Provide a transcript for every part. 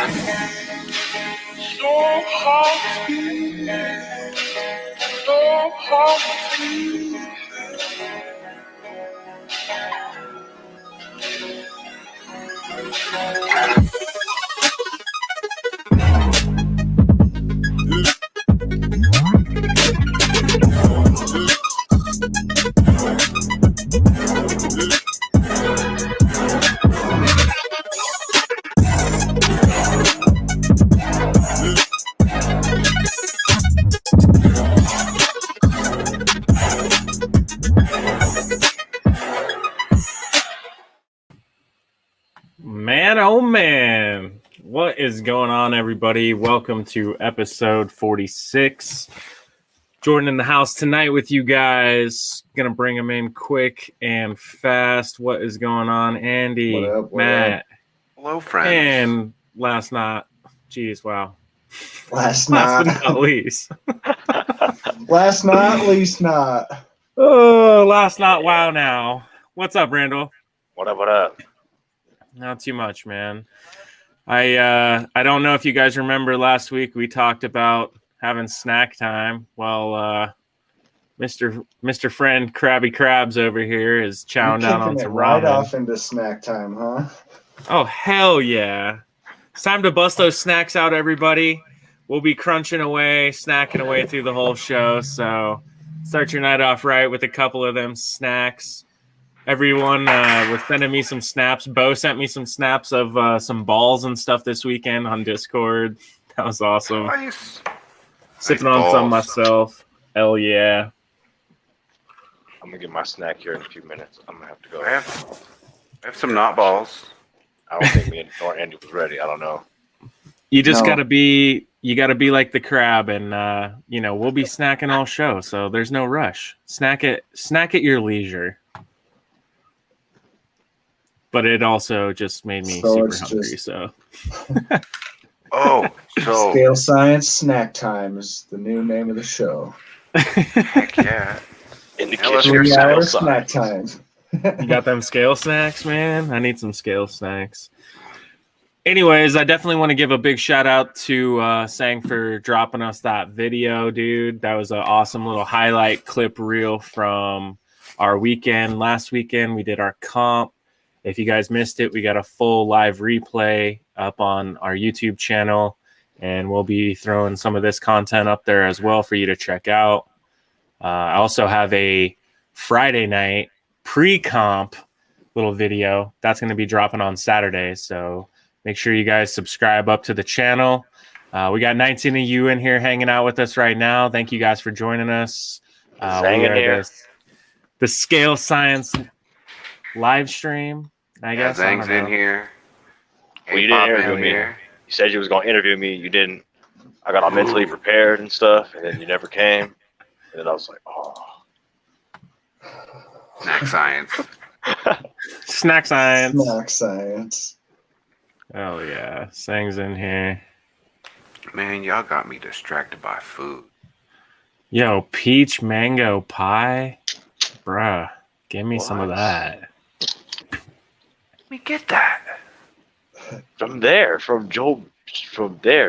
So hard to so hard to Man, oh man, what is going on, everybody? Welcome to episode 46. Jordan in the house tonight with you guys. Gonna bring them in quick and fast. What is going on, Andy, What up, Matt? Hello, friends. And last not least. Last not not least not. Oh, last not wow now. What's up, Randall? What up? Not too much, man. I don't know if you guys remember last week we talked about having snack time. Well, Mr. Friend Krabby Krabs over here is chowing down on some right ramen. off into snack time, huh? Oh, hell yeah. It's time to bust those snacks out, everybody. We'll be crunching away, snacking away through the whole show. So start your night off right with a couple of them snacks. Everyone was sending me some snaps. Bo sent me some snaps of some balls and stuff this weekend on Discord. That was awesome. Nice. Sipping Nice on some balls. myself. Hell yeah. I'm gonna get my snack here in a few minutes. I'm gonna have to go. I have some not balls. I don't think me or Andy was ready. I don't know. You just No. gotta be like the crab, and we'll be snacking all show, so there's no rush. Snack at your leisure. But it also just made me So super it's hungry. just- So Oh, so Scale Science Snack Time is the new name of the show. heck yeah. In the Tell us kitchen, your 3-hour scale snack science. time. you got them scale snacks, man. I need some scale snacks. Anyways, I definitely want to give a big shout out to Sang for dropping us that video, dude. That was an awesome little highlight clip reel from our weekend. Last weekend, we did our comp. If you guys missed it, we got a full live replay up on our YouTube channel, and we'll be throwing some of this content up there as well for you to check out. I also have a Friday night pre-comp little video that's going to be dropping on Saturday, so make sure you guys subscribe up to the channel. We got 19 of you in here hanging out with us right now. Thank you guys for joining us. Zang in here. The Scale Science live stream, I Yeah, guess. I don't Zang's in know. here. Well, you didn't interview me. You said you was gonna interview me. You didn't. I got all mentally prepared and stuff, and then you never came. And then I was like, oh. Snack science. Snack Science. Snack Science. Oh yeah, Sang's in here. Man, y'all got me distracted by food. Yo, peach mango pie, bruh. Give me some of What? that. Let me get that. From there,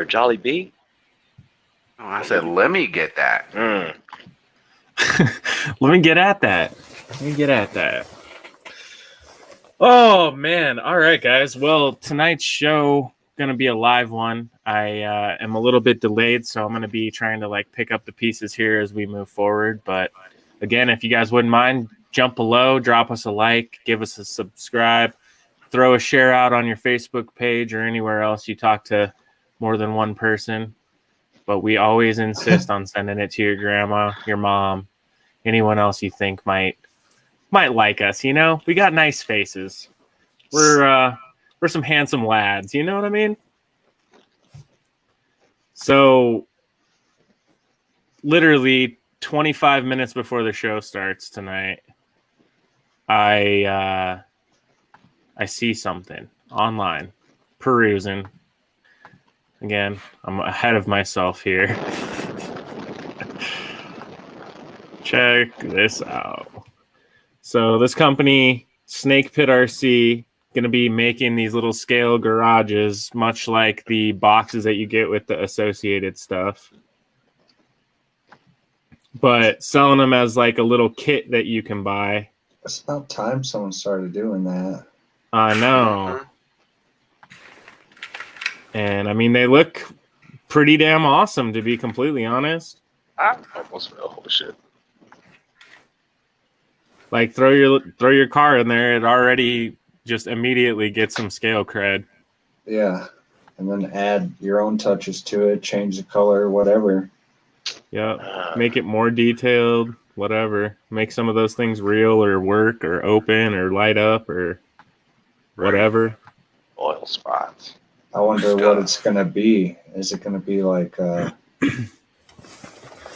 Jolly B. Oh, I said, let me get that. Let me get at that. Oh man! All right, guys. Well, tonight's show gonna be a live one. I am a little bit delayed, so I'm gonna be trying to pick up the pieces here as we move forward. But again, if you guys wouldn't mind, jump below, drop us a like, give us a subscribe, throw a share out on your Facebook page or anywhere else you talk to more than one person. But we always insist on sending it to your grandma, your mom, anyone else you think might like us. We got nice faces. We're some handsome lads. You know what I mean? So, literally 25 minutes before the show starts tonight, I see something online, perusing. Again, I'm ahead of myself here. Check this out. So this company, Snake Pit RC, going to be making these little scale garages, much like the boxes that you get with the associated stuff, but selling them as like a little kit that you can buy. It's about time someone started doing that. I know. And I mean, they look pretty damn awesome, to be completely honest. I almost fell. Holy shit. Like throw your car in there, it already just immediately gets some scale cred. Yeah. And then add your own touches to it, change the color, whatever. Yeah. Make it more detailed, whatever. Make some of those things real or work or open or light up or whatever. Oil spots. I wonder what it's going to be. Is it going to be like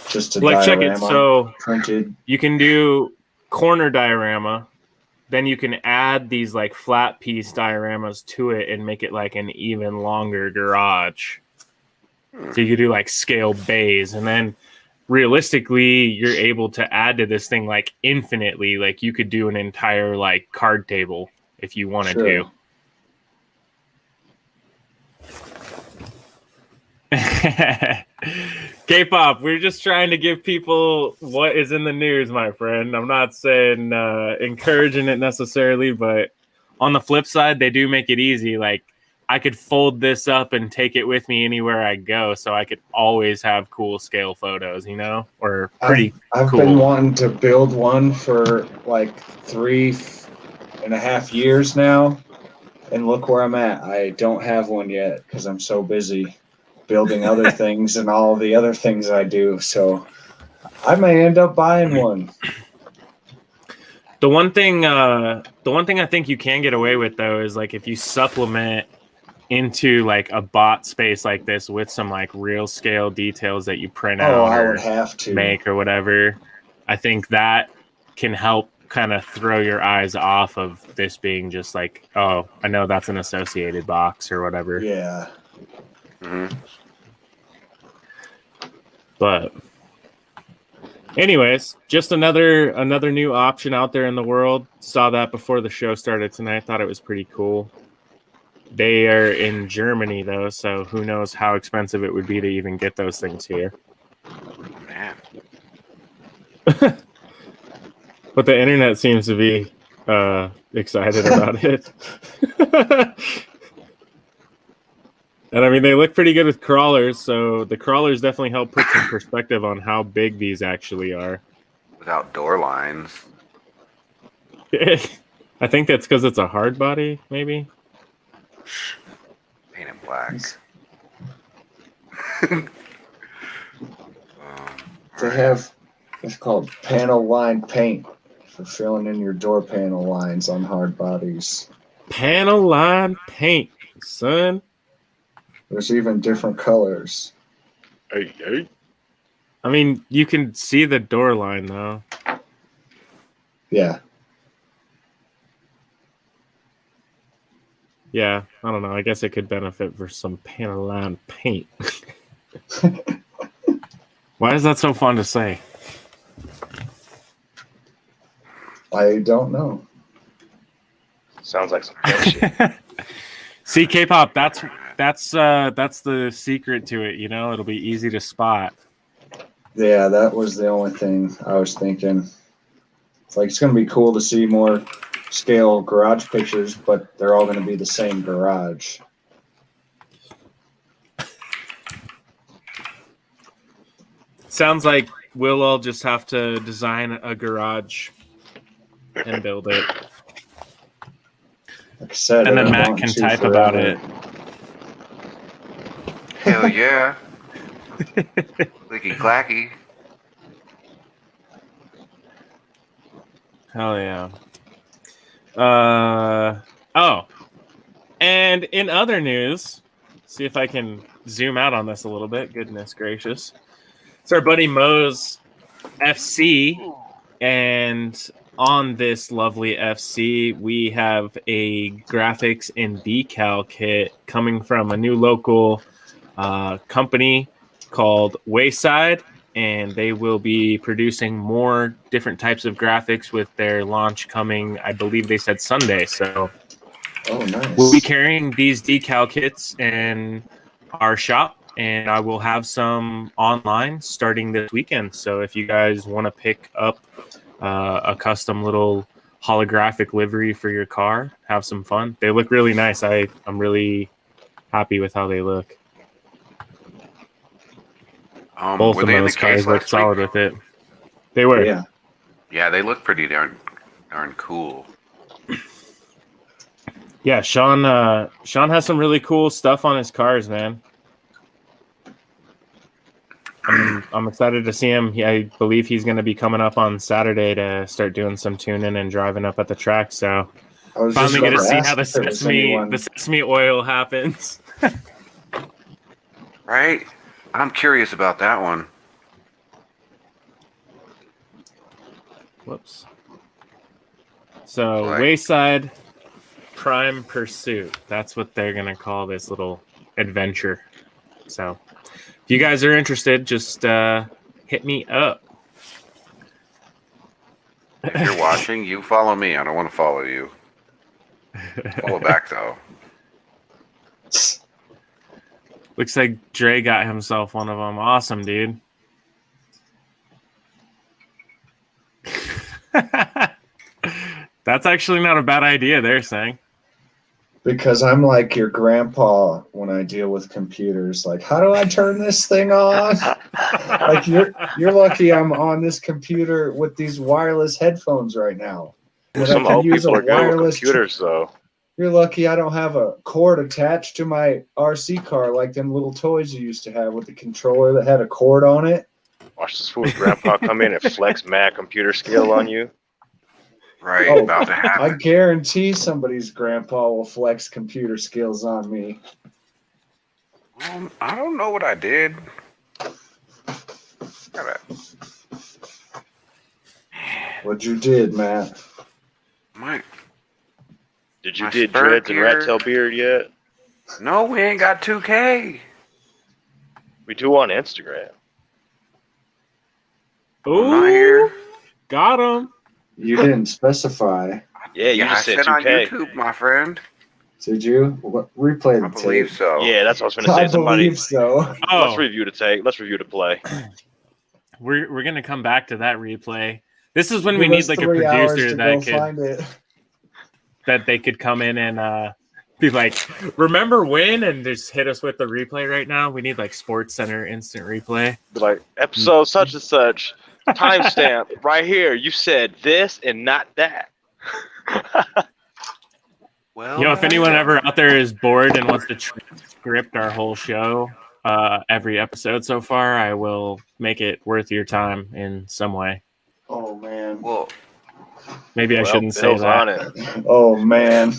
just a like diorama check it. So printed? you can do corner diorama. Then you can add these like flat piece dioramas to it and make it like an even longer garage. So you could do like scale bays, and then realistically you're able to add to this thing like infinitely. Like you could do an entire like card table if you wanted to. K-pop, we're just trying to give people what is in the news, my friend. I'm not saying encouraging it necessarily, but on the flip side, they do make it easy. Like I could fold this up and take it with me anywhere I go, so I could always have cool scale photos, you know, or pretty I've cool. been wanting to build one for like 3.5 years now, and look where I'm at. I don't have one yet because I'm so busy building other things and all the other things I do. So I may end up buying one. The one thing I think you can get away with though is like if you supplement into like a bot space like this with some like real scale details that you print out I or would have to make or whatever. I think that can help kind of throw your eyes off of this being just like, oh, I know that's an associated box or whatever. Yeah. Mm-hmm. But anyways, just another new option out there in the world. Saw that before the show started tonight. Thought it was pretty cool. They are in Germany though, so who knows how expensive it would be to even get those things here. Man. But the internet seems to be excited about it. And I mean, they look pretty good with crawlers, so the crawlers definitely help put some perspective on how big these actually are. Without door lines. I think that's because it's a hard body, maybe. Paint it black. They have, it's called panel line paint for filling in your door panel lines on hard bodies. Panel line paint, son. There's even different colors. Hey. I mean, you can see the door line though. Yeah. Yeah, I don't know. I guess it could benefit for some panel line paint. Why is that so fun to say? I don't know. Sounds like some shit. See, K-pop, that's the secret to it, you know? It'll be easy to spot. Yeah, that was the only thing I was thinking. It's like it's going to be cool to see more scale garage pictures, but they're all going to be the same garage. Sounds like we'll all just have to design a garage and build it. Like I said, And then I've been Matt wanting can to type forever. about it. Hell yeah. Clicky clacky. Hell yeah. Oh. And in other news, see if I can zoom out on this a little bit. Goodness gracious. It's our buddy Mo's FC. And on this lovely FC, we have a graphics and decal kit coming from a new local company called Wayside. And they will be producing more different types of graphics with their launch coming, I believe they said Sunday. So Oh, nice. We'll be carrying these decal kits in our shop, and I will have some online starting this weekend. So if you guys want to pick up a custom little holographic livery for your car, have some fun. They look really nice. I'm really happy with how they look. Both Were of they in the those cars case look last solid week? with it. They were. Yeah. Yeah, they look pretty darn cool. Yeah, Sean has some really cool stuff on his cars, man. I'm excited to see him. I believe he's going to be coming up on Saturday to start doing some tuning and driving up at the track. So I was finally just get to gonna see ask how the if there was anyone. sesame oil happens. Right? I'm curious about that one. Whoops. So Like- Wayside Prime Pursuit. That's what they're going to call this little adventure. So if you guys are interested, just hit me up. If you're watching, you follow me. I don't want to follow you. Follow back, though. Looks like Dre got himself one of them. Awesome, dude. That's actually not a bad idea, they're saying. Because I'm like your grandpa when I deal with computers. Like, how do I turn this thing on? Like you're lucky I'm on this computer with these wireless headphones right now. That Some I can old use a people are good with wireless computers, though. You're lucky I don't have a cord attached to my RC car like them little toys you used to have with the controller that had a cord on it. Watch this fool's grandpa come in and flex mad computer skill on you. Right, Oh, about to I happen. guarantee somebody's grandpa will flex computer skills on me. I don't know what I did. What you did, Matt? Did you My did spur dreads and gear. rat tail beard yet? No, we ain't got 2K. We do on Instagram. I'm not here. Got him. You didn't specify. Yeah, you I just said said on 2K. YouTube, my friend. Did you? Replay I the believe tape. so. Yeah, that's what I was going to I say. Somebody, believe so. let's Oh, review the take. Let's review the play. we're gonna come back to that replay. This is when we Give need us like a 3 hours producer to that go could find it. that they could come in and be like, remember when, and just hit us with the replay right now. We need like Sports Center instant replay. Be like, episode such and such, timestamp right here. You said this and not that. Well, You know, if anyone ever out there is bored and wants to transcript our whole show, every episode so far, I will make it worth your time in some way. Oh man. well, Maybe I Well, shouldn't say Bill's that. on it. Oh man.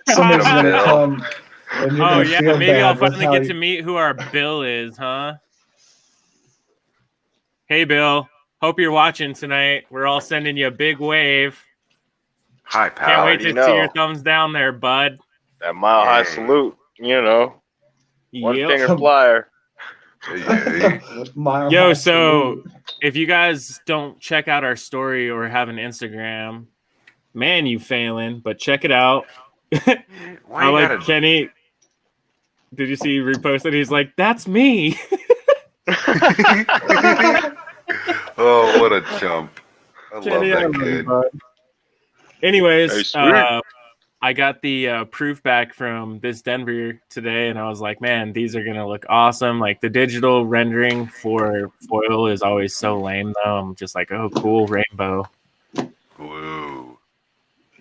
Somebody's Come on, gonna Bill. come and you're Oh gonna yeah, feel maybe I'll bad with finally how get you- to meet who our Bill is, huh? Hey Bill, hope you're watching tonight. We're all sending you a big wave. hi, Can't pal. wait you to know. see your thumbs down there, bud. That mile high Yeah. salute, you know. One Yep. finger flyer. Hey, Mile Yo, high so salute. if you guys don't check out our story or have an Instagram, man, you failing, but check it out. why I you like gotta? Kenny. Did you see he reposted? He's like, that's me. Oh, what a chump! I Kenny, I love love that you, kid. bud. Hey, Anyways, sweet. I got the proof back from this Denver today, and I was like, man, these are gonna look awesome. Like the digital rendering for foil is always so lame, though. I'm just like, oh, cool, rainbow. Whoa!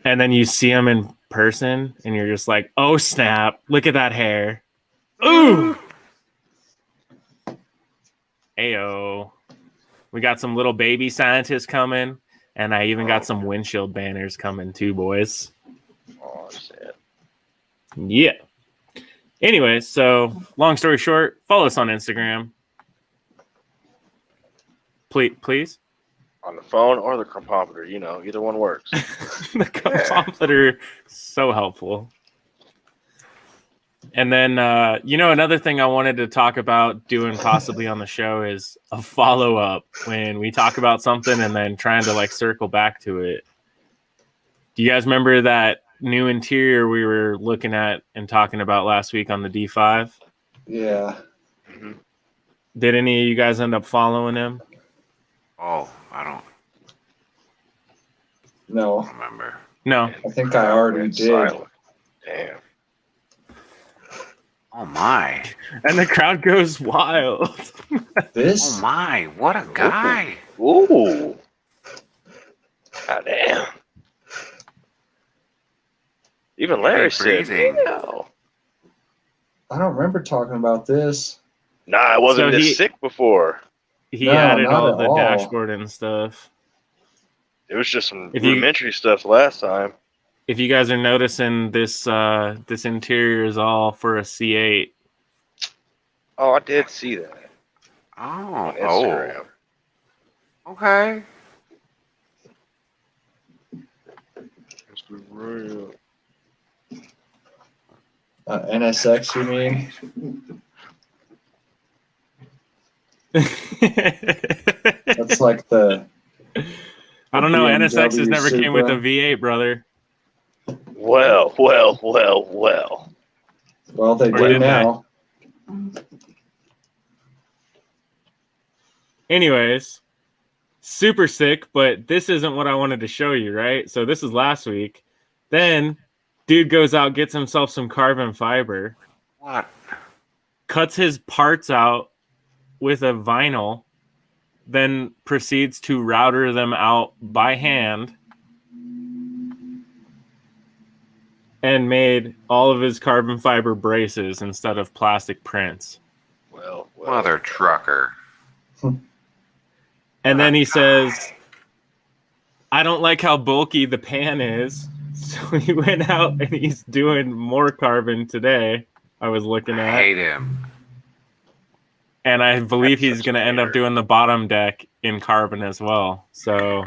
And then you see them in person, and you're just like, oh snap! Look at that hair. Ooh. Ayo. We got some little baby scientists coming, and I even got some windshield banners coming too, boys. Oh, shit. Yeah. Anyway, so long story short, follow us on Instagram. Please. On the phone or the computer, you know, either one works. The compositor, so helpful. And then, another thing I wanted to talk about doing possibly on the show is a follow-up when we talk about something and then trying to like circle back to it. Do you guys remember that new interior we were looking at and talking about last week on the D5? Yeah. Mm-hmm. Did any of you guys end up following him? Oh, I don't No, remember. No. I think I already Went did. silent. Damn. Oh my. And the crowd goes wild. Oh This? my. What a guy. Ooh. God damn. Even Larry said, breathing. no. I don't remember talking about this. Nah, it wasn't So this sick before. He No, added not all at the all. dashboard and stuff. It was just some If you- rudimentary stuff last time. If you guys are noticing, this this interior is all for a C8. Oh, I did see that Oh. on Instagram. Oh. Okay. Instagram. NSX, you mean? That's like the. I don't know. BMW NSXs never came with a Supra. V8, brother. Well. Well, they Or do did they? now. Anyways, super sick, but this isn't what I wanted to show you, right? So this is last week. Then, dude goes out, gets himself some carbon fiber, What? cuts his parts out with a vinyl, then proceeds to router them out by hand, and made all of his carbon fiber braces instead of plastic prints. Well. Mother trucker. And then he says, I don't like how bulky the pan is. So he went out and he's doing more carbon today. I was looking I at. hate him. And I believe That's he's such going to end up weird. doing the bottom deck in carbon as well. So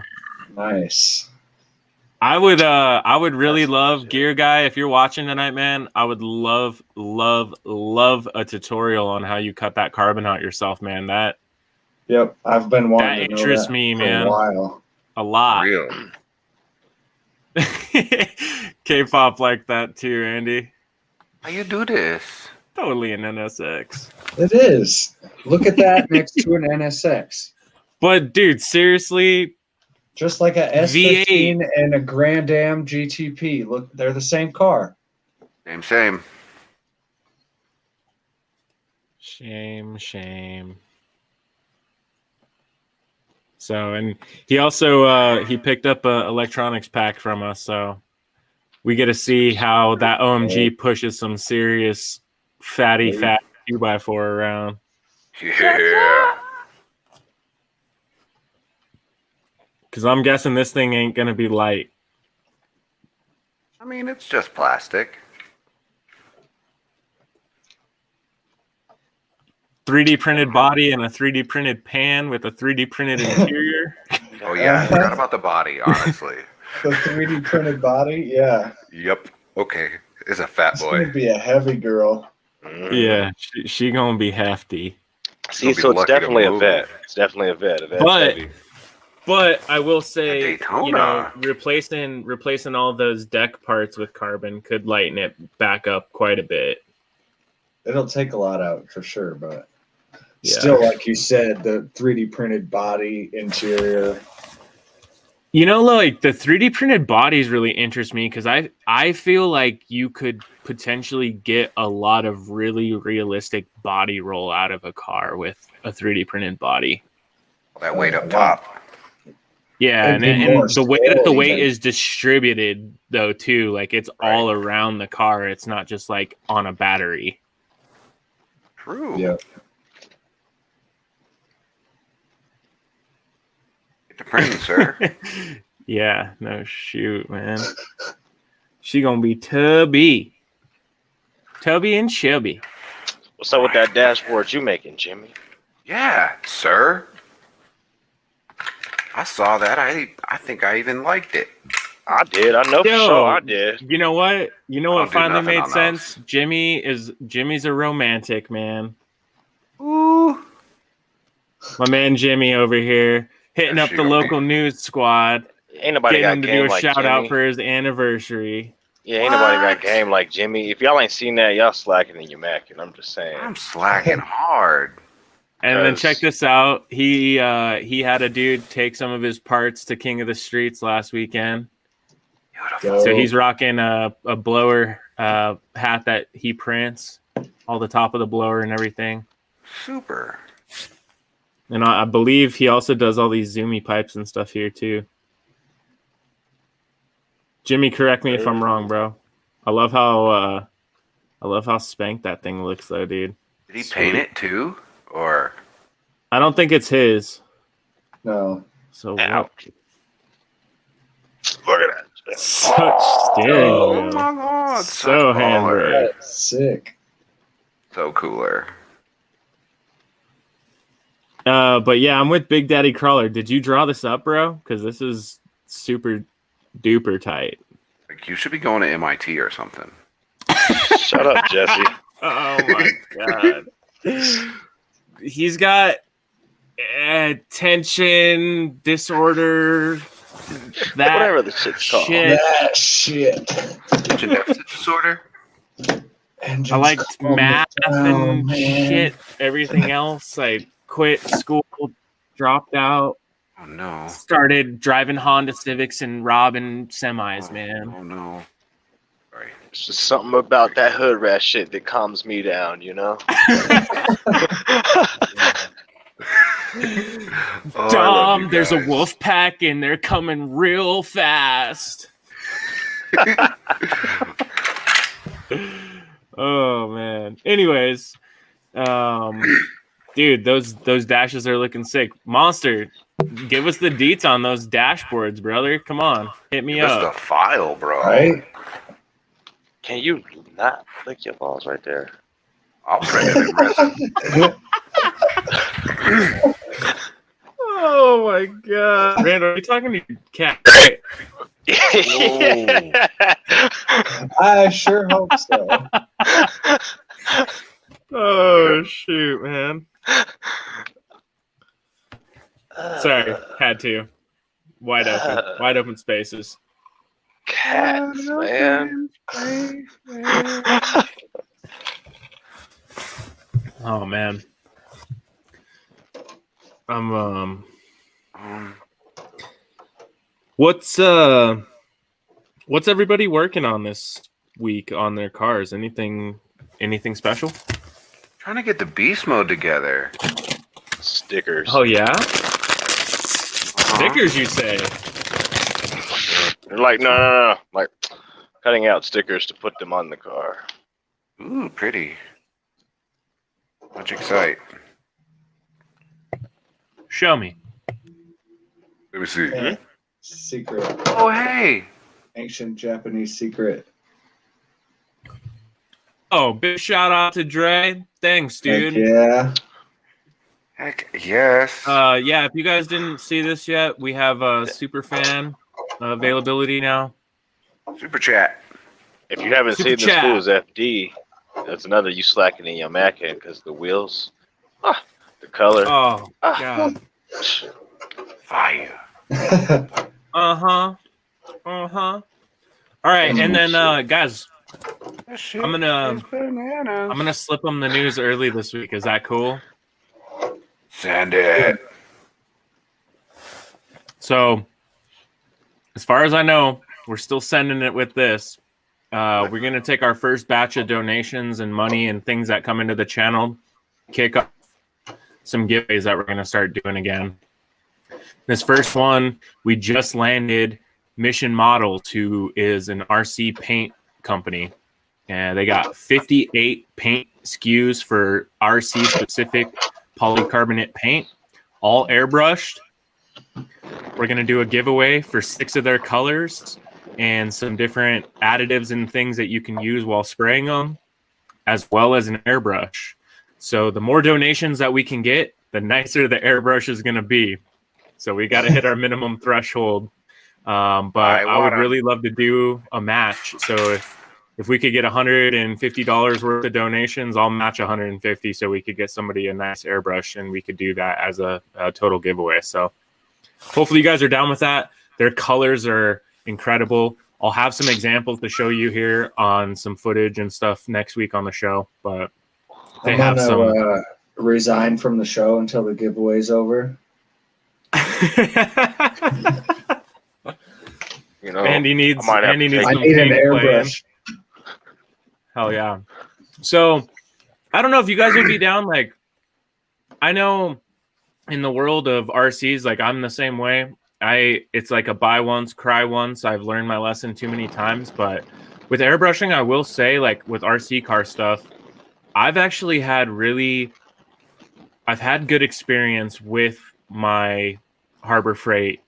Nice. I would really That's love legit. Gear Guy. If you're watching tonight, man, I would love a tutorial on how you cut that carbon out yourself, man. That Yep, I've been wanting That to know interests that me, for man. a while. a lot. Real. K-pop like that too, Andy. How you do this? Totally an NSX. It is. Look at that next to an NSX. But dude, seriously, Just like a V8. S15 and a Grand Am GTP. Look, they're the same car. Same. shame. So, and he also he picked up a electronics pack from us, so we get to see how that OMG pushes some serious fat 2x4 around. Yeah. Because I'm guessing this thing ain't gonna be light. I mean, it's just plastic. 3D printed body and a 3D printed pan with a 3D printed interior. Oh yeah, I forgot about the body, honestly. The 3D printed body, yeah. Yep. Okay. It's a fat It's gonna boy. be a heavy girl. Yeah, she gonna be hefty. See, He'll be so it's lucky to definitely a move. vet. It's definitely a vet. A vet's But heavy. But I will say, Daytona. you know, replacing all those deck parts with carbon could lighten it back up quite a bit. It'll take a lot out for sure, but Yeah. still, like you said, the 3D printed body, interior. You know, like the 3D printed bodies really interest me because I feel like you could potentially get a lot of really realistic body roll out of a car with a 3D printed body. That weight up Wow. top. Yeah, It'd and be more the way that the scale weight even. is distributed though too, like it's all around the car. It's not just like on a battery. True. Yeah. Get the printing, sir. Yeah, no shoot, man. She gonna be tubby and chubby. What's up with that dashboard you making, Jimmy? Yeah, sir. I saw that. I think I even liked it. I did. I know for Yo. sure I did. You know what? You know I what don't do finally nothing made on sense? Jimmy's a romantic, man. Ooh. My man Jimmy over here hitting Yeah, up she the gonna local news squad, Ain't nobody getting got him to game do a like shout Jimmy. out for his anniversary. Yeah, ain't nobody What? got game like Jimmy. If y'all ain't seen that, y'all slacking in your macking. I'm just saying. I'm slacking hard. And then check 'Cause- this out. He had a dude take some of his parts to King of the Streets last weekend. Beautiful. So he's rocking a blower hat that he prints, all the top of the blower and everything. Super. And I believe he also does all these zoomy pipes and stuff here too. Jimmy, correct me if I'm wrong, bro. I love how spanked that thing looks, though, dude. Did he paint it too, or? I don't think it's his. No. So Ow. what? Look at that. Such steering Oh wheel. my god! So such handbrake. baller. That's sick. So cooler. But yeah, I'm with Big Daddy Crawler. Did you draw this up, bro? Because this is super duper tight. Like you should be going to MIT or something. Shut up, Jesse. Oh my god. He's got attention disorder. That Whatever the shit's called. shit. That shit. Attention deficit disorder. I liked math and shit. Everything else, I quit school, dropped out, Oh no. started driving Honda Civics and robbing semis, man. Oh no. Sorry. It's just something about that hood rat shit that calms me down, you know? Oh, I love Dom, you there's a guys. wolf pack and they're coming real fast. Oh man. Anyways, dude, those dashes are looking sick. Monster, give us the deets on those dashboards, brother. Come on, hit me Give us up. the file, bro. Right? Can you not lick your balls right there? I'll print it in resin. Oh my god, Randall, are you talking to your cat? Right? I sure hope so. Oh shoot, man. Sorry, had to. Wide open spaces. Cats, man. Oh man. What's everybody working on this week on their cars? Anything special? Trying to get the beast mode together. Stickers. Oh yeah? Stickers, you say? They're like, no. Like, cutting out stickers to put them on the car. Ooh, pretty. Much excite. Show me. Let me see. Yeah. Secret. Oh, hey. Ancient Japanese secret. Oh, big shout out to Dre. Thanks, dude. Heck yeah. Heck yes. Yeah, if you guys didn't see this yet, we have a super fan availability now. Super chat. If you haven't Super seen this chat. fool's FD, that's another you slacking in your Mac end because the wheels, the color. Oh god. Fire. Uh-huh. All right, and then guys, I'm gonna slip them the news early this week. Is that cool? Send it. So, as far as I know, we're still sending it with this. We're gonna take our first batch of donations and money and things that come into the channel, kick off some giveaways that we're gonna start doing again. This first one, we just landed Mission Models, who is an RC paint company. And they got 58 paint SKUs for RC specific polycarbonate paint, all airbrushed. We're going to do a giveaway for 6 of their colors and some different additives and things that you can use while spraying them, as well as an airbrush. So the more donations that we can get, the nicer the airbrush is going to be. So we got to hit our minimum threshold. But I would really love to do a match. So if we could get $150 worth of donations, I'll match 150 so we could get somebody a nice airbrush and we could do that as a total giveaway. So hopefully you guys are down with that. Their colors are incredible. I'll have some examples to show you here on some footage and stuff next week on the show. But they I'm have gonna resign from the show until the giveaway's over. You know, Andy needs I I need an some paint playing. airbrush. Hell yeah. So I don't know if you guys would be down. Like, I know in the world of RCs, like I'm the same way. It's like a buy once, cry once. I've learned my lesson too many times. But with airbrushing, I will say, like with RC car stuff, I've actually had good experience with my Harbor Freight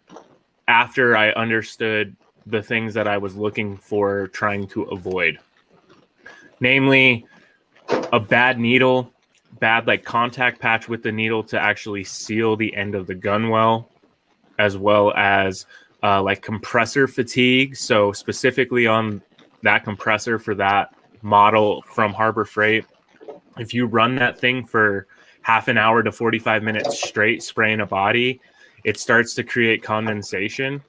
after I understood the things that I was looking for, trying to avoid. Namely, a bad needle, bad like contact patch with the needle to actually seal the end of the gun well as like compressor fatigue. So specifically on that compressor for that model from Harbor Freight, if you run that thing for half an hour to 45 minutes straight spraying a body, it starts to create condensation.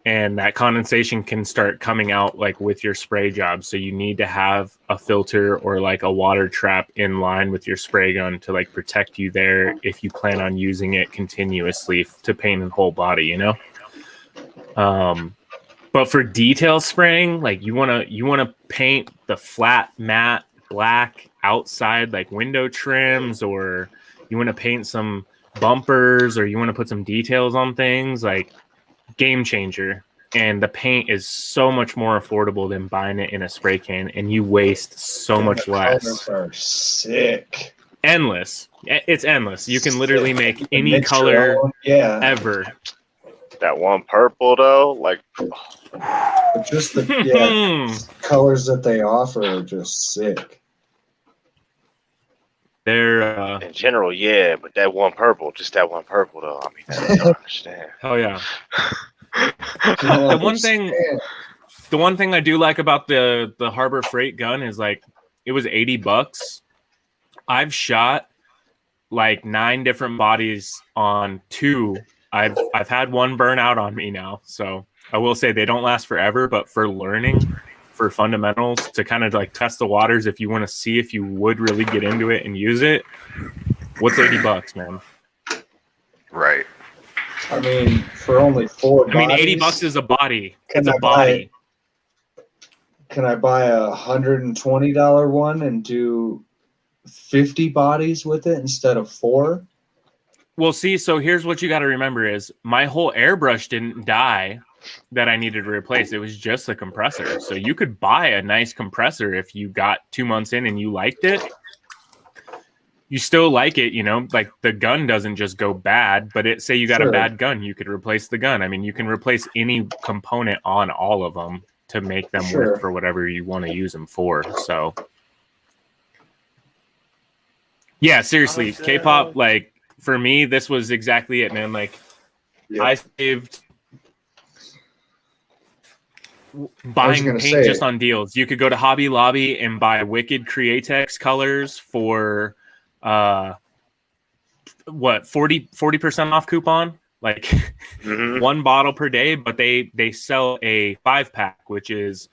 And that condensation can start coming out like with your spray job. So you need to have a filter or like a water trap in line with your spray gun to like protect you there if you plan on using it continuously to paint the whole body, you know? But for detail spraying, like you wanna paint the flat matte black outside like window trims, or you want to paint some bumpers, or you want to put some details on things, like game changer. And the paint is so much more affordable than buying it in a spray can, and you waste so much less. Colors are sick. Endless. It's endless. You can literally make any color ever. That one purple though, like But just the colors that they offer are just sick. They're in general, yeah, but that one purple, just that one purple though. I mean, I don't understand. Hell yeah. The one thing I do like about the Harbor Freight gun is like it was $80. I've shot like 9 different bodies on 2. I've had one burn out on me now, so I will say they don't last forever, but for learning, for fundamentals, to kind of like test the waters, if you want to see if you would really get into it and use it, what's $80, man? Right. I mean, for only 4 bodies. I mean, $80 is a body. It's a body. body. Can I buy a $120 one and do 50 bodies with it instead of 4? Well, see, so here's what you got to remember is my whole airbrush didn't die that I needed to replace. It was just the compressor. So you could buy a nice compressor if you got 2 months in and you liked it. You still like it, you know, like the gun doesn't just go bad, but say you got a bad gun, you could replace the gun. I mean, you can replace any component on all of them to make them work for whatever you want to use them for. So yeah, seriously, K-pop, like, for me, this was exactly it, man. Like, I saved buying paint just on deals. You could go to Hobby Lobby and buy Wicked Createx colors for what 40% off coupon, like one bottle per day. But they sell a 5-pack, which is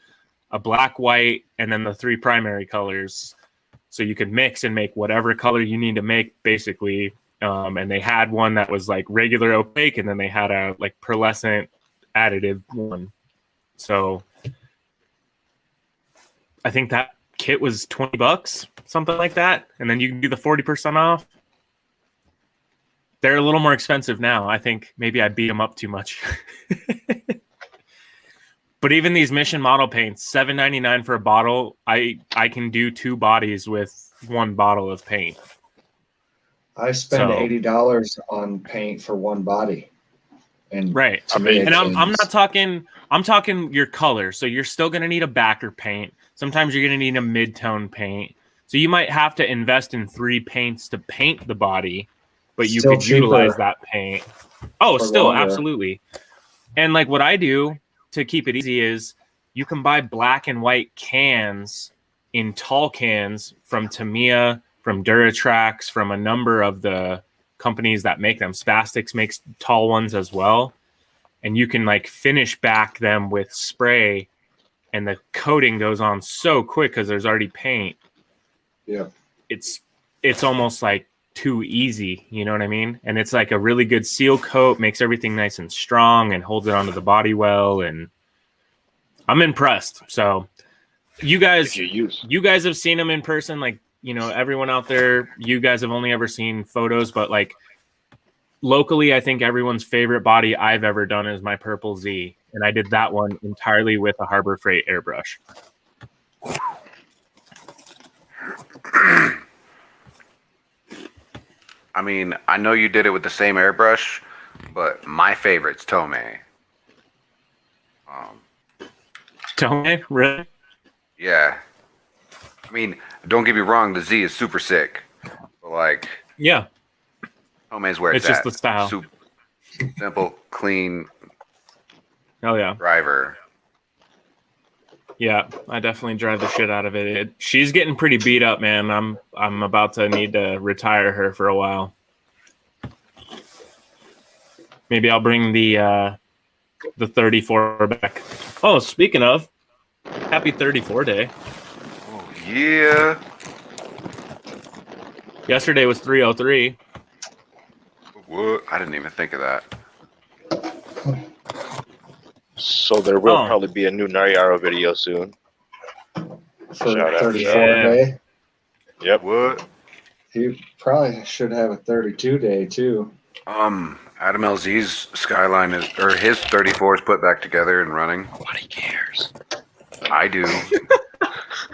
a black, white, and then the 3 primary colors. So you could mix and make whatever color you need to make, basically. And they had one that was like regular opaque, and then they had a like pearlescent additive one. So I think that kit was $20, something like that. And then you can do the 40% off. They're a little more expensive now. I think maybe I beat them up too much. But even these mission model paints, $7.99 for a bottle. I can do 2 bodies with 1 bottle of paint. I spend $80 on paint for 1 body. And right. I mean, and I'm not talking, I'm talking your color. So you're still going to need a backer paint. Sometimes you're going to need a mid-tone paint. So you might have to invest in 3 paints to paint the body, but you could utilize that paint. Oh, still longer. Absolutely. And like what I do to keep it easy is you can buy black and white cans in tall cans from Tamiya, from Duratrax, from a number of the companies that make them. Spastics makes tall ones as well. and you can like finish back them with spray, and the coating goes on so quick because there's already paint. Yeah. It's almost like too easy, you know what I mean? And it's like a really good seal coat, makes everything nice and strong and holds it onto the body well, and I'm impressed. So you guys have seen them in person, like, you know, everyone out there, you guys have only ever seen photos, but like locally, I think everyone's favorite body I've ever done is my Purple Z, and I did that one entirely with a Harbor Freight airbrush. I mean, I know you did it with the same airbrush, but my favorite's Tomei. Tomei, really? Yeah. I mean, don't get me wrong, the Z is super sick. But like, Yeah. Tomei's where It's it's just at. the style. Simple, clean Oh yeah. driver. Yeah, I definitely drive the shit out of it. She's getting pretty beat up, man. I'm about to need to retire her for a while. Maybe I'll bring the 34 back. Oh, speaking of, happy 34 day. Oh yeah. Yesterday was 303. What? I didn't even think of that. So there will probably be a new Nariaro video soon. For Shout out. 34 Yeah. day. Yep. What? He probably should have a 32 day too. Adam LZ's Skyline is, or his 34 is put back together and running. Nobody cares. I do.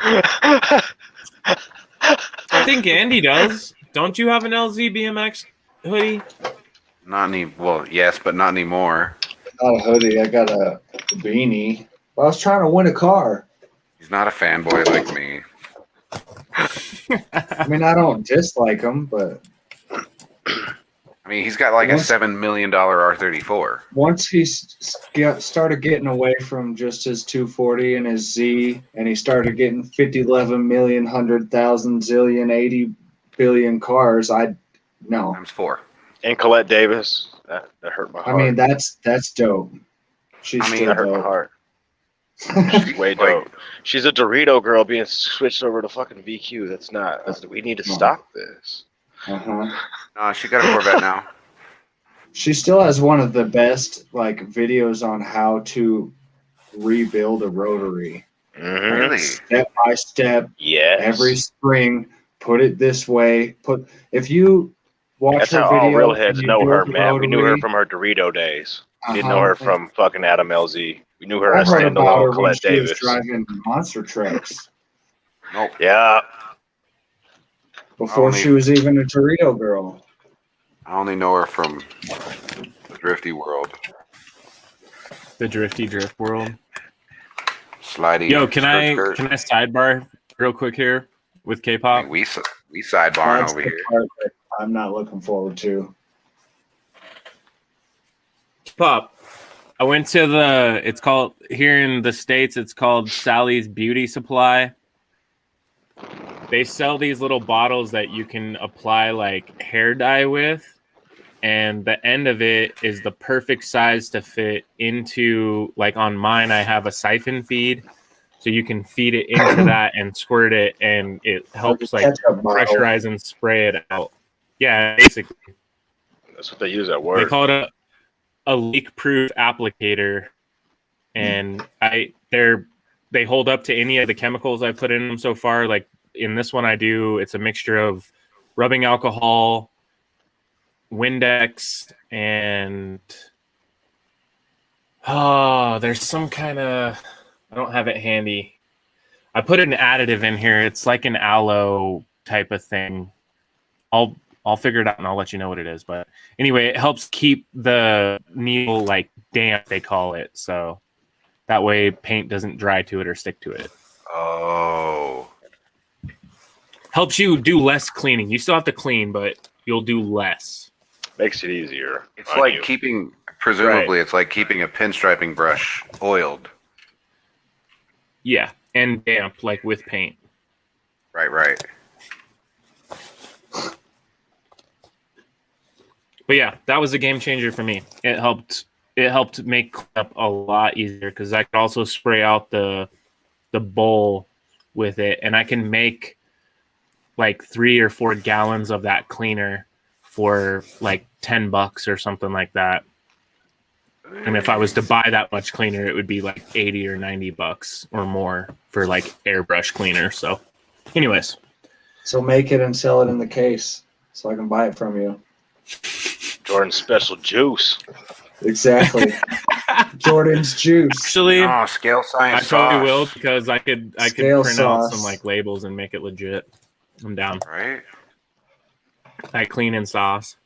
I think Andy does. Don't you have an LZ BMX hoodie? Not any. Well, yes, but not anymore. Not a hoodie. I got a beanie. I was trying to win a car. He's not a fanboy like me. I mean, I don't dislike him, but I mean, he's got like a $7 million R34. once he started getting away from just his 240 and his Z, and he started getting 50, 11 million, 100,000, zillion, 80 billion cars, no. Times 4. And Colette Davis. That hurt my heart. I mean, that's dope. She's still that hurt my dope. heart. She's way dope. She's a Dorito girl being switched over to fucking VQ. We need to stop this. She got a Corvette now. She still has one of the best like videos on how to rebuild a rotary. Mm-hmm. Really? Step by step. Yes. Every spring, put it this way. If you watch That's her how video, all real heads and you know build her, the man. We knew her rotary, from her Dorito days. We didn't know her from fucking Adam LZ. We knew her I as heard about her standalone when Colette she was Davis. driving monster trucks Nope. Yeah. before she was even a Dorito girl. I only know her from the drifty world. The drifty drift world. Slidey. Yo, can I skirt. sidebar real quick here with K-pop? We sidebarring That's over the here. part that I'm not looking forward to. Pop. I went to it's called, here in the States, it's called Sally's Beauty Supply. They sell these little bottles that you can apply like hair dye with. And the end of it is the perfect size to fit into, like on mine, I have a siphon feed. So you can feed it into that and squirt it, and it helps like pressurize and spray it out. Yeah, basically. That's what they use at work. They call it a leak-proof applicator, and they hold up to any of the chemicals I put in them so far. Like in this one, it's a mixture of rubbing alcohol, Windex, and there's some kind of, I don't have it handy. I put an additive in here. It's like an aloe type of thing. I'll figure it out and I'll let you know what it is. But anyway, it helps keep the needle like damp, they call it. So that way paint doesn't dry to it or stick to it. Oh. Helps you do less cleaning. You still have to clean, but you'll do less. Makes it easier. It's like presumably it's like keeping a pinstriping brush oiled. Yeah, and damp, like with paint. Right. But yeah, that was a game changer for me. It helped it helped make cleanup a lot easier because I could also spray out the bowl with it, and I can make like 3 or 4 gallons of that cleaner for like $10 or something like that. And if I was to buy that much cleaner, it would be like $80 or $90 or more for like airbrush cleaner. So, anyways, So make it and sell it in the case so I can buy it from you. Jordan's special juice. Exactly. Jordan's juice. actually, No, scale I science totally will sauce. because I could Scale print out sauce. some like labels and make it legit. I'm down. Right? Like cleaning sauce.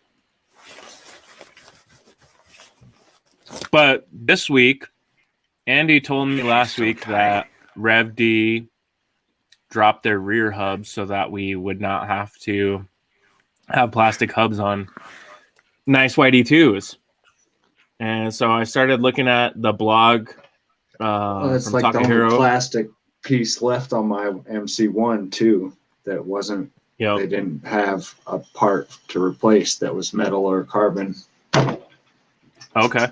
But this week, Andy told me last so week tight. that Rev D dropped their rear hubs so that we would not have to have plastic hubs on nice white E2s. And so I started looking at the blog It's from like the only Takahiro. plastic piece left on my MC1 too that wasn't. Yep. They didn't have a part to replace that was metal or carbon. Okay.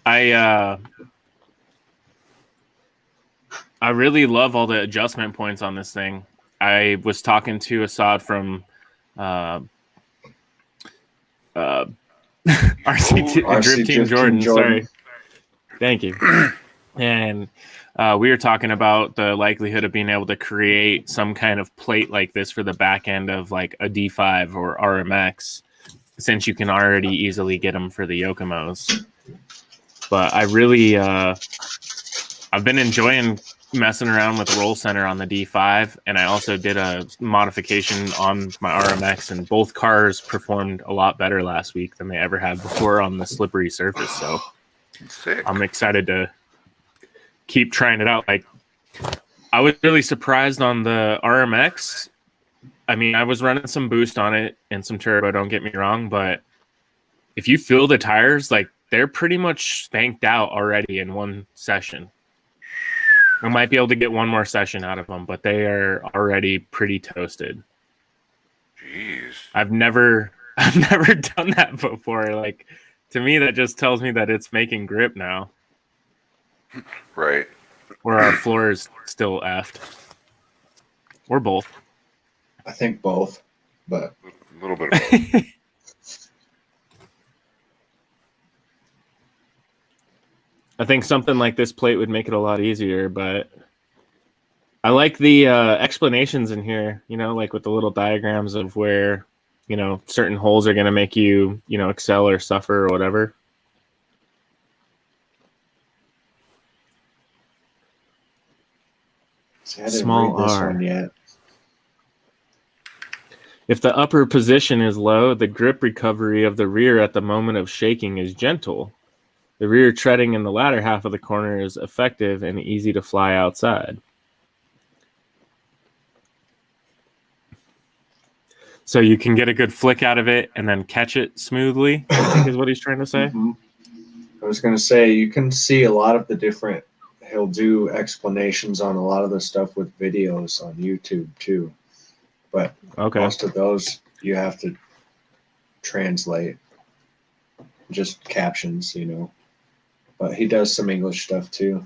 I really love all the adjustment points on this thing. I was talking to Assad from RC Drift Team Jordan. Sorry. Thank you. And we were talking about the likelihood of being able to create some kind of plate like this for the back end of like a D5 or RMX, since you can already easily get them for the Yokomos. But I really, I've been enjoying messing around with Roll Center on the D5, and I also did a modification on my RMX, and both cars performed a lot better last week than they ever had before on the slippery surface. So Sick. I'm excited to keep trying it out. Like, I was really surprised on the RMX. I mean, I was running some boost on it and some turbo, don't get me wrong, but if you feel the tires, like, they're pretty much spanked out already in one session. I might be able to get one more session out of them, but they are already pretty toasted. Jeez. I've never done that before. Like, to me, that just tells me that it's making grip now. Right. Or our floor is still effed. Or both. I think both, but A little bit of both. I think something like this plate would make it a lot easier, but I like the explanations in here, you know, like with the little diagrams of where, you know, certain holes are going to make you, you know, excel or suffer or whatever. see, I didn't Small read this R. one yet. If the upper position is low, the grip recovery of the rear at the moment of shaking is gentle. The rear treading in the latter half of the corner is effective and easy to fly outside. So you can get a good flick out of it and then catch it smoothly, I think is what he's trying to say. Mm-hmm. I was going to say, you can see a lot of the different, he'll do explanations on a lot of the stuff with videos on YouTube too. But Okay. most of those you have to translate, just captions, you know. But he does some English stuff too.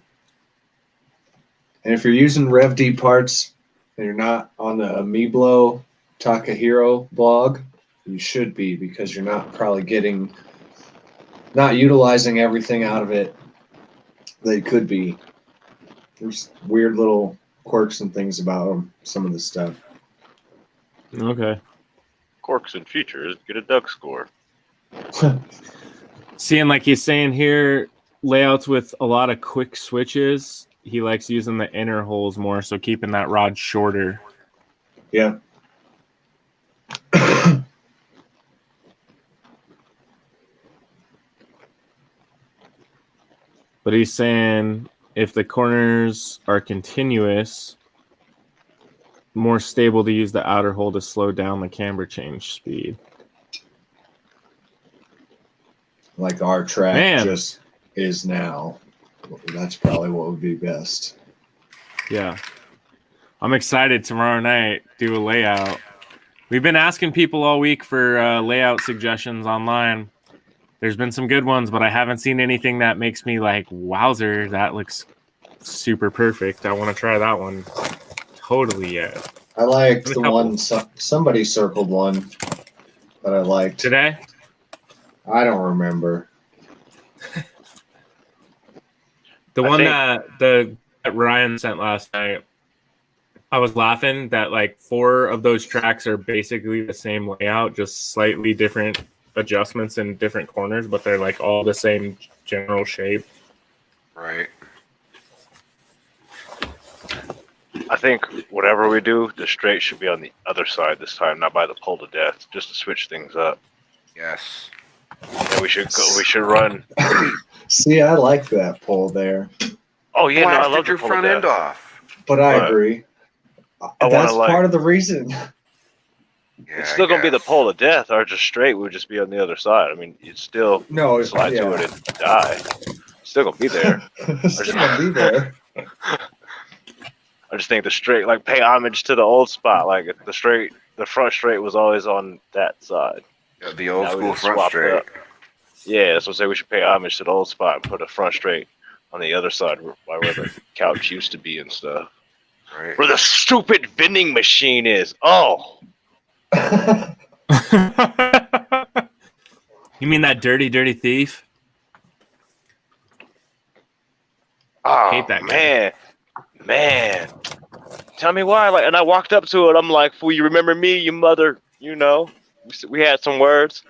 And if you're using Rev D parts and you're not on the Amiblo Takahiro blog, you should be, because you're not probably not utilizing everything out of it that you could be. There's weird little quirks and things about them, some of the stuff. Okay. Quirks and features get a duck score. Seeing like he's saying here, layouts with a lot of quick switches. He likes using the inner holes more, so keeping that rod shorter. Yeah. But he's saying if the corners are continuous, more stable to use the outer hole to slow down the camber change speed. Like our track Man. just is now. That's probably what would be best. Yeah. I'm excited tomorrow night, do a layout. We've been asking people all week for layout suggestions online. There's been some good ones, but I haven't seen anything that makes me like, wowzer, that looks super perfect. I want to try that one totally yet. I liked There's a the couple. one, somebody circled one that I liked. Today? I don't remember. The I one think- that Ryan sent last night, I was laughing that like 4 of those tracks are basically the same layout, just slightly different adjustments in different corners, but they're like all the same general shape. Right. I think whatever we do, the straight should be on the other side this time, not by the pole to death, just to switch things up. Yes. And we should run. See, I like that pole there, Oh yeah, no, I Blasted love your the pole to front end death. off. but I Right. agree. wanna, That's like- part of the reason. Yeah, It's still I gonna be the guess. pole to death, or just straight would just be on the other side. I mean, you'd still No, slide yeah. to it and die. Still gonna be there. Still gonna be there. I just think the straight, like, pay homage to the old spot. Like the front straight was always on that side. Yeah, the old Now we school just front swapped straight. up. Yeah, that's what I say. We should pay homage to the old spot and put a front straight on the other side, where the couch used to be and stuff. Right. Where the stupid vending machine is. Oh, You mean that dirty, dirty thief? oh Hate that guy. man. Tell me why. Like, and I walked up to it. I'm like, "Fool, you remember me, you mother?" You know, we had some words,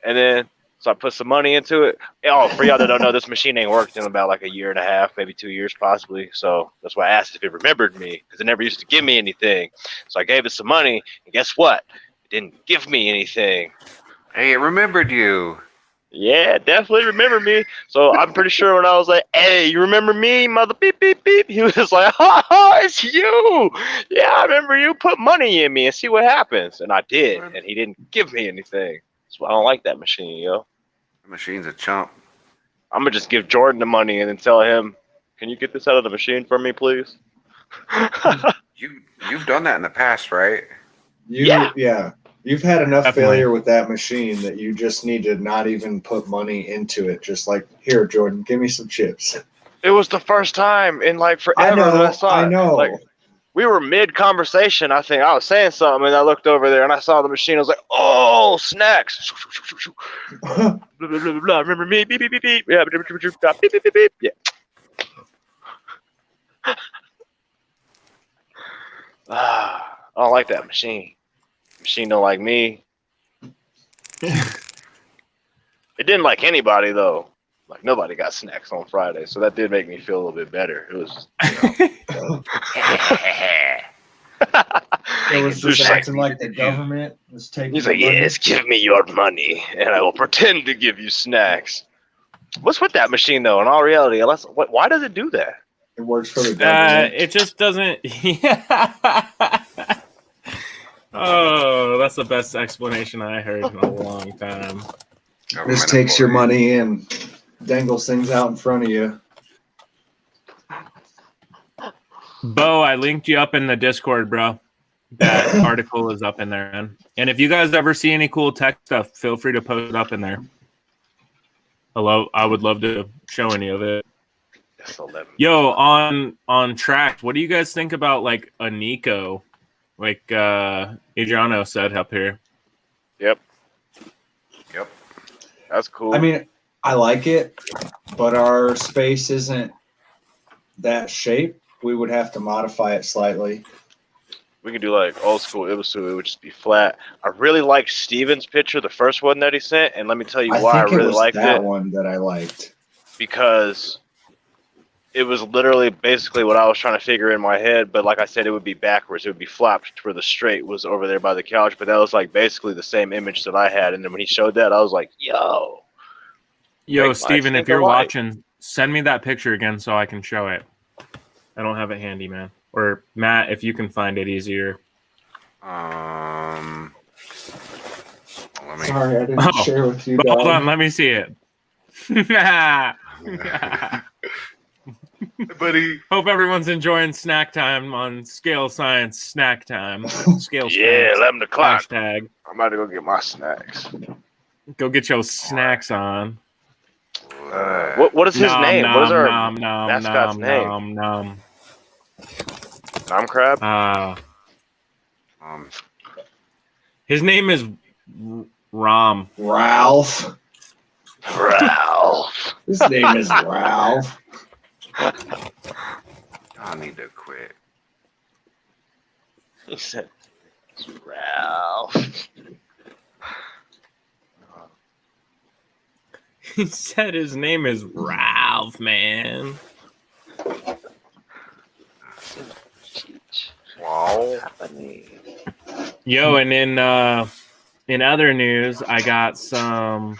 and then so I put some money into it. Oh, for y'all that don't know, this machine ain't worked in about like a year and a half, maybe 2 years, possibly. So that's why I asked if it remembered me, because it never used to give me anything. So I gave it some money, and guess what? It didn't give me anything. Hey, it remembered you. Yeah, definitely remember me. So I'm pretty sure when I was like, "Hey, you remember me, mother beep beep beep?" He was like, "Ha, it's you. Yeah, I remember you. Put money in me and see what happens." And I did, and he didn't give me anything. That's why I don't like that machine, yo. The machine's a chump. I'm gonna just give Jordan the money and then tell him, "Can you get this out of the machine for me, please?" You've done that in the past, right? Yeah. You've had enough Definitely. failure with that machine that you just need to not even put money into it. Just like, here, Jordan, give me some chips. It was the first time in like forever I know, that I saw I it. know. Like, we were mid conversation. I think I was saying something, and I looked over there and I saw the machine. I was like, "Oh, snacks!" Blah, blah, blah, blah, blah. Remember me? Beep beep beep beep. Yeah, beep beep beep beep beep beep. Yeah. I don't like that machine. Machine don't like me. It didn't like anybody though. Like nobody got snacks on Friday, so that did make me feel a little bit better. It was, It was just Just acting like the government was taking. he's like, the money. "Yes, give me your money, and I will pretend to give you snacks." What's with that machine though? In all reality, why does it do that? It works for the government. It just doesn't. Yeah. Oh, that's the best explanation I heard in a long time. Just takes your money and dangles things out in front of you. Bo, I linked you up in the Discord, bro. That article is up in there, man. And if you guys ever see any cool tech stuff, feel free to post it up in there. I would love to show any of it. That's 11. Yo, on track, what do you guys think about like a Nico? Like Adriano said up here. Yep, Yep. that's cool. I mean, I like it, but our space isn't that shape. We would have to modify it slightly. we could do like old school Ibisu. It would just be flat. I really liked Steven's picture, the first one that he sent, and let me tell you why I think it really was liked that it. one that I liked. Because it was literally basically what I was trying to figure in my head, but like I said, it would be backwards. It would be flopped where the straight was over there by the couch, but that was like basically the same image that I had. And then when he showed that, I was like, yo. Yo, Make Steven, mine if you're think alike. watching, send me that picture again so I can show it. I don't have it handy, man. Or Matt, if you can find it easier. Let me. Sorry, I didn't share with you. But hold dog. on, let me see it. Buddy. Hope everyone's enjoying snack time on Scale Science Snack Time. Scale Yeah, Science 11 o'clock. hashtag. I'm about to go get my snacks. Go get your snacks on. What is his name? What is our nom, mascot's name? nom. Nom Crab? His name is Rom. Ralph. Ralph. His name is Ralph. I need to quit. He said, Ralph. He said his name is Ralph, man. Wow. Yo, and in other news, I got some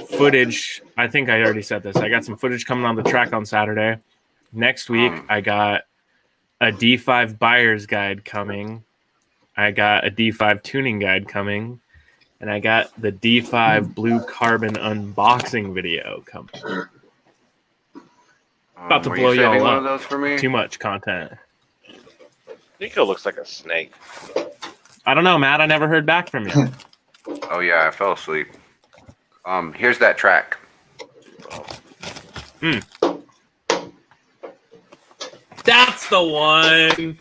footage. I think I already said this. I got some footage coming on the track on Saturday. Next week, I got a D5 buyer's guide coming. I got a D5 tuning guide coming. And I got the D5 blue carbon unboxing video coming. About to blow y'all one up. of those for me? Too much content. Nico looks like a snake. I don't know, Matt. I never heard back from you. Oh yeah, I fell asleep. Here's that track. That's the one.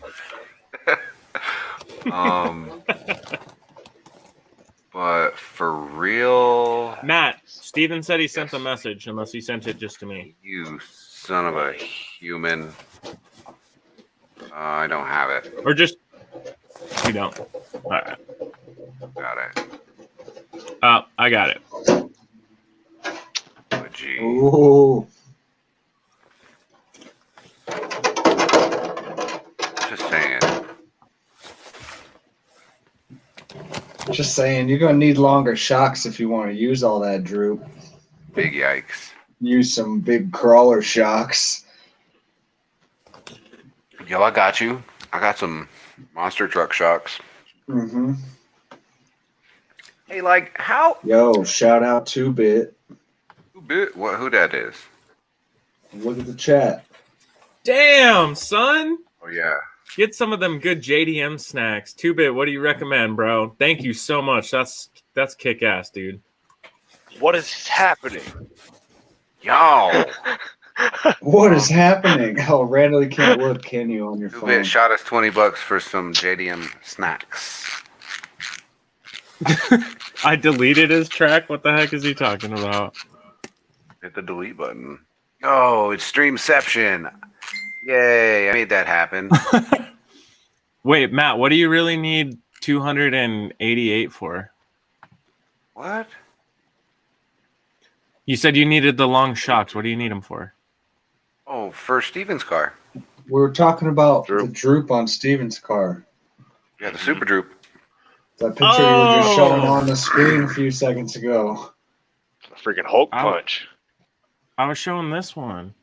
But for real, Matt, Steven said he sent a message, unless he sent it just to me. you son of a human. I don't have it. Or just... You don't. All right. Got it. I got it. Oh, gee. Ooh. Just saying. Just saying, you're gonna need longer shocks if you want to use all that droop. Big yikes. Use some big crawler shocks. Yo, I got you. I got some monster truck shocks. Mm-hmm. Hey, like, how? Yo, shout out 2-Bit. Who that is? Look at the chat. Damn, son. Oh, yeah. Get some of them good JDM snacks. 2-Bit, what do you recommend, bro? Thank you so much. That's kick-ass, dude. What is happening? Yo. What is happening? Oh, randomly can't look, can you, on your phone? 2-Bit shot us $20 for some JDM snacks. I deleted his track. What the heck is he talking about? Hit the delete button. Oh, it's Streamception. Yay, I made that happen. Wait, Matt, what do you really need 288 for? What? You said you needed the long shocks. What do you need them for? Oh, for Steven's car. We were talking about Droop. the droop on Steven's car. Yeah, the Super Droop. That picture you were just showing Oh. on the screen a few seconds ago. A freaking Hulk Ow. punch. I was showing this one.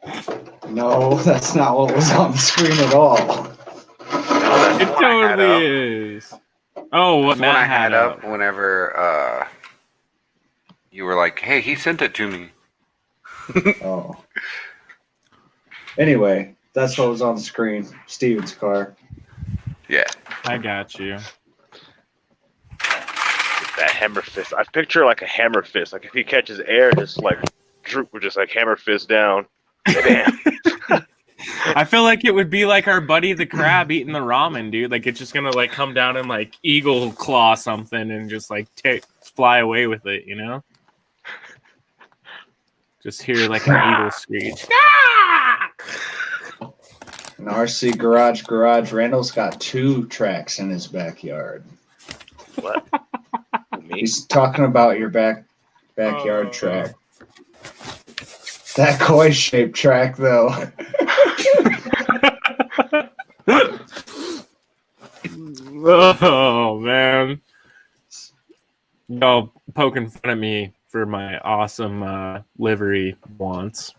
No, that's not what was on the screen at all. No, that's It the one I had totally up. is. Oh, what That's the one I Matt had had up whenever you were like, hey, he sent it to me. Oh. Anyway, that's what was on the screen. Steven's car. Yeah. I got you. That hammer fist. I picture like a hammer fist. Like if he catches air, just like droop would just like hammer fist down. Bam. I feel like it would be like our buddy the crab eating the ramen, dude. Like it's just gonna like come down and like eagle claw something and just like fly away with it, you know? Just hear like an eagle screech. An RC garage. Randall's got 2 tracks in his backyard. What? Me? He's talking about your backyard track. That koi shaped track though. Oh man. Y'all poking fun at me for my awesome livery wants.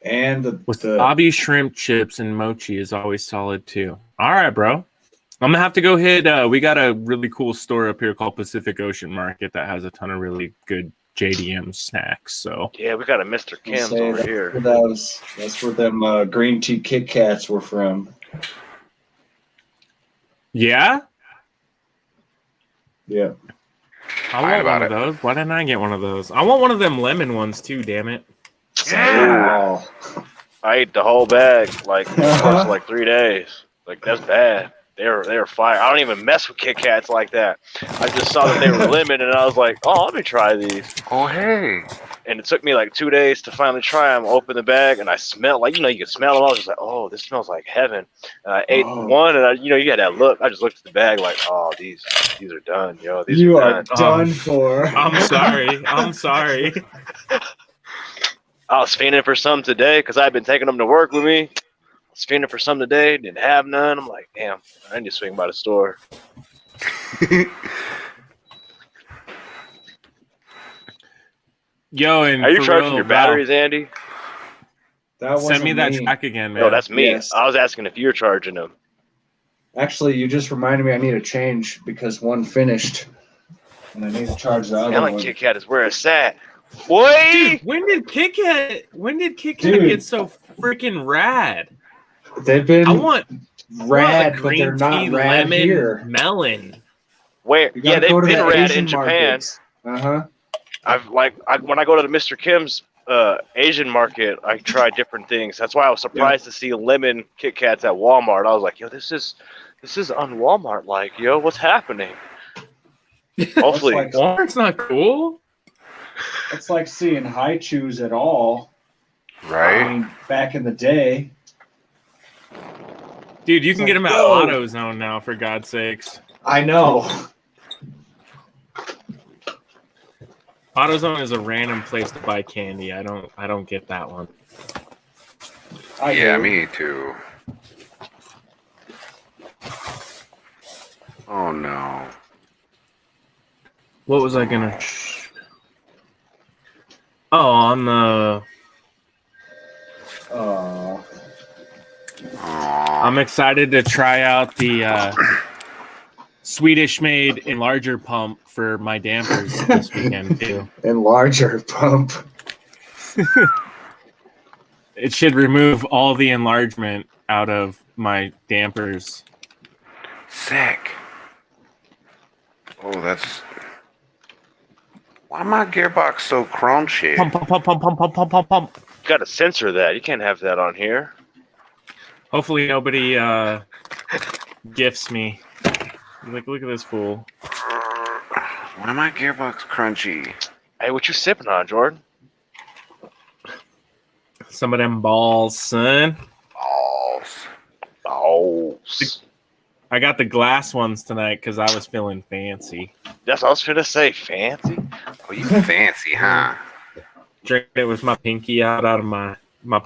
And the Wasabi shrimp chips and mochi is always solid too. All right, bro. I'm gonna have to go hit. We got a really cool store up here called Pacific Ocean Market that has a ton of really good JDM snacks. So Yeah, we got a Mr. Kim's say over that- here. That's where them green tea Kit Kats were from. yeah, Yeah. I want one of those. Why didn't I get one of those? I want one of them lemon ones too. Damn it! Yeah. Oh. I ate the whole bag like in the course of like 3 days. Like that's bad. They were fire. I don't even mess with Kit Kats like that. I just saw that they were lemon, and I was like, oh, let me try these. Oh, hey. And it took me like 2 days to finally try them. Open the bag, and I smelled like you can smell them. I was just like, oh, this smells like heaven. And I ate one, and you had that look. I just looked at the bag like, oh, these are done, yo. These You are are done. done for. I'm sorry. I'm sorry. I was fiending for some today because I've been taking them to work with me. I was fiending for some today, didn't have none. I'm like, damn, I need to swing by the store. Yo, and Are you for charging real, your batteries, Andy? That Send me wasn't that track again, man. No, that's me. Yes. I was asking if you're charging them. Actually, you just reminded me I need a change because one finished, and I need to charge the other Man, like one. Kit Kat is where it's at. Boy! Dude, when did Kit Kat Dude. get so freaking rad? They've been I want rad, a but they're green not tea rad lemon here. melon. Where? You Yeah, gotta go they've to been the rad Asian in Japan. markets. When I go to the Mr. Kim's Asian market, I try different things. That's why I was surprised to see lemon Kit Kats at Walmart. I was like, yo, this is on Walmart like, yo, what's happening? Hopefully, Like- Walmart's not cool. It's like seeing high chews at all. Right? I mean, back in the day. Dude, you can It's get them like, at whoa. AutoZone now, for God's sakes. I know. AutoZone is a random place to buy candy. I don't get that one. Yeah, do. me too. Oh, no. What was I gonna? Oh, on the. Oh. Aw. I'm excited to try out the Swedish-made enlarger pump for my dampers this weekend too. Enlarger pump. It should remove all the enlargement out of my dampers. Sick. Oh, that's... Why my gearbox so crunchy? Pump, pump, pump, pump, pump, pump, pump, pump, pump. you got to censor that. You can't have that on here. Hopefully nobody gifts me. Like, look at this fool. Why my gearbox crunchy? Hey, what you sipping on, Jordan? Some of them balls, son. Balls. Oh, I got the glass ones tonight because I was feeling fancy. that's what I was gonna say. Fancy. Oh, you fancy, huh? Drinking it with my pinky out of my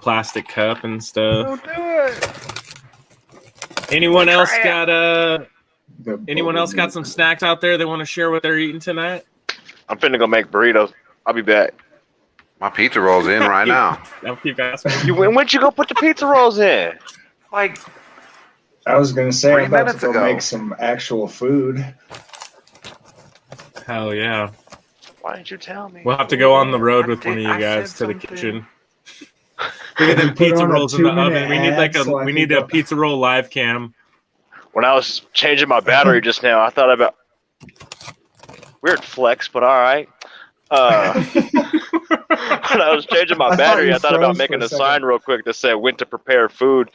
plastic cup and stuff. Don't do it. Anyone else Try it. got Anyone else got some snacks out there they want to share what they're eating tonight? I'm finna go make burritos. I'll be back. My pizza roll's in right now. I'll keep asking. When'd you go put the pizza rolls in? Like, I was going to say, 3 I'm about to minutes go ago. make some actual food. Hell yeah. Why didn't you tell me? We'll have to go on the road with I one of did- you I guys to said the something. kitchen. Look at them Put pizza on a rolls in the 2-minute oven. We need like ad so I we can need go- a pizza roll live cam. When I was changing my battery just now, I thought about weird flex, but all right. When I was changing my I thought battery, you I thought about froze for making a a sign second. real quick that said when to prepare food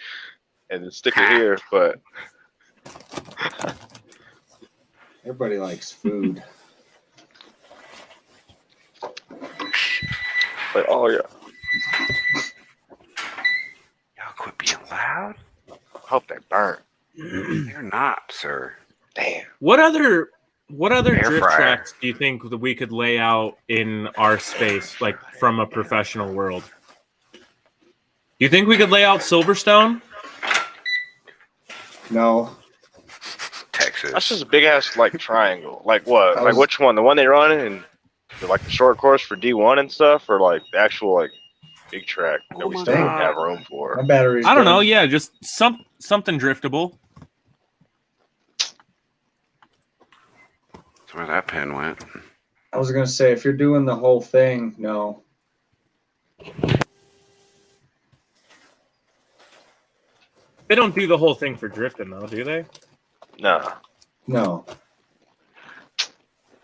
and then stick it here, but Everybody likes food. oh yeah. y'all quit being loud. Hope they burn. They're not, sir. Damn. What other Air drift fryer. tracks do you think that we could lay out in our space, like from a professional world? Do you think we could lay out Silverstone? No. Texas. That's just a big ass like triangle. Like what? I Like was- which one? The one they run in like the short course for D1 and stuff, or like the actual like big track that Oh we my still don't God. have room for. My battery's I don't dead. know. Yeah, just something driftable. That's where that pen went. I was going to say, if you're doing the whole thing, no. They don't do the whole thing for drifting, though, do they? Nah. No.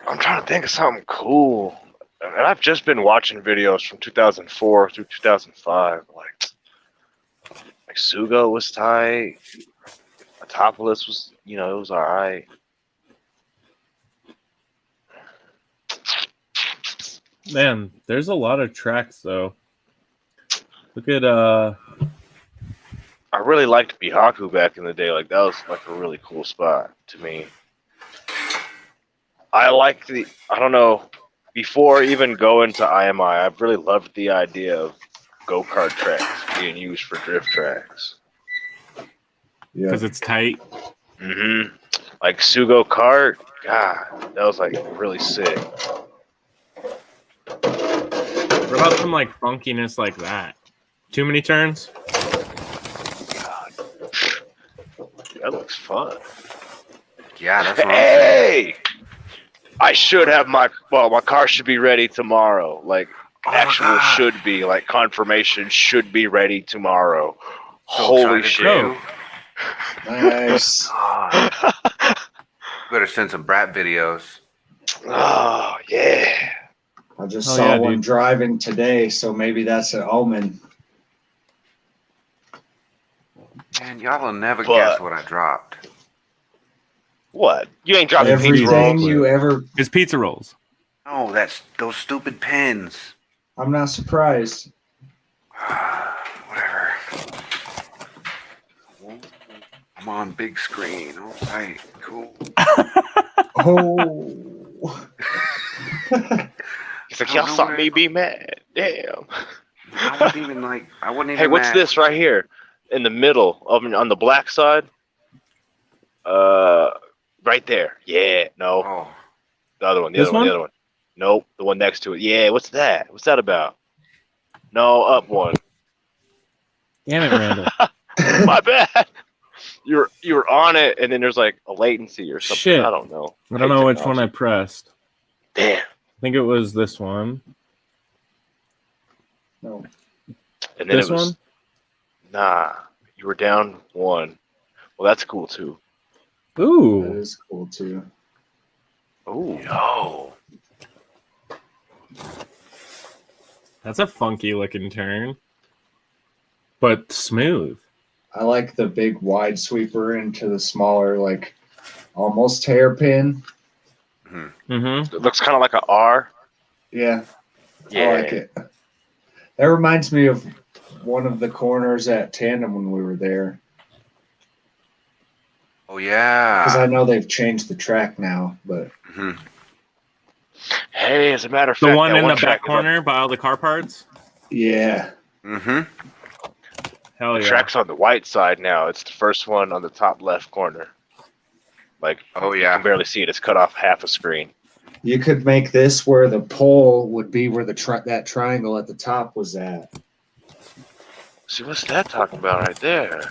I'm trying to think of something cool. And I've just been watching videos from 2004 through 2005. Like Sugo was tight. Metopolis was, it was all right. Man, there's a lot of tracks though. Look at I really liked Bihaku back in the day. Like that was like a really cool spot to me. I don't know, before even going to IMI, I really loved the idea of go-kart tracks being used for drift tracks. Yeah. because it's tight. Mm-hmm. Like Sugo Kart, God, that was like really sick. What about some like funkiness like that? Too many turns? God, that looks fun. Yeah, that's what I'm saying. Hey, I should have my car should be ready tomorrow. Like actual should be, like confirmation should be ready tomorrow. So Holy excited for shit! you. Nice. God. Better send some brat videos. Oh yeah. I just Oh, saw yeah, one dude. driving today, so maybe that's an omen. Man, y'all will never But- guess what I dropped. What? You ain't dropping pizza Everything rolls? you ever. It's pizza rolls. No, that's those stupid pins. I'm not surprised. Whatever. I'm on big screen. All right, cool. Oh. He's like, I y'all don't saw know me where- be mad. Damn. I wasn't even like. I wasn't even. Hey, what's mad. this right here in the middle on the black side? Right there. Yeah. No, Oh, the other one. The This other one. one? The other one. Nope, the one next to it. Yeah. What's that? What's that about? No, up one. Damn it, Randall. My bad. You were on it, and then there's like a latency or something. Shit. I don't know. I don't know which one I pressed. Damn. I think it was this one. No. And then This it was, one? Nah, you were down one. Well, that's cool too. That Ooh. is cool too. Oh, no. That's a funky looking turn. But smooth. I like the big wide sweeper into the smaller, like almost hairpin. Mm-hmm. it looks kind of like an R. Yeah, Yeah. I like it. That reminds me of one of the corners at Tandem when we were there. Oh Because I yeah. know they've changed the track now, but Mhm. Hey, as a matter of The fact, one that in the track back is on- corner by all the car parts? yeah. Mhm. Hell the yeah. track's on the white side now. It's the first one on the top left corner. Like, Oh you yeah. can barely see it. It's cut off half a screen. You could make this where the pole would be where that triangle at the top was at. See, what's that talking about right there?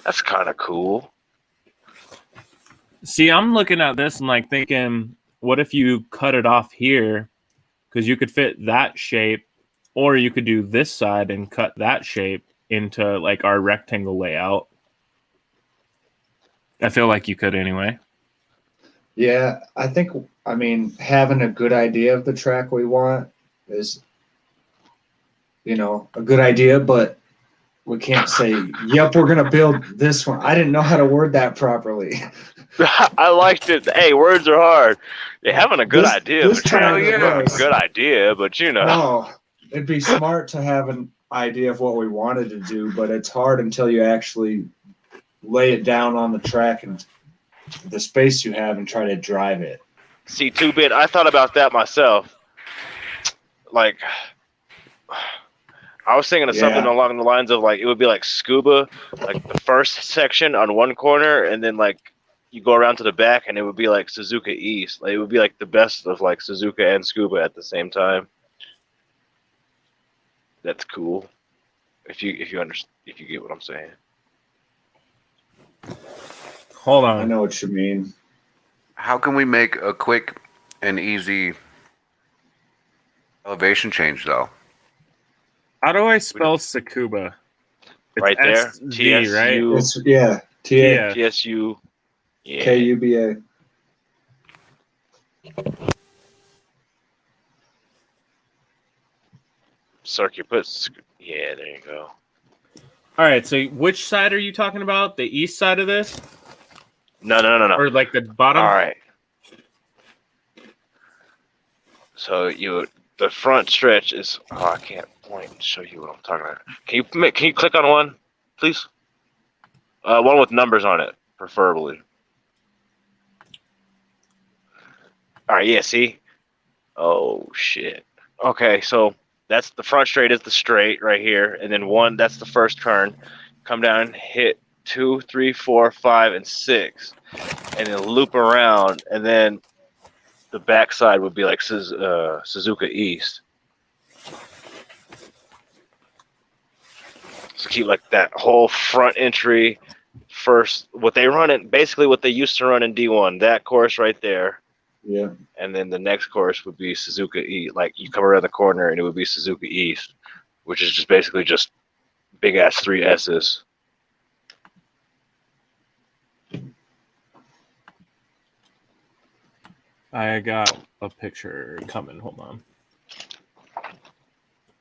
That's kind of cool. See, I'm looking at this and like thinking, what if you cut it off here? Because you could fit that shape, or you could do this side and cut that shape into like our rectangle layout. I feel like you could anyway. Yeah, I mean, having a good idea of the track we want is, a good idea, but we can't say, yep, we're going to build this one. I didn't know how to word that properly. I liked it. Hey, words are hard. You're having a good This- idea. this But trying time to it have a was. good idea, but No, it'd be smart to have an idea of what we wanted to do, but it's hard until you actually lay it down on the track and the space you have and try to drive it. See, 2-bit, I thought about that myself. Like, I was thinking of something Yeah. along the lines of like, it would be like scuba, like the first section on one corner, and then like you go around to the back, and it would be like Suzuka East. Like, it would be like the best of like Suzuka and scuba at the same time. That's cool. If you get what I'm saying. Hold I on. know what you mean. How can we make a quick and easy elevation change though? How do I spell Tsukuba? It's Right there, SV, right? TSU. It's, yeah, TA. Yeah. TSU. Yeah. KUBA. Circuit puts. Yeah, there you go. All right. So which side are you talking about? The east side of this, No. or like the bottom? All right. So the front stretch is. Oh, I can't point and show you what I'm talking about. Can you click on one, please? One with numbers on it, preferably. All right. Yeah. See. Oh shit. Okay. So that's the front straight is the straight right here, and then one. That's the first turn. Come down, hit 2, 3, 4, 5, and 6, and then loop around, and then the backside would be like Suzuka East. So keep like that whole front entry first. What they run in, basically what they used to run in D1, that course right there. Yeah. And then the next course would be Suzuka East. Like you come around the corner and it would be Suzuka East, which is just basically just big ass 3 S's. I got a picture coming. Hold on.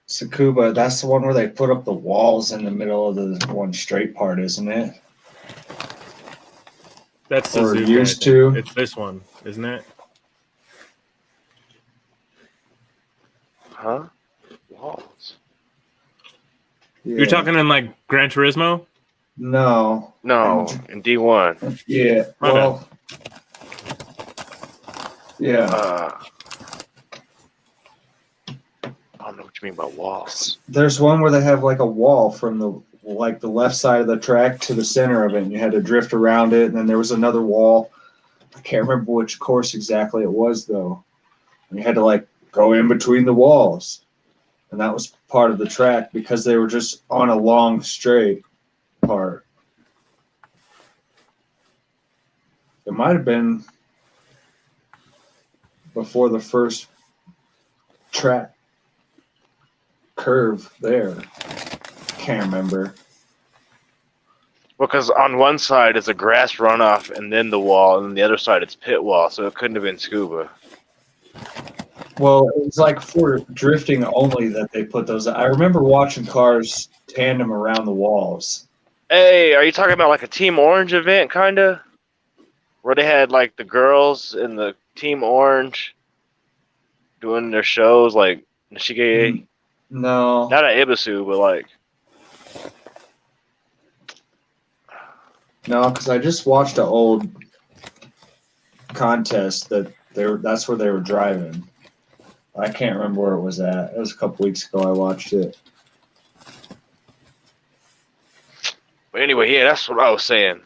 Tsukuba, that's the one where they put up the walls in the middle of the one straight part, isn't it? That's Or Suzuka. used to. It's this one, isn't it? Huh? Walls. Yeah. You're talking in like Gran Turismo? No. No, in D1. Yeah. My Well. Yeah. I don't know what you mean by walls. There's one where they have like a wall from the left side of the track to the center of it, and you had to drift around it. And then there was another wall. I can't remember which course exactly it was though. And you had to like go in between the walls, and that was part of the track because they were just on a long straight part. It might have been before the first track curve there. Can't remember. Because on one side is a grass runoff and then the wall, and then the other side it's pit wall, so it couldn't have been scuba. Well, it was like for drifting only that they put those. I remember watching cars tandem around the walls. Hey, are you talking about like a Team Orange event, kinda? Where they had like the girls in the Team Orange doing their shows, like Nishige? No. Not at Ibisu, but like. No, because I just watched an old contest that's where they were driving. I can't remember where it was at. It was a couple weeks ago I watched it. But anyway, yeah, that's what I was saying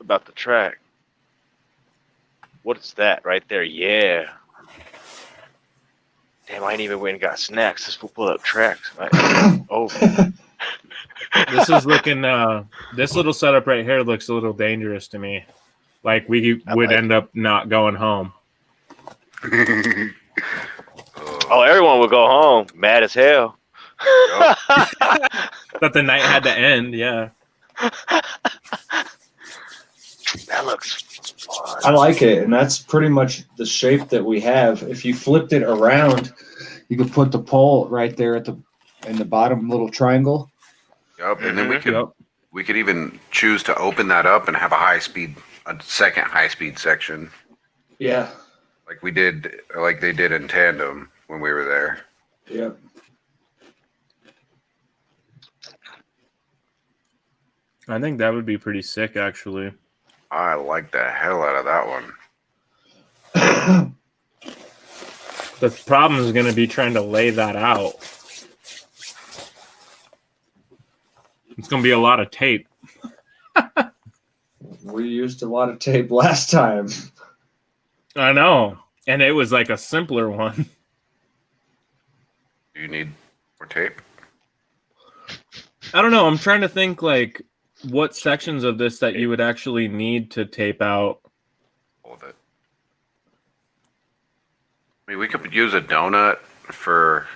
about the track. What's that right there? Yeah. Damn, I ain't even went and got snacks. This will pull up tracks. Oh. This is looking. This little setup right here looks a little dangerous to me. Like we would like end up not going home. Oh, everyone would go home mad as hell. But the night had to end. Yeah. That looks fun. I like it, and that's pretty much the shape that we have. If you flipped it around, you could put the pole right there in the bottom little triangle. Yep, and then Yep. we could even choose to open that up and have a second high speed section, Yeah. like they did in tandem when we were there. Yep. I think that would be pretty sick, actually. I like the hell out of that one. The problem is going to be trying to lay that out. It's going to be a lot of tape. We used a lot of tape last time. I know. And it was like a simpler one. Do you need more tape? I don't know. I'm trying to think like what sections of this that you would actually need to tape out. Hold it. I mean, we could use a donut for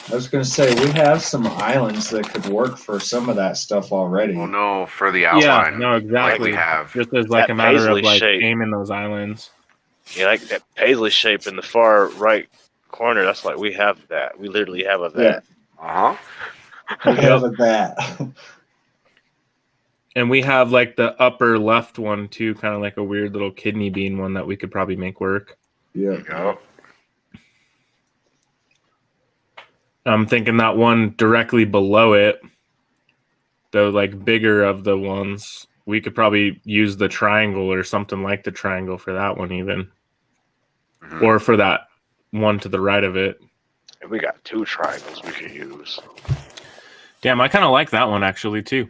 I was gonna say we have some islands that could work for some of that stuff already. Well, no, for the Yeah, outline. no, exactly. Like we have. Just as like That a matter paisley of like shape. aiming those islands. Yeah, like that paisley shape in the far right corner. That's like we have that. We literally have a Yeah, that. we have a that. And we have like the upper left one too, kind of like a weird little kidney bean one that we could probably make work. Yeah. Yep. I'm thinking that one directly below it, the like bigger of the ones, we could probably use the triangle or something like the triangle for that one even. Mhm. Or for that one to the right of it. And we got 2 triangles we could use. Damn, I kind of like that one actually too.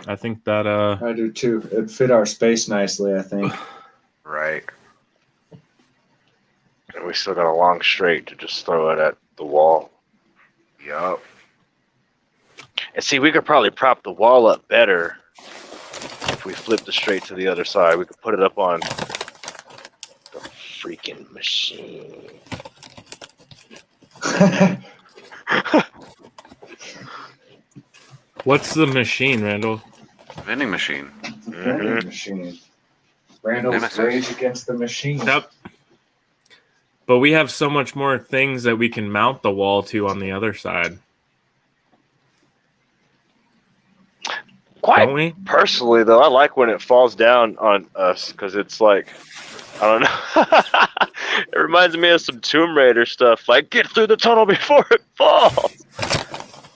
I think that I do too. It'd fit our space nicely, I think. Right. And we still got a long straight to just throw it at the wall. Yep. And see, we could probably prop the wall up better if we flip the straight to the other side. We could put it up on the freaking machine. what's the machine, Randall? Vending machine. Vending machine. Randall's Nemesis. Rage Against the Machine. Yep. But we have so much more things that we can mount the wall to on the other side. Quite Don't we? personally, though, I like when it falls down on us because it's like, I don't know. It reminds me of some Tomb Raider stuff. Like, get through the tunnel before it falls.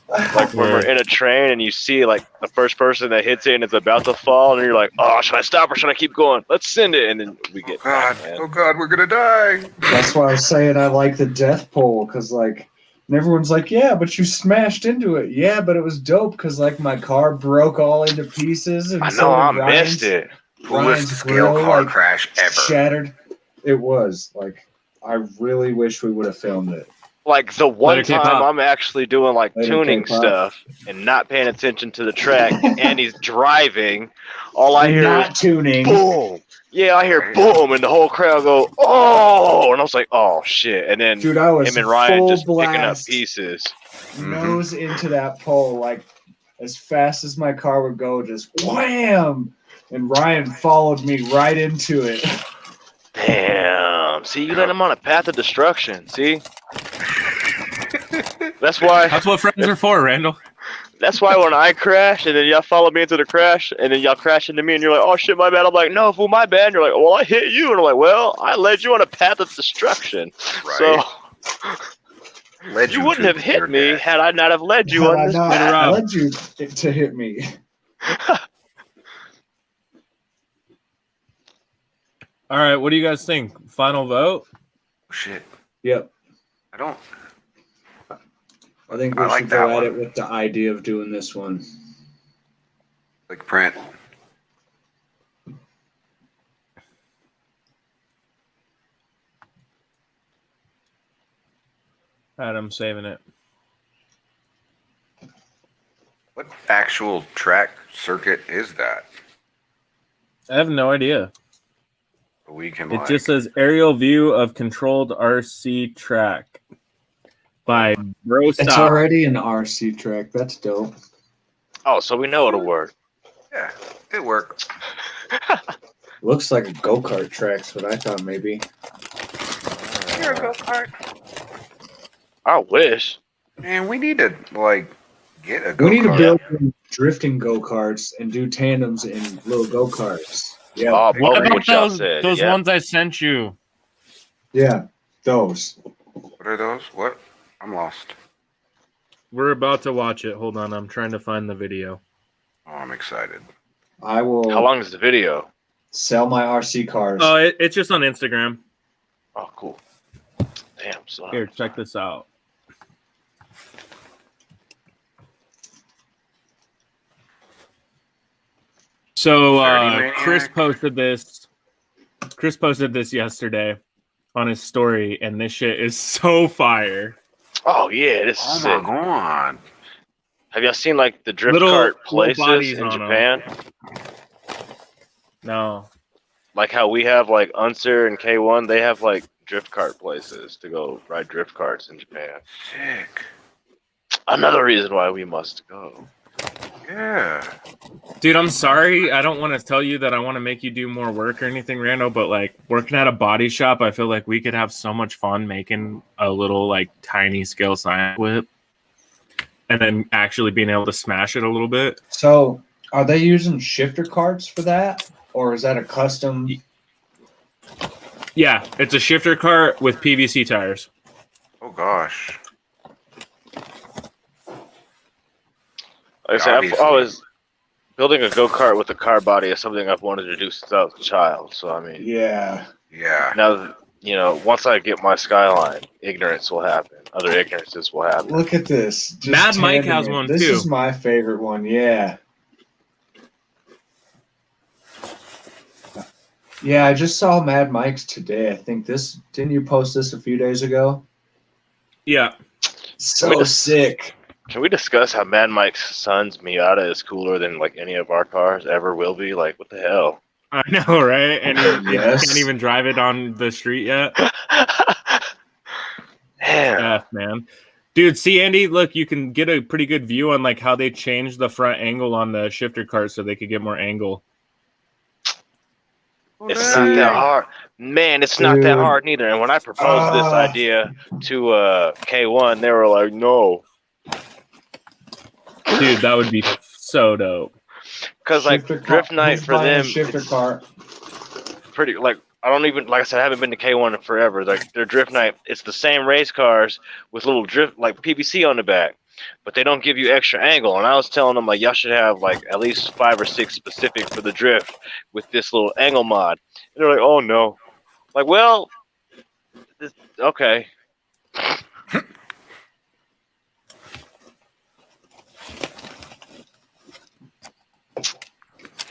Like when we're in a train and you see like the first person that hits it and it's about to fall, and you're like, "Oh, should I stop or should I keep going? Let's send it." And then we get God. back, man. Oh God, we're gonna die. That's why I was saying I like the death pole, because like, and everyone's like, yeah, but you smashed into it. Yeah, but it was dope because like my car broke all into pieces, and I so know I did Ryan's- missed it. Coolest Ryan's scale grill, car like, crash ever. shattered. It was like, I really wish we would have filmed it. Like the one Let it keep time up. I'm actually doing like Let it tuning keep up. stuff and not paying attention to the track, and Andy's driving. All I And hear not is tuning. boom. Yeah, I hear boom, and the whole crowd go, "Oh!" And I was like, "Oh shit!" And then Dude, I was him and Ryan full just picking up blast, pieces. nose into that pole, like as fast as my car would go, just wham! And Ryan followed me right into it. Damn. See, you led him on a path of destruction. See, that's why. That's what friends are for, Randall. That's why when I crash and then y'all follow me into the crash and then y'all crash into me and you're like, "Oh shit, my bad." I'm like, "No, fool, my bad." And you're like, "Well, I hit you." And I'm like, "Well, I led you on a path of destruction." Right. So Led you wouldn't to have hit your me death. had I not have led you Had on I this not path. led you to hit me. All right, what do you guys think? Final vote? Shit. Yep. I don't. I think we I like should that go at one. it with the idea of doing this one. Like print. All right, I'm saving it. What actual track circuit is that? I have no idea. We can It like. just says aerial view of controlled RC track by Bro It's Stop. already an RC track. That's dope. Oh, so we know it'll work. Yeah, it worked. Looks like a go-kart track's what I thought maybe. Here, go kart. I wish. Man, we need to like get a go We need to kart. build some drifting go-karts and do tandems in little go-karts. Yeah. Oh, What both of about what y'all those, said. those Yeah. ones I sent you? Yeah. Those. What are those? What? I'm lost. We're about to watch it. Hold on, I'm trying to find the video. Oh, I'm excited. I will How long is the video? sell my RC cars. Oh, it's just on Instagram. Oh, cool. Damn, son. Here, check this out. So 30 Chris Maniac. posted this. Chris posted this yesterday on his story, and this shit is so fire. Oh yeah, this Oh is my sick. god. Have y'all seen like the drift Little- cart little places bodies in on 'em. Japan? No, Like how we have like Unser and K1, they have like drift cart places to go ride drift carts in Japan. Sick. Another reason why we must go. Yeah. Dude, I'm sorry. I don't want to tell you that I want to make you do more work or anything, Rando, but like working at a body shop, I feel like we could have so much fun making a little like tiny scale science whip and then actually being able to smash it a little bit. So, are they using shifter carts for that, or is that a custom? Yeah, it's a shifter cart with PVC tires. Oh gosh. Like I said, Obviously. I was building a go-kart with a car body is something I've wanted to do since I was a child. So I mean, Yeah. Yeah. now that, once I get my Skyline, ignorance will happen. Other ignorances will happen. Look at this. Just Mad Mike has tandeming. one, This too. is my favorite one. Yeah. Yeah, I just saw Mad Mike's today. I think this. Didn't you post this a few days ago? Yeah. So sick. Can we discuss how Mad Mike's son's Miata is cooler than like any of our cars ever will be? Like, what the hell? I know, right? And he Yes. can't even drive it on the street yet. Damn. F, man. Dude, see, Andy, look, you can get a pretty good view on like how they changed the front angle on the shifter cart so they could get more angle. It's not that hard. Man, it's not that hard neither. And when I proposed this idea to K1, they were like, no. Dude, that would be so dope. Because like Drift Night for them, Shifter cart. pretty like I don't even like I said I haven't been to K1 in forever. Like their Drift Night, it's the same race cars with little drift like PVC on the back, but they don't give you extra angle. And I was telling them like y'all should have like at least 5 or 6 specific for the drift with this little angle mod. And they're like, oh no, like well, okay.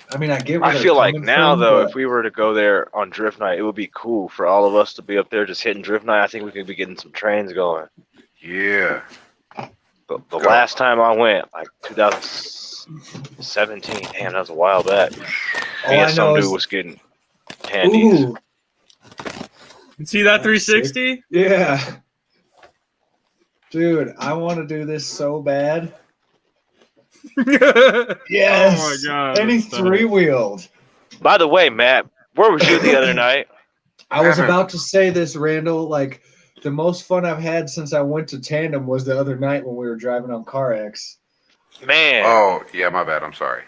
I mean, I get. Where I they're feel like coming now from, though, but if we were to go there on Drift Night, it would be cool for all of us to be up there just hitting Drift Night. I think we could be getting some trains going. Yeah. The last time I went, like 2017, damn, that was a while back. all Me I and some know dude is, was getting handies. ooh, See that 360? yeah, dude, I want to do this so bad. Yes. Oh my God. And he that's funny. 3-wheeled. By the way, Matt, where was you the other night? I was about to say this, Randall. Like, the most fun I've had since I went to Tandem was the other night when we were driving on CarX. Man, Oh, yeah, my bad. I'm sorry.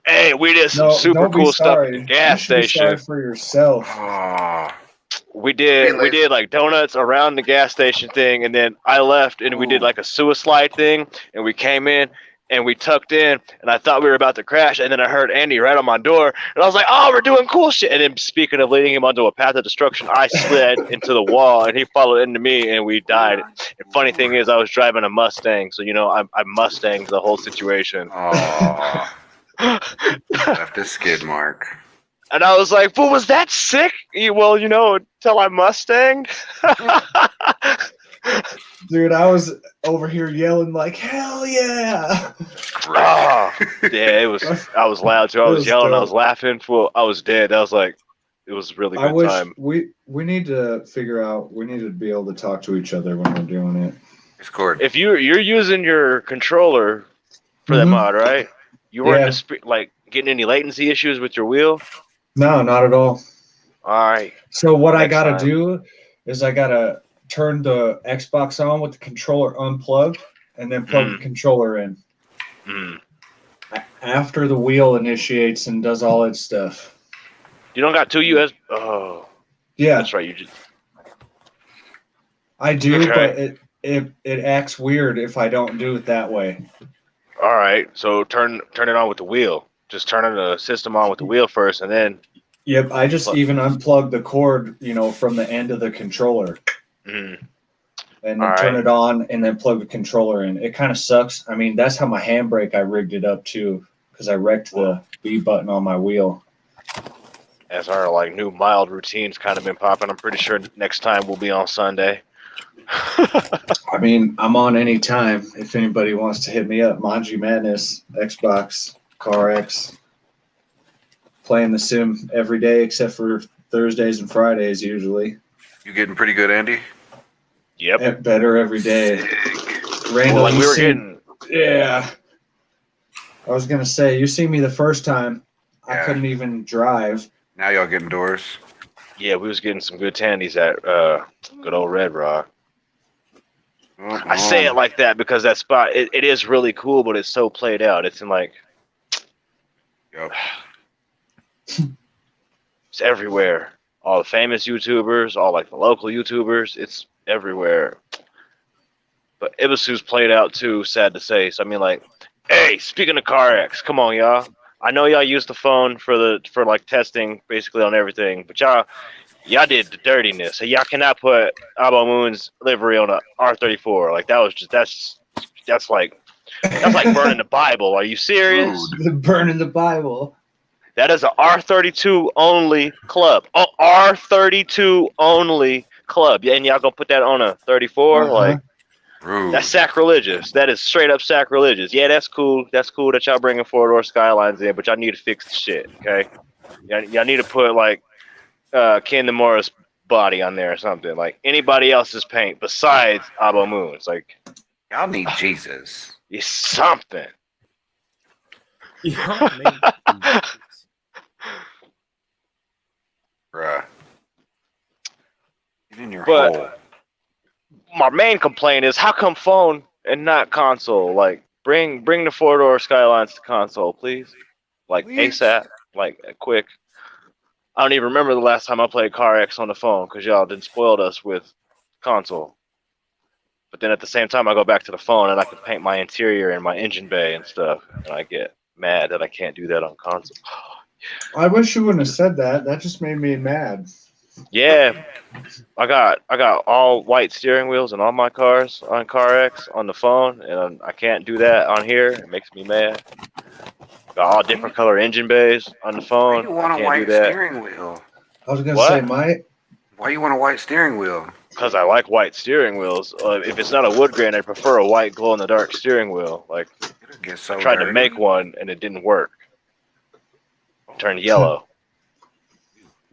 hey, we did some super don't be cool stuff at sorry. the gas You should be sorry station. for yourself. Oh. We did like donuts around the gas station thing, and then I left and we did like a suicide thing, and we came in and we tucked in, and I thought we were about to crash, and then I heard Andy right on my door, and I was like, oh, we're doing cool shit. And then speaking of leading him onto a path of destruction, I slid into the wall, and he followed into me, and we died. And funny thing is, I was driving a Mustang, so I Mustanged the whole situation. Oh. Left a skid mark. And I was like, well, was that sick? Well, until I Mustanged. Dude, I was over here yelling like, hell yeah. Oh, yeah, it was. I was loud too. I was yelling. I was dope. laughing. I was dead. I was like, it was a really I good wish time. we need to figure out, we need to be able to talk to each other when we're doing it. Discord. If you're using your controller for that Mhm. mod, right? You weren't Yeah. like getting any latency issues with your wheel. No, not at all. All right. So what I Next gotta time. do is I gotta turn the Xbox on with the controller unplugged and then plug the controller in Mm. after the wheel initiates and does all its stuff. You don't got 2 US. Oh, Yeah, that's right. You just. I do, Okay. but it acts weird if I don't do it that way. All right. So turn it on with the wheel. Just turn the system on with the wheel first, and then. Yep, I just even unplugged the cord, from the end of the controller Mm. and then All turn right. it on and then plug the controller in. It kind of sucks. I mean, that's how my handbrake, I rigged it up too because I wrecked the B button on my wheel. As our like new mild routines kind of been popping, I'm pretty sure next time we'll be on Sunday. I mean, I'm on any time if anybody wants to hit me up. Manji Madness, Xbox, CarX. Playing the sim every day except for Thursdays and Fridays usually. You getting pretty good, Andy? Yep. Better every day. Sick. Randall, like you we were seen- getting. Yeah. I was gonna say, you see me the first time. I Yeah. couldn't even drive. Now y'all getting doors. Yeah, we was getting some good tandies at good old Red Rock. I say it like that because that spot it is really cool, but it's so played out. It's in like Yep. it's everywhere. All the famous YouTubers, all like the local YouTubers, it's everywhere. But Ibisu's played out too, sad to say. So I mean like, hey, speaking of CarX, come on y'all. I know y'all use the phone for like testing basically on everything, but y'all did the dirtiness. So y'all cannot put Abo Moon's livery on a R34. Like that was just that's like burning the Bible. Are you serious? Burning the Bible. That is a R32 only club. Oh, R32 only club. Yeah, and y'all gonna put that on a 34? Uh-huh. Like Rude. that's sacrilegious. That is straight up sacrilegious. Yeah, that's cool. That's cool that y'all bringing four-door Skylines in, but y'all need to fix the shit. Okay, y'all need to put like Ken Nomura's body on there or something. Like anybody else's paint besides Abo Moon's. Like Y'all need Jesus. it's something. Bruh. Get in your But- hole. My main complaint is how come phone and not console? Like bring the four-door Skylines to console, please. Like Please. ASAP, like quick. I don't even remember the last time I played CarX on the phone because y'all didn't spoiled us with console. But then at the same time, I go back to the phone and I can paint my interior and my engine bay and stuff, and I get mad that I can't do that on console. I wish you wouldn't have said that. That just made me mad. Yeah, I got all white steering wheels in all my cars on CarX on the phone, and I can't do that on here. It makes me mad. Got all different color engine bays on the Why phone. you want I a can't do white that steering wheel? I was gonna What? say my Why you want a white steering wheel? because I like white steering wheels. If it's not a wood grain, I prefer a white glow in the dark steering wheel. Like It'll get so I tried to dirty. make one and it didn't work. It turned yellow.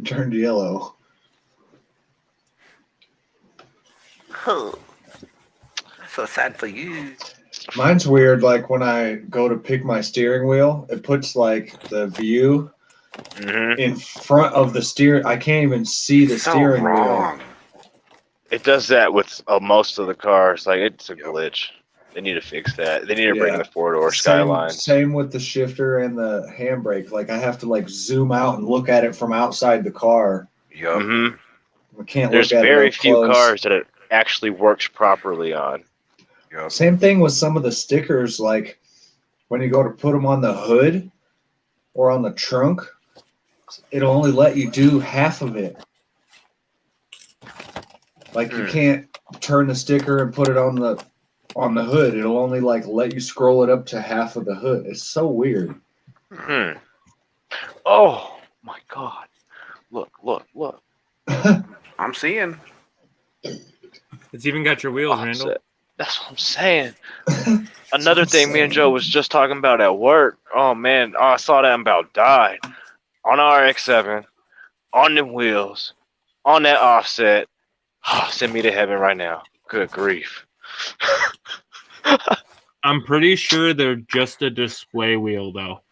turned yellow. Oh, so sad for you. Mine's weird. Like when I go to pick my steering wheel, it puts like the view hmm in front of the steer. I can't even see the So steering wheel. wrong. It does that with most of the cars. Like it's a Yep. glitch. They need to fix that. They need to bring Yeah. the four-door Skyline. Same with the shifter and the handbrake. Like I have to like zoom out and look at it from outside the car. Yup. hmm I can't There's look at very it up few close. cars that it actually works properly on. Yup. Same thing with some of the stickers. Like when you go to put them on the hood or on the trunk, it'll only let you do half of it. Like you can't turn the sticker and put it on the hood. It'll only like let you scroll it up to half of the hood. It's so weird. Hmm. Oh my God! Look! I'm seeing. It's even got your wheels, Randall. Offset. That's what I'm saying. Another thing me and Joe was just talking about at work. Oh man, I saw that and about died. On RX-7, on them wheels, on that offset. Send me to heaven right now. Good grief. I'm pretty sure they're just a display wheel, though.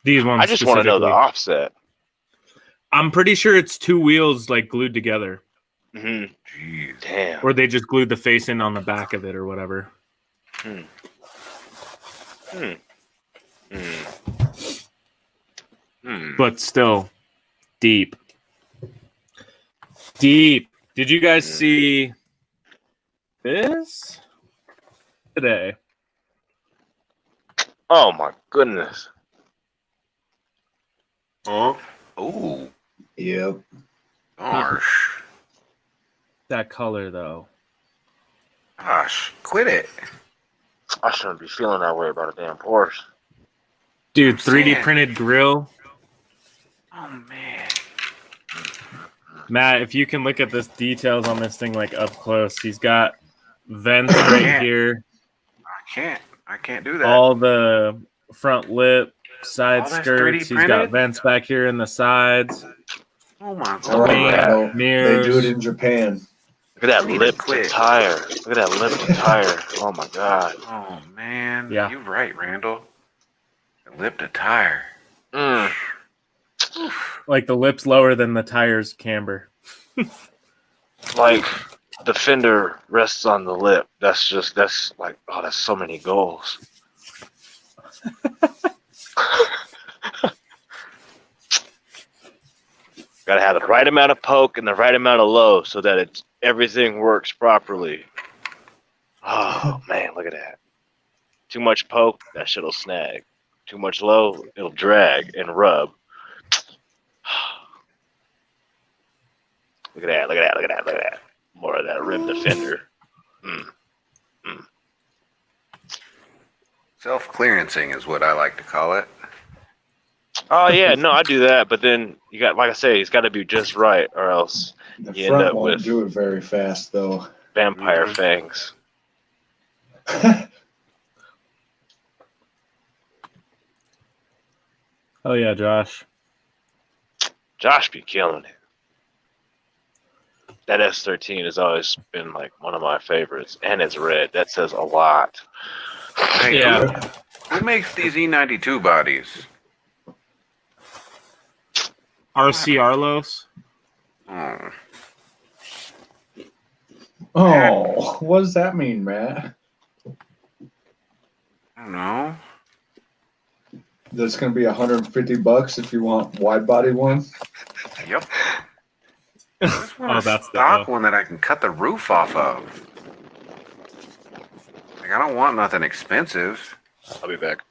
These ones I just want to know the specifically. offset. I'm pretty sure it's two wheels like glued together, hmm Jeez. Damn. or they just glued the face in on the back of it or whatever. Hmm. But still, deep. Did you guys see this today? Oh my goodness. Oh. Ooh. Yep. Gosh. That color, though. Gosh. Quit it. I shouldn't be feeling that way about a damn Porsche. Dude, I'm 3D saying. printed grill. Oh man. Matt, if you can look at this details on this thing like up close, he's got vents right here, I can't do that. all the front lip, side All that's skirts. 3D He's got printed? vents back here in the sides. Oh my All right, Paint, god. Randall. They do it mirrors. in Japan. Look at that need to lip to quit. tire. Look at that lip to tire. Oh my god. Oh man. Yeah. You're right, Randall. Lip to tire. Mm. Like the lips lower than the tires camber. Like the fender rests on the lip. That's like, oh, that's so many goals. Gotta have the right amount of poke and the right amount of low so that everything works properly. Oh man, look at that. Too much poke, that shit'll snag. Too much low, it'll drag and rub. Look at that, look at that, look at that, look at that. More of that rim defender. Self-clearancing is what I like to call it. Oh yeah, no, I do that, but then you got, like I say, it's got to be just right, or else The you end front up won't with do it very fast, though. vampire fangs. Oh yeah, Josh. Josh be killing it. That S13 has always been like one of my favorites, and it's red. That says a lot. Hey, Yeah. who makes these E92 bodies? RC Arlos. Oh, Oh, what does that mean, Matt? I don't know. That's going to be $150 if you want wide body one. Yep. I just want Oh, a that's the stock one that I can cut the roof off of. Like, I don't want nothing expensive. I'll be back.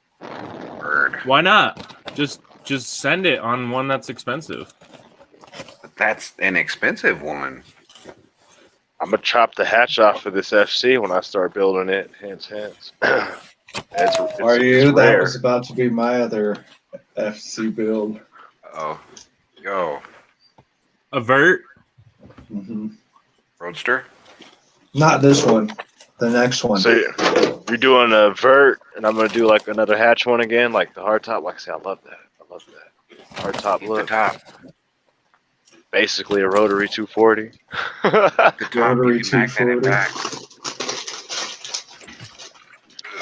Bird. Why not? Just send it on one that's expensive. But that's an expensive one. I'm gonna chop the hatch off for this FC when I start building it. Hence. Are you? It's That rare. was about to be my other FC build. Oh, yo, Avert. Hmm. Roadster. Not this one. The next one. So you're doing a vert, and I'm gonna do like another hatch one again, like the hard top. Like I say, I love that. I love that hard top Keep the look. top. Basically a rotary 240. The top. Rotary You can magnet it 240. back.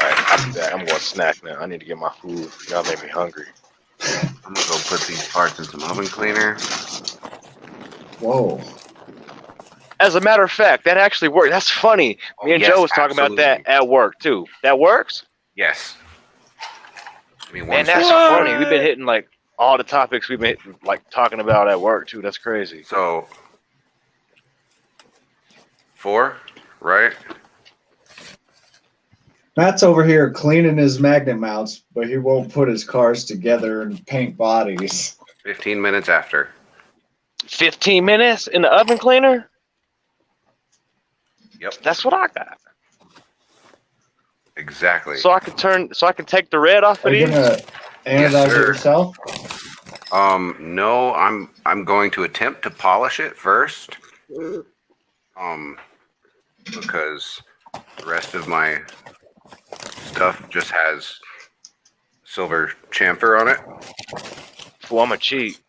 Alright, I'll be back. I'm going to snack now. I need to get my food. Y'all made me hungry. I'm gonna go put these parts in some oven cleaner. Whoa. As a matter of fact, that actually worked. That's funny. Me and yes, Joe was talking about that at work too. That works? Yes. Give me one Man, that's second. funny. We've been hitting like all the topics we've been like talking about at work too. That's crazy. So 4, right? Matt's over here cleaning his magnet mounts, but he won't put his cars together and paint bodies. 15 minutes after. 15 minutes in the oven cleaner? Yep. That's what I got. Exactly. So I can take the red off Are of you these? gonna anodize it sir. yourself? No, I'm going to attempt to polish it first. Because the rest of my stuff just has silver chamfer on it. Well, I'm gonna cheat.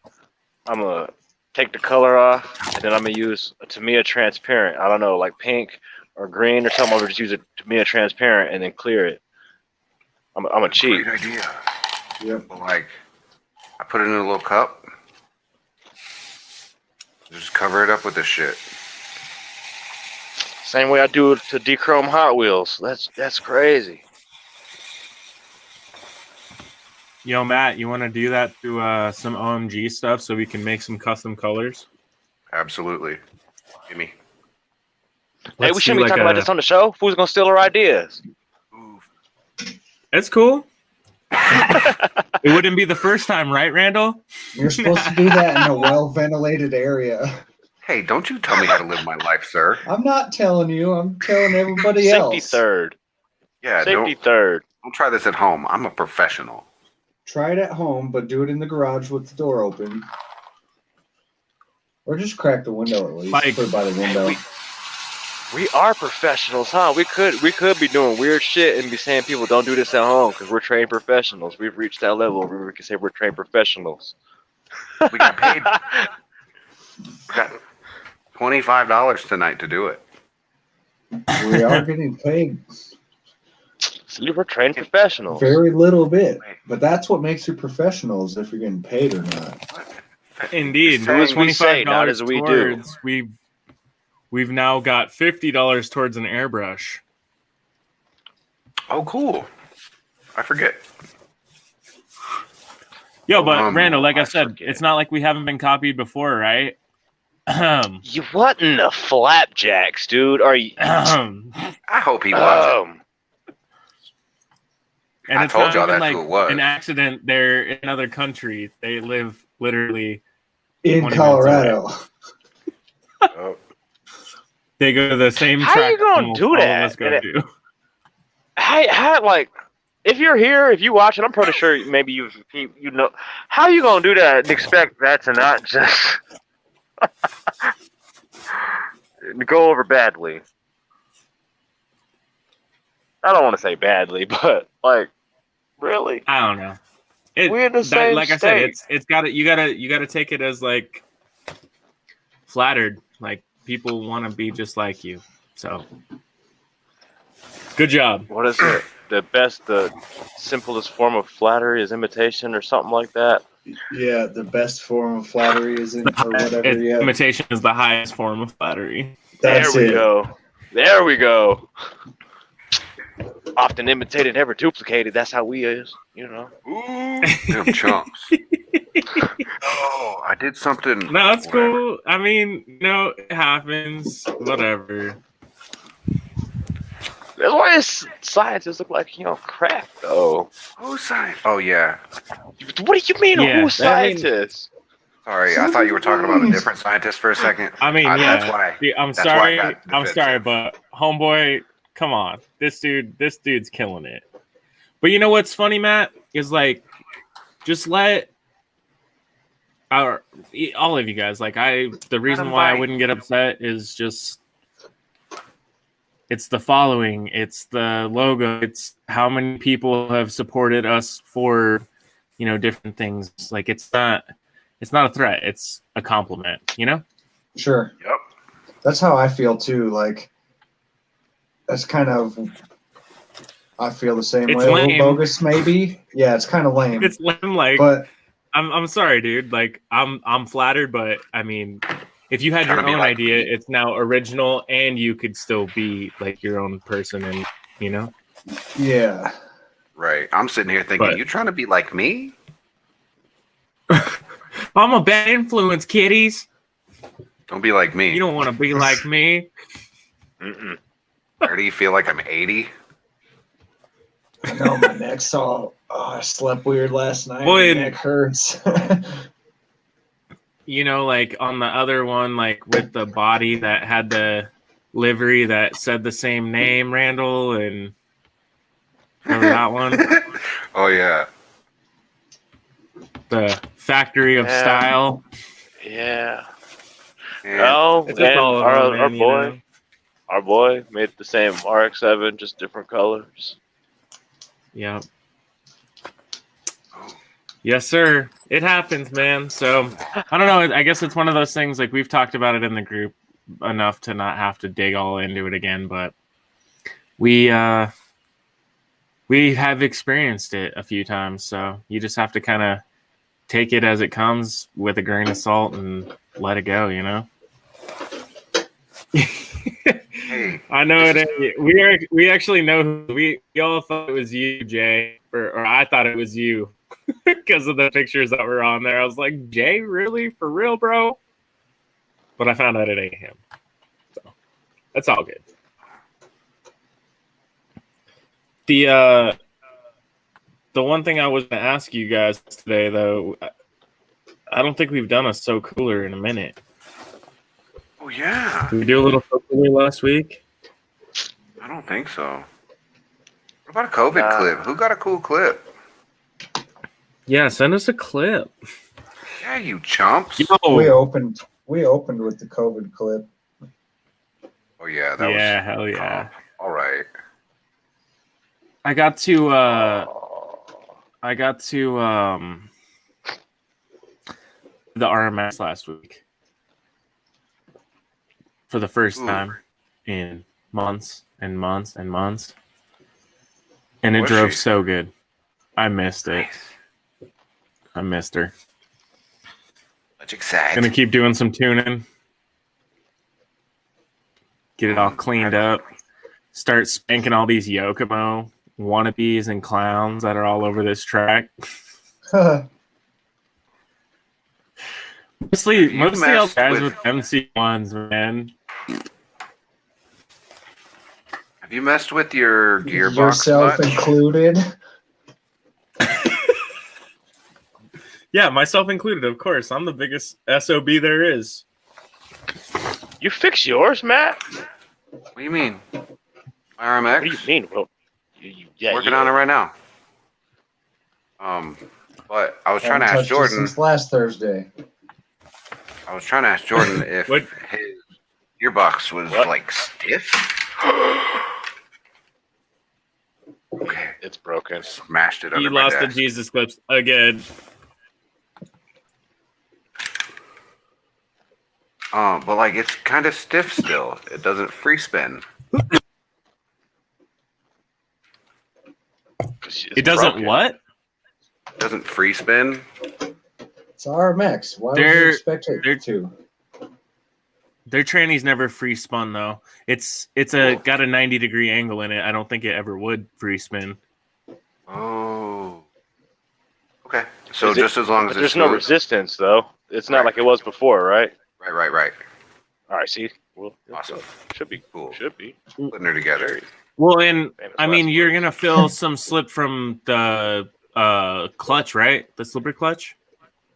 I'm gonna take the color off, and then I'm gonna use a Tamiya transparent. I don't know, like pink or green or something. I'm gonna just use a Tamiya transparent and then clear it. I'm gonna cheat. Great idea. Yep. But like, I put it in a little cup. Just cover it up with this shit. Same way I do it to dechrome Hot Wheels. That's crazy. Yo, Matt, you want to do that to some OMG stuff so we can make some custom colors? Absolutely. Gimme. Hey, we shouldn't be talking about this on the show. Who's gonna steal our ideas? It's cool. It wouldn't be the first time, right, Randall? You're supposed to do that in a well-ventilated area. Hey, don't you tell me how to live my life, sir. I'm not telling you. I'm telling everybody else. Safety third. Yeah, Safety third. don't try this at home. I'm a professional. Try it at home, but do it in the garage with the door open. Or just crack the window at least. Mike. Put it by the window. We are professionals, huh? We could be doing weird shit and be saying people don't do this at home because we're trained professionals. We've reached that level where we can say we're trained professionals. We got paid. We got $25 tonight to do it. We are getting paid So we're trained professionals. very little bit, but that's what makes you professionals if you're getting paid or not. Indeed. Do as we say, not as we do. towards, we've now got $50 towards an airbrush. Oh, cool. I forget. Yo, but Randall, like I said, forget. it's not like we haven't been copied before, right? You what in the flapjacks, dude? Are you? I hope he wasn't. And I it's told not y'all even that's like who it was. an accident. They're in another country. They live literally In 20 minutes Colorado. Oh. They go to the same How track you gonna almost do all that? of us go And to. How like, if you're here, if you watch it, I'm pretty sure maybe you know. How you gonna do that and expect that to not just go over badly? I don't want to say badly, but like, really? I don't know. We're in the same like I said, state. it's got you gotta take it as like flattered. Like people want to be just like you. So good job. What is it? The simplest form of flattery is imitation, or something like that. Yeah, the best form of flattery is in, or whatever. Yeah, Imitation is the highest form of flattery. that's There we it. go. There we go. Often imitated, never duplicated. That's how we is, you know. Ooh, them chumps. Oh, I did something. No, it's whatever. cool. I mean, it happens. Whatever. That's why scientists look like crap though. Who's science? Oh, yeah. What do you mean? Yeah, Who's I mean- scientists? Sorry, I thought you were talking about a different scientist for a second. I mean, That's yeah. why. See, I'm that's why I sorry. got I'm defensive. sorry, but homeboy, come on. This dude's killing it. But you know what's funny, Matt? Is like, just let all of you guys, like the reason why I wouldn't get upset is just it's the following, it's the logo, it's how many people have supported us for, different things. Like it's not a threat, it's a compliment, Sure. Yep. That's how I feel too. Like, that's kind of. I feel the same It's way. A lame. little bogus, maybe. Yeah, it's kind of lame. It's lame, like, but I'm sorry, dude. Like I'm flattered, but I mean, if you had Trying your to be own like idea, me. it's now original, and you could still be like your own person, and yeah, Right. I'm sitting here thinking, But- you trying to be like me? I'm a bad influence, kiddies. Don't be like me. You don't want to be like me. Mm-mm. Or do you feel like I'm 80? I know my neck's all. Oh, I slept weird last night. Boy, my neck hurts. Like on the other one, like with the body that had the livery that said the same name, Randall, and remember that one? Oh, yeah. The Factory of Yeah. Style. Yeah. And No, It's just and all of our them, man, our boy made the same RX-7, just different colors. Yeah. Yes, sir. It happens, man. So I don't know. I guess it's one of those things. Like we've talked about it in the group enough to not have to dig all into it again. But we have experienced it a few times. So you just have to kind of take it as it comes with a grain of salt and let it go. hey, I know it ain't. We actually know who we all thought it was you, Jay, or I thought it was you because of the pictures that were on there. I was like, Jay, really? For real, bro? But I found out it ain't him. So that's all good. The one thing I was going to ask you guys today, though, I don't think we've done a So Cooler in a minute. oh, yeah. Did we do a little So Cooler last week? I don't think so. What about a COVID Nah. clip? Who got a cool clip? Yeah, send us a clip. Yeah, you chumps. Yo. we opened with the COVID clip. Oh, yeah. That Yeah, was. hell yeah. All right. I got to the RMS last week. for the first Ooh. time in months and months and months. And it Was drove she? so good. I missed it. Nice. I missed her. Much excited. Gonna keep doing some tuning. Get it all cleaned up. Start spanking all these Yokomo wannabes and clowns that are all over this track. Mostly all messed guys with- with MC1s, man. Have you messed with your gearbox Yourself much? included. Yeah, myself included, of course. I'm the biggest SOB there is. You fix yours, Matt? What do you mean? RMX? What do you mean? Well, Working on it right now. But I was trying to Haven't ask touched it Jordan. since last Thursday. I was trying to ask Jordan if What? his gearbox was What? like stiff. Okay, It's broken. smashed it He under my lost the desk. Jesus clips again. But like it's kind of stiff still. It doesn't free spin. It doesn't broken. what? It doesn't free spin. It's RMX. Why would They're- you expect they're- it to? Their tranny's never free spun though. It's got a 90-degree angle in it. I don't think it ever would free spin. Oh. Okay. So Is it- just as long as But there's it's no smooth. resistance, though. It's not Right. like it was before, right? Right. All right, see? Well, Awesome. Should be. Cool. Should be. Putting her together. Well, and Famous I mean, last you're words. gonna feel some slip from the clutch, right? The slippery clutch.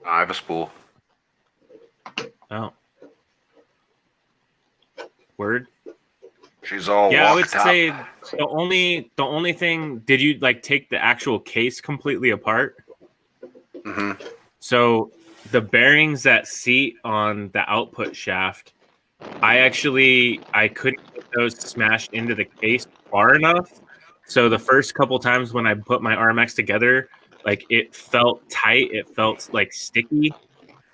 I have a spool. Oh, word. She's all Yeah, I would locked up. say the only thing. Did you like take the actual case completely apart? Mhm. So the bearings that seat on the output shaft, I couldn't get those smashed into the case far enough. So the first couple times when I put my RMX together, like it felt tight, it felt like sticky,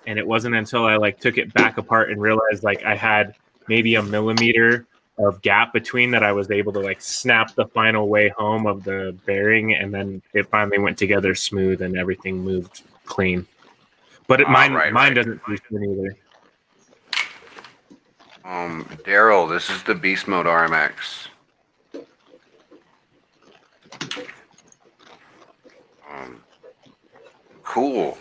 and it wasn't until I like took it back apart and realized like I had maybe a millimeter of gap between that I was able to like snap the final way home of the bearing, and then it finally went together smooth and everything moved clean. But mine right. doesn't free spin either. Daryl, this is the Beast Mode RMX. Cool.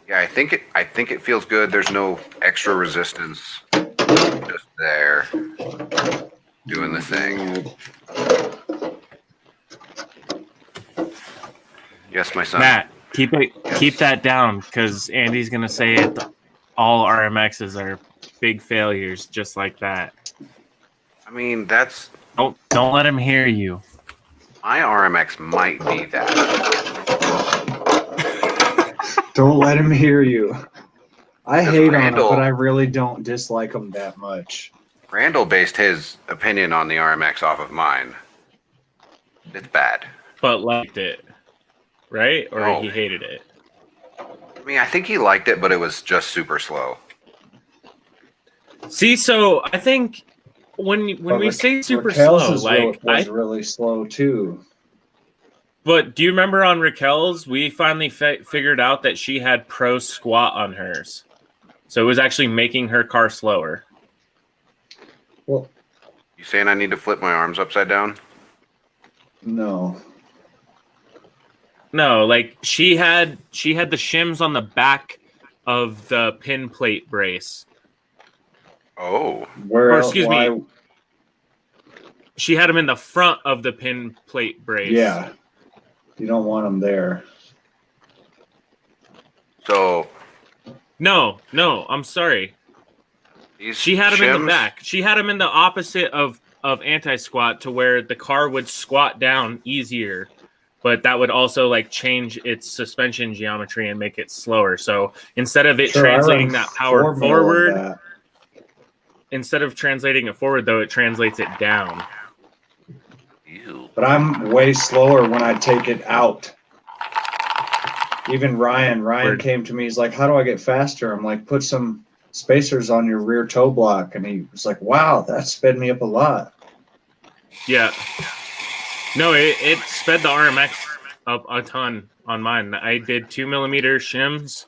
Yeah, I think it feels good. There's no extra resistance. Just there. Doing the thing. Yes, my son. Matt, keep that down because Andy's gonna say it. All RMXs are big failures, just like that. I mean, that's Don't let him hear you. my RMX might be that. Don't let him hear you. I Because hate Randall- on it, but I really don't dislike them that much. Randall based his opinion on the RMX off of mine. It's bad. But liked it, right? Or No. he hated it. I mean, I think he liked it, but it was just super slow. See, so I think when we say super Raquel's slow, was really slow too. But do you remember on Raquel's, we finally figured out that she had pro squat on hers, so it was actually making her car slower. Well, You saying I need to flip my arms upside down? no. No, like she had the shims on the back of the pin plate brace. Oh, Where? Or excuse me. why- She had them in the front of the pin plate brace. Yeah. You don't want them there. so No, I'm sorry. these She had them in shims- the back. She had them in the opposite of anti-squat to where the car would squat down easier, but that would also like change its suspension geometry and make it slower. So instead of it Sure, I translating run that power 4 mil of forward, that. instead of translating it forward though, it translates it down. Ew. But I'm way slower when I take it out. Even Ryan Word. came to me. He's like, "How do I get faster?" I'm like, "Put some spacers on your rear toe block, and he was like, "Wow, that sped me up a lot." Yeah. No, it sped the RMX up a ton on mine. I did 2mm shims,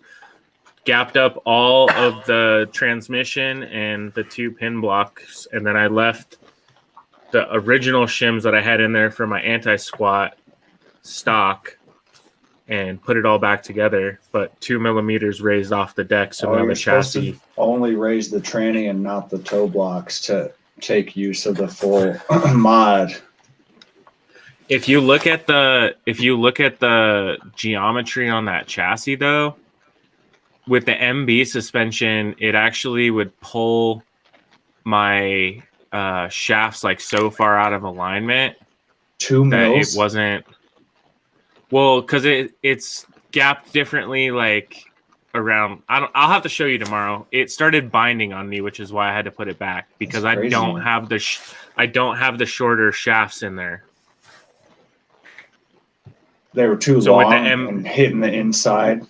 gapped up all of the transmission and the 2 pin blocks, and then I left the original shims that I had in there for my anti-squat stock and put it all back together, but 2mm raised off the deck, so now you're the supposed chassis. to only raise the tranny and not the toe blocks to take use of the full mod. If you look at the geometry on that chassis, though, with the MB suspension, it actually would pull my shafts like so far out of alignment 2 that mils. it wasn't. Well, because it's gapped differently, like around. I'll have to show you tomorrow. It started binding on me, which is why I had to put it back because That's I crazy, don't man. have the shorter shafts in there. They were too So with the long and hitting the inside.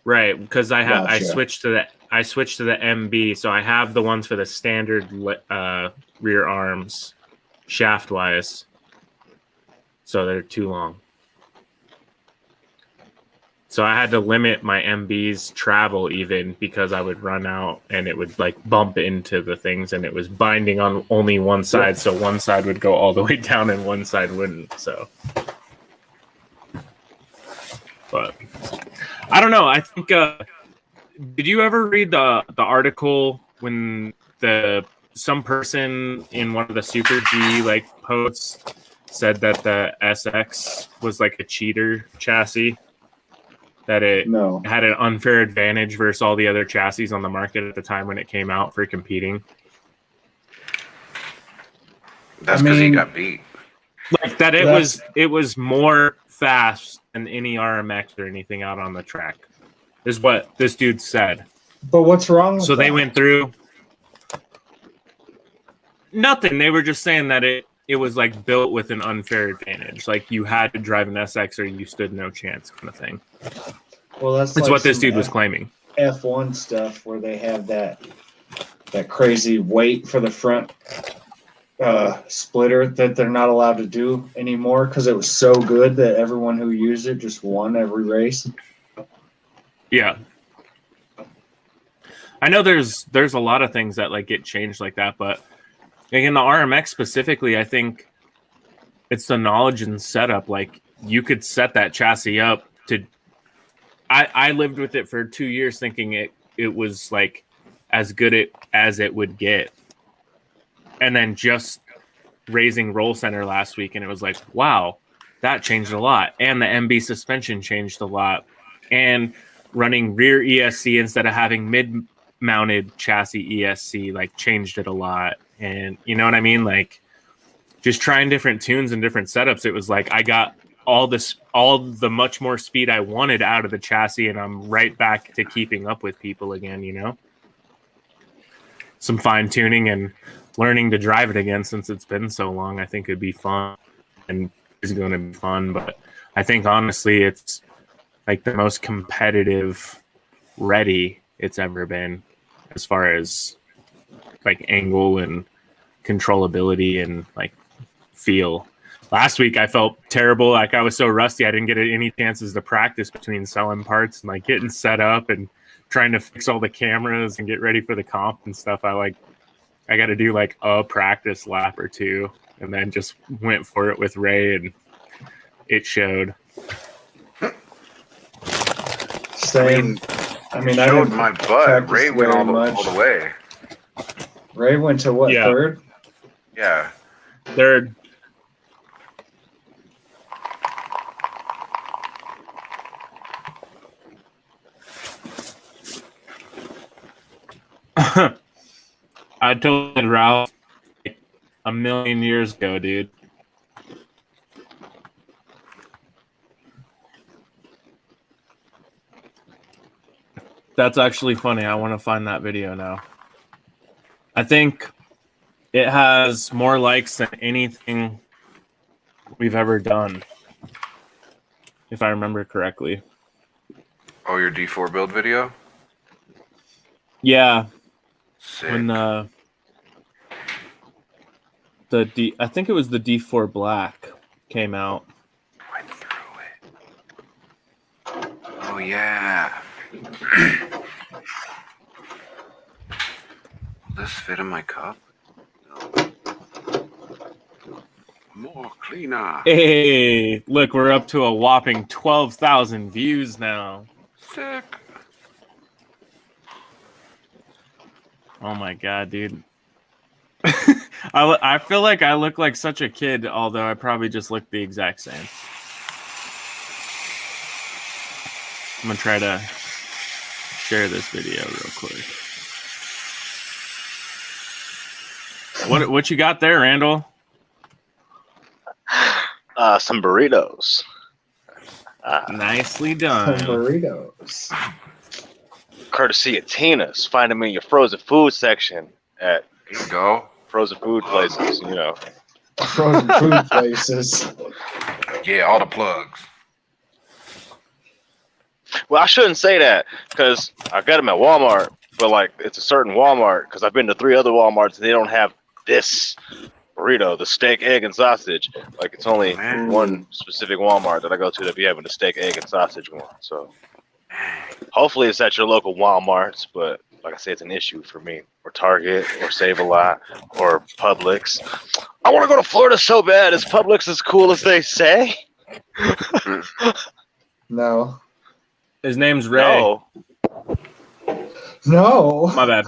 Right, because I Gotcha. switched to the MB, so I have the ones for the standard rear arms, shaft wise. So they're too long. So I had to limit my MB's travel even because I would run out and it would like bump into the things, and it was binding on only one side, so one side would go all the way down and one side wouldn't. So, but I don't know. I think. Did you ever read the article when some person in one of the Super G like posts said that the SX was like a cheater chassis, that it No. had an unfair advantage versus all the other chassis on the market at the time when it came out for competing? That's because he got beat. Like that it was more fast than any RMX or anything out on the track, is what this dude said. But what's wrong with So that? they went through nothing. They were just saying that it was like built with an unfair advantage. Like you had to drive an SX or you stood no chance kind of thing. Well, that's That's like what this some dude was claiming. F1 stuff where they have that crazy weight for the front splitter that they're not allowed to do anymore because it was so good that everyone who used it just won every race. Yeah. I know there's a lot of things that like get changed like that, but like in the RMX specifically, I think it's the knowledge and setup. Like you could set that chassis up to. I lived with it for 2 years thinking it was like as good as it would get, and then just raising roll center last week, and it was like, wow, that changed a lot, and the MB suspension changed a lot, and running rear ESC instead of having mid-mounted chassis ESC like changed it a lot. And you know what I mean? Like just trying different tunes and different setups. It was like I got all the much more speed I wanted out of the chassis, and I'm right back to keeping up with people again, you know? Some fine tuning and learning to drive it again since it's been so long. I think it'd be fun and is going to be fun, but I think honestly it's like the most competitive ready it's ever been as far as like angle and controllability and like feel. Last week I felt terrible. Like I was so rusty. I didn't get any chances to practice between selling parts and like getting set up and trying to fix all the cameras and get ready for the comp and stuff. I got to do like a practice lap or two and then just went for it with Ray and it showed. Same. I mean, I showed didn't my butt. practice Ray went very all the way. Ray went to what, Yeah. third? Yeah. Third. I told Ralph like a million years ago, dude. That's actually funny. I want to find that video now. I think it has more likes than anything we've ever done, if I remember correctly. Oh, your D4 build video? Yeah, Sick. When I think it was the D4 Black came out. I threw it. Oh yeah. Will this fit in my cup? No. More cleaner. Hey, look, we're up to a whopping 12,000 views now. Sick. Oh my god, dude. I feel like I look like such a kid, although I probably just look the exact same. I'm gonna try to share this video real quick. What you got there, Randall? Some burritos. Nicely Some done. burritos. Courtesy of Tina's. Find them in your frozen food section at There you go. frozen food places, you know. Frozen food places. Yeah, all the plugs. Well, I shouldn't say that because I got them at Walmart, but like it's a certain Walmart because I've been to 3 other Walmarts and they don't have this burrito, the steak, egg, and sausage. Like it's only one specific Walmart that I go to that be having the steak, egg, and sausage one. So hopefully it's at your local Walmarts, but like I say, it's an issue for me. Or Target, or Save a Lot, or Publix. I want to go to Florida so bad. Is Publix as cool as they say? No. His name's Ray. No. No. My bad.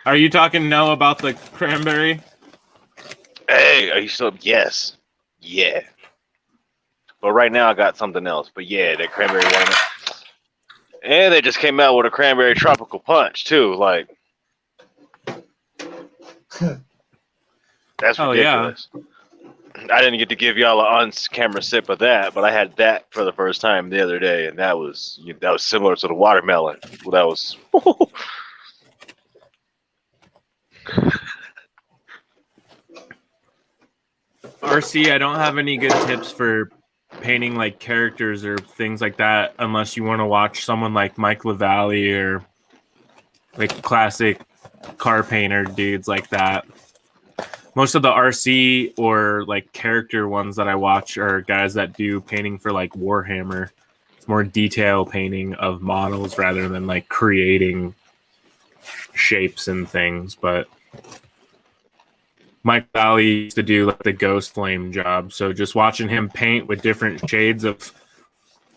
Are you talking no about the cranberry? Hey, are you still? Yes. Yeah. But right now I got something else. But yeah, that cranberry watermelon. And they just came out with a cranberry tropical punch too. Like that's Oh, yeah. ridiculous. I didn't get to give y'all an on-camera sip of that, but I had that for the first time the other day, and that was similar to the watermelon. Well, that was. RC, I don't have any good tips for painting like characters or things like that unless you want to watch someone like Mike LaValle or like classic car painter dudes like that. Most of the RC or like character ones that I watch are guys that do painting for like Warhammer. It's more detail painting of models rather than like creating shapes and things. But Mike Valley used to do like the ghost flame job. So just watching him paint with different shades of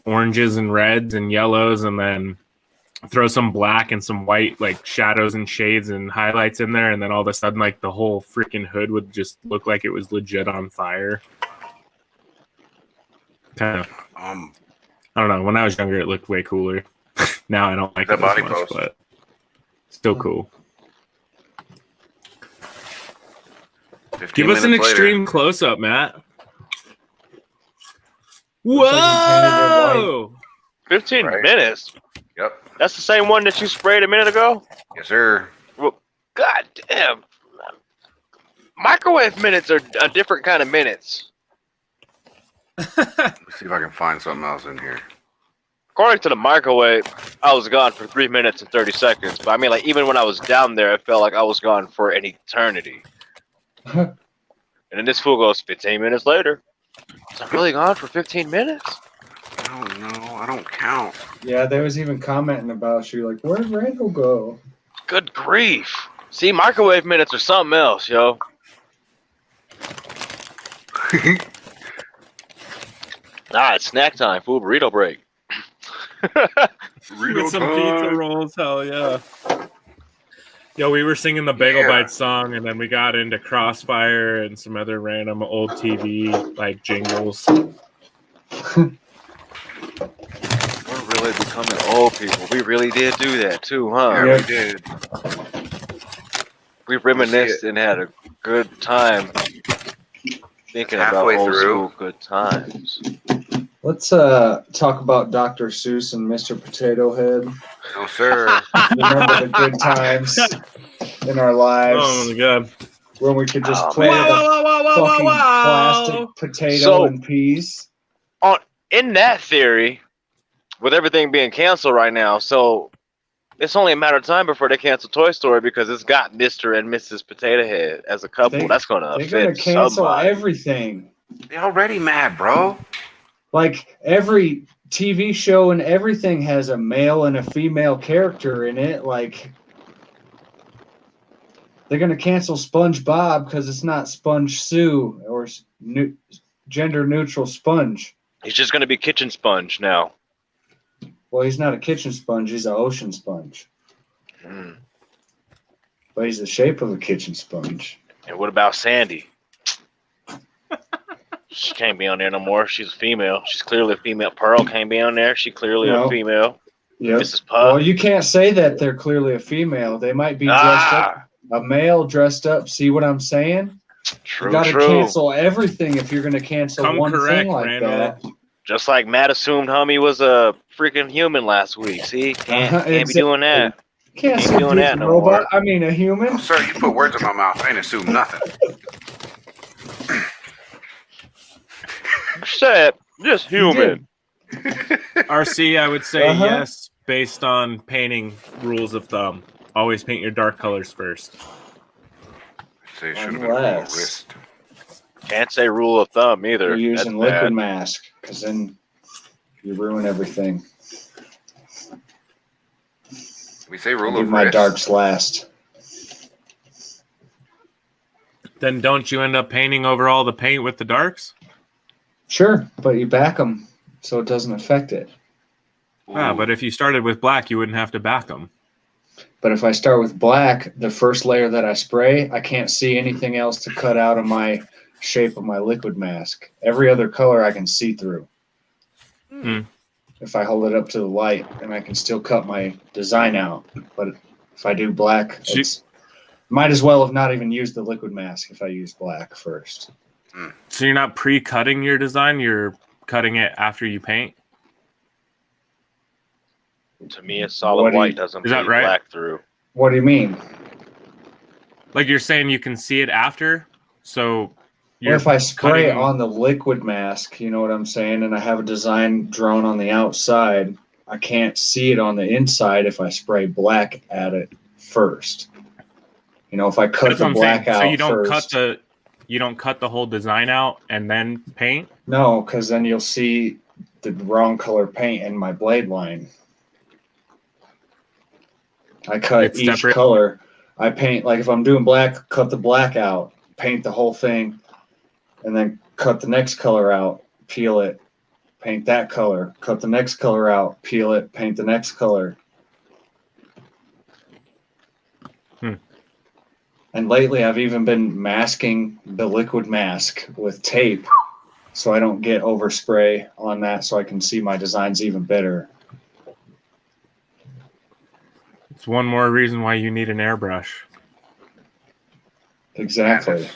oranges and reds and yellows, and then throw some black and some white like shadows and shades and highlights in there, and then all of a sudden like the whole freaking hood would just look like it was legit on fire. Kind of I don't know, when I was younger it looked way cooler. Now I don't like it as much, but still cool. Give us an extreme close-up, Matt. Whoa! 15 minutes? Yep. That's the same one that you sprayed a minute ago? Yes, sir. Well, God damn. Microwave minutes are a different kind of minutes. Let's see if I can find something else in here. According to the microwave, I was gone for 3 minutes and 30 seconds. But I mean, like, even when I was down there, I felt like I was gone for an eternity. And then this fool goes 15 minutes later. Was I really gone for 15 minutes? I don't know. I don't count. Yeah, they was even commenting about you, like, where'd Randall go? Good grief. See, microwave minutes are something else, yo. It's snack time. Food burrito break. With some pizza rolls, hell yeah. Yo, we were singing the Bagel Bites song, and then we got into Crossfire and some other random old TV like jingles. We're really becoming old people. We really did do that too, huh? Yeah, Yeah. we did. We reminisced and had a good time thinking about Halfway old through. school good times. Let's talk about Dr. Seuss and Mr. Potato Head. No, sir. Remember the good times in our lives Oh my god. when we could just Oh, play man. with a fucking plastic potato So- and peas. In that theory, with everything being canceled right now, so it's only a matter of time before they cancel Toy Story because it's got Mr. and Mrs. Potato Head as a couple. That's gonna They're gonna offend cancel somebody. everything. They already mad, bro. Like every TV show and everything has a male and a female character in it. Like they're gonna cancel SpongeBob because it's not Sponge Sue or gender neutral Sponge. He's just gonna be Kitchen Sponge now. Well, he's not a kitchen sponge; he's an ocean sponge. Mm. But he's the shape of a kitchen sponge. And what about Sandy? She can't be on there no more. She's a female. She's clearly a female. Pearl can't be on there. She clearly a female. Yep. Mrs. Puff. Well, you can't say that they're clearly a female. They might be dressed up. A male dressed up. See what I'm saying? True, you got to cancel everything if you're going to cancel one thing like Randall. that. Just like Matt assumed Hummy was a freaking human last week. See? Can't be doing that. Can't be say doing that no robot. more. I mean, a human. Oh, sir, you put words in my mouth. I ain't assume nothing. Said just human. RC, I would say yes, based on painting rules of thumb. Always paint your dark colors first. Say it should have been a wrist. Can't say rule of thumb either. You're using That's liquid bad. mask because then you ruin everything. We say rule Do of my wrist. darks last. Then don't you end up painting over all the paint with the darks? Sure, but you back them so it doesn't affect it. Yeah, but if you started with black, you wouldn't have to back them. But if I start with black, the first layer that I spray, I can't see anything else to cut out of my shape of my liquid mask. Every other color I can see through. If I hold it up to the light, and I can still cut my design out. But if I do black, it's might as well have not even used the liquid mask if I use black first. So you're not pre-cutting your design, you're cutting it after you paint? To me, a solid white doesn't is that bleed right? black through. What do you mean? Like you're saying you can see it after? So Well, if I spray cutting- on the liquid mask, you know what I'm saying, and I have a design drawn on the outside, I can't see it on the inside if I spray black at it first. You know, if I cut That's the what I'm black saying. out So you don't first. you don't cut the whole design out and then paint? No, because then you'll see the wrong color paint in my blade line. I cut It's each separate. color. I paint, like if I'm doing black, cut the black out, paint the whole thing, and then cut the next color out, peel it, paint that color, cut the next color out, peel it, paint the next color. And lately I've even been masking the liquid mask with tape so I don't get overspray on that so I can see my designs even better. It's one more reason why you need an airbrush. Exactly.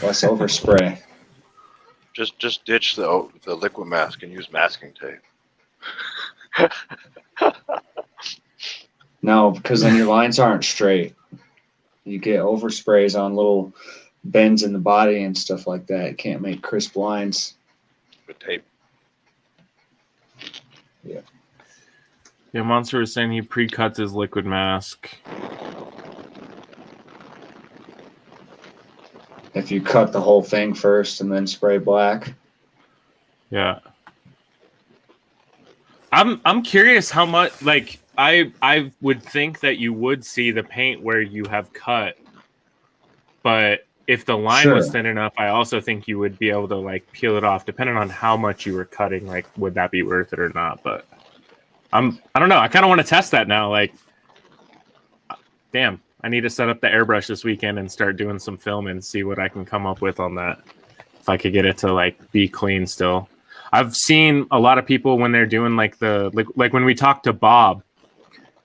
Less overspray. Just ditch the liquid mask and use masking tape. No, because then your lines aren't straight. You get oversprays on little bends in the body and stuff like that. You can't make crisp lines. With tape. Yeah. Yeah, Monster was saying he pre-cuts his liquid mask. If you cut the whole thing first and then spray black. Yeah. I'm curious how much, like, I would think that you would see the paint where you have cut, but if the line was Sure. thin enough, I also think you would be able to like peel it off, depending on how much you were cutting. Like, would that be worth it or not? But I don't know. I kind of want to test that now. Like, damn, I need to set up the airbrush this weekend and start doing some film and see what I can come up with on that. If I could get it to like be clean still. I've seen a lot of people when they're doing like like when we talked to Bob,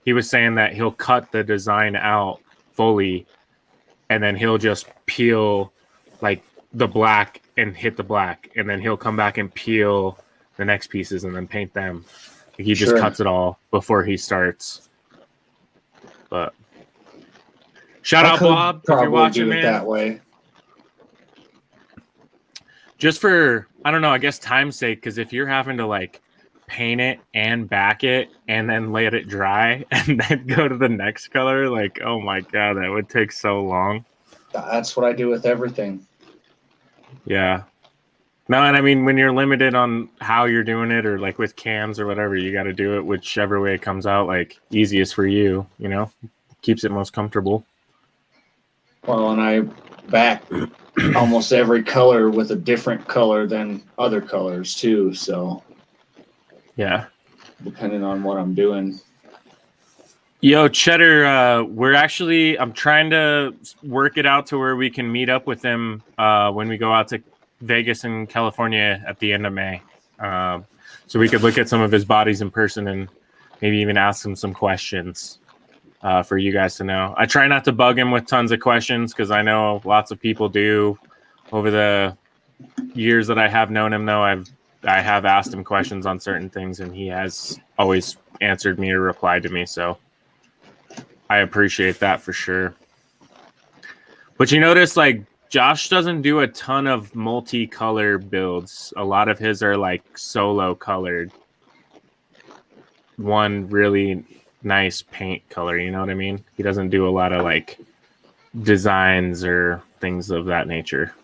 he was saying that he'll cut the design out fully and then he'll just peel like the black and hit the black, and then he'll come back and peel the next pieces and then paint them. Like he just Sure. cuts it all before he starts. But shout I out could Bob if probably you're watching, do it man. that way. Just for, I don't know, I guess time's sake, because if you're having to like paint it and back it and then let it dry and then go to the next color, like, oh my God, that would take so long. That's what I do with everything. Yeah. No, and I mean, when you're limited on how you're doing it, or like with cams or whatever, you got to do it whichever way it comes out, like easiest for you, you know, keeps it most comfortable. Well, and I back almost every color with a different color than other colors too. So Yeah. depending on what I'm doing. Yo, Cheddar, I'm trying to work it out to where we can meet up with him when we go out to Vegas and California at the end of May. So we could look at some of his bodies in person and maybe even ask him some questions for you guys to know. I try not to bug him with tons of questions because I know lots of people do. Over the years that I have known him, though, I have asked him questions on certain things, and he has always answered me or replied to me. So I appreciate that for sure. But you notice, like, Josh doesn't do a ton of multicolor builds. A lot of his are like solo colored. One really nice paint color, you know what I mean? He doesn't do a lot of like designs or things of that nature.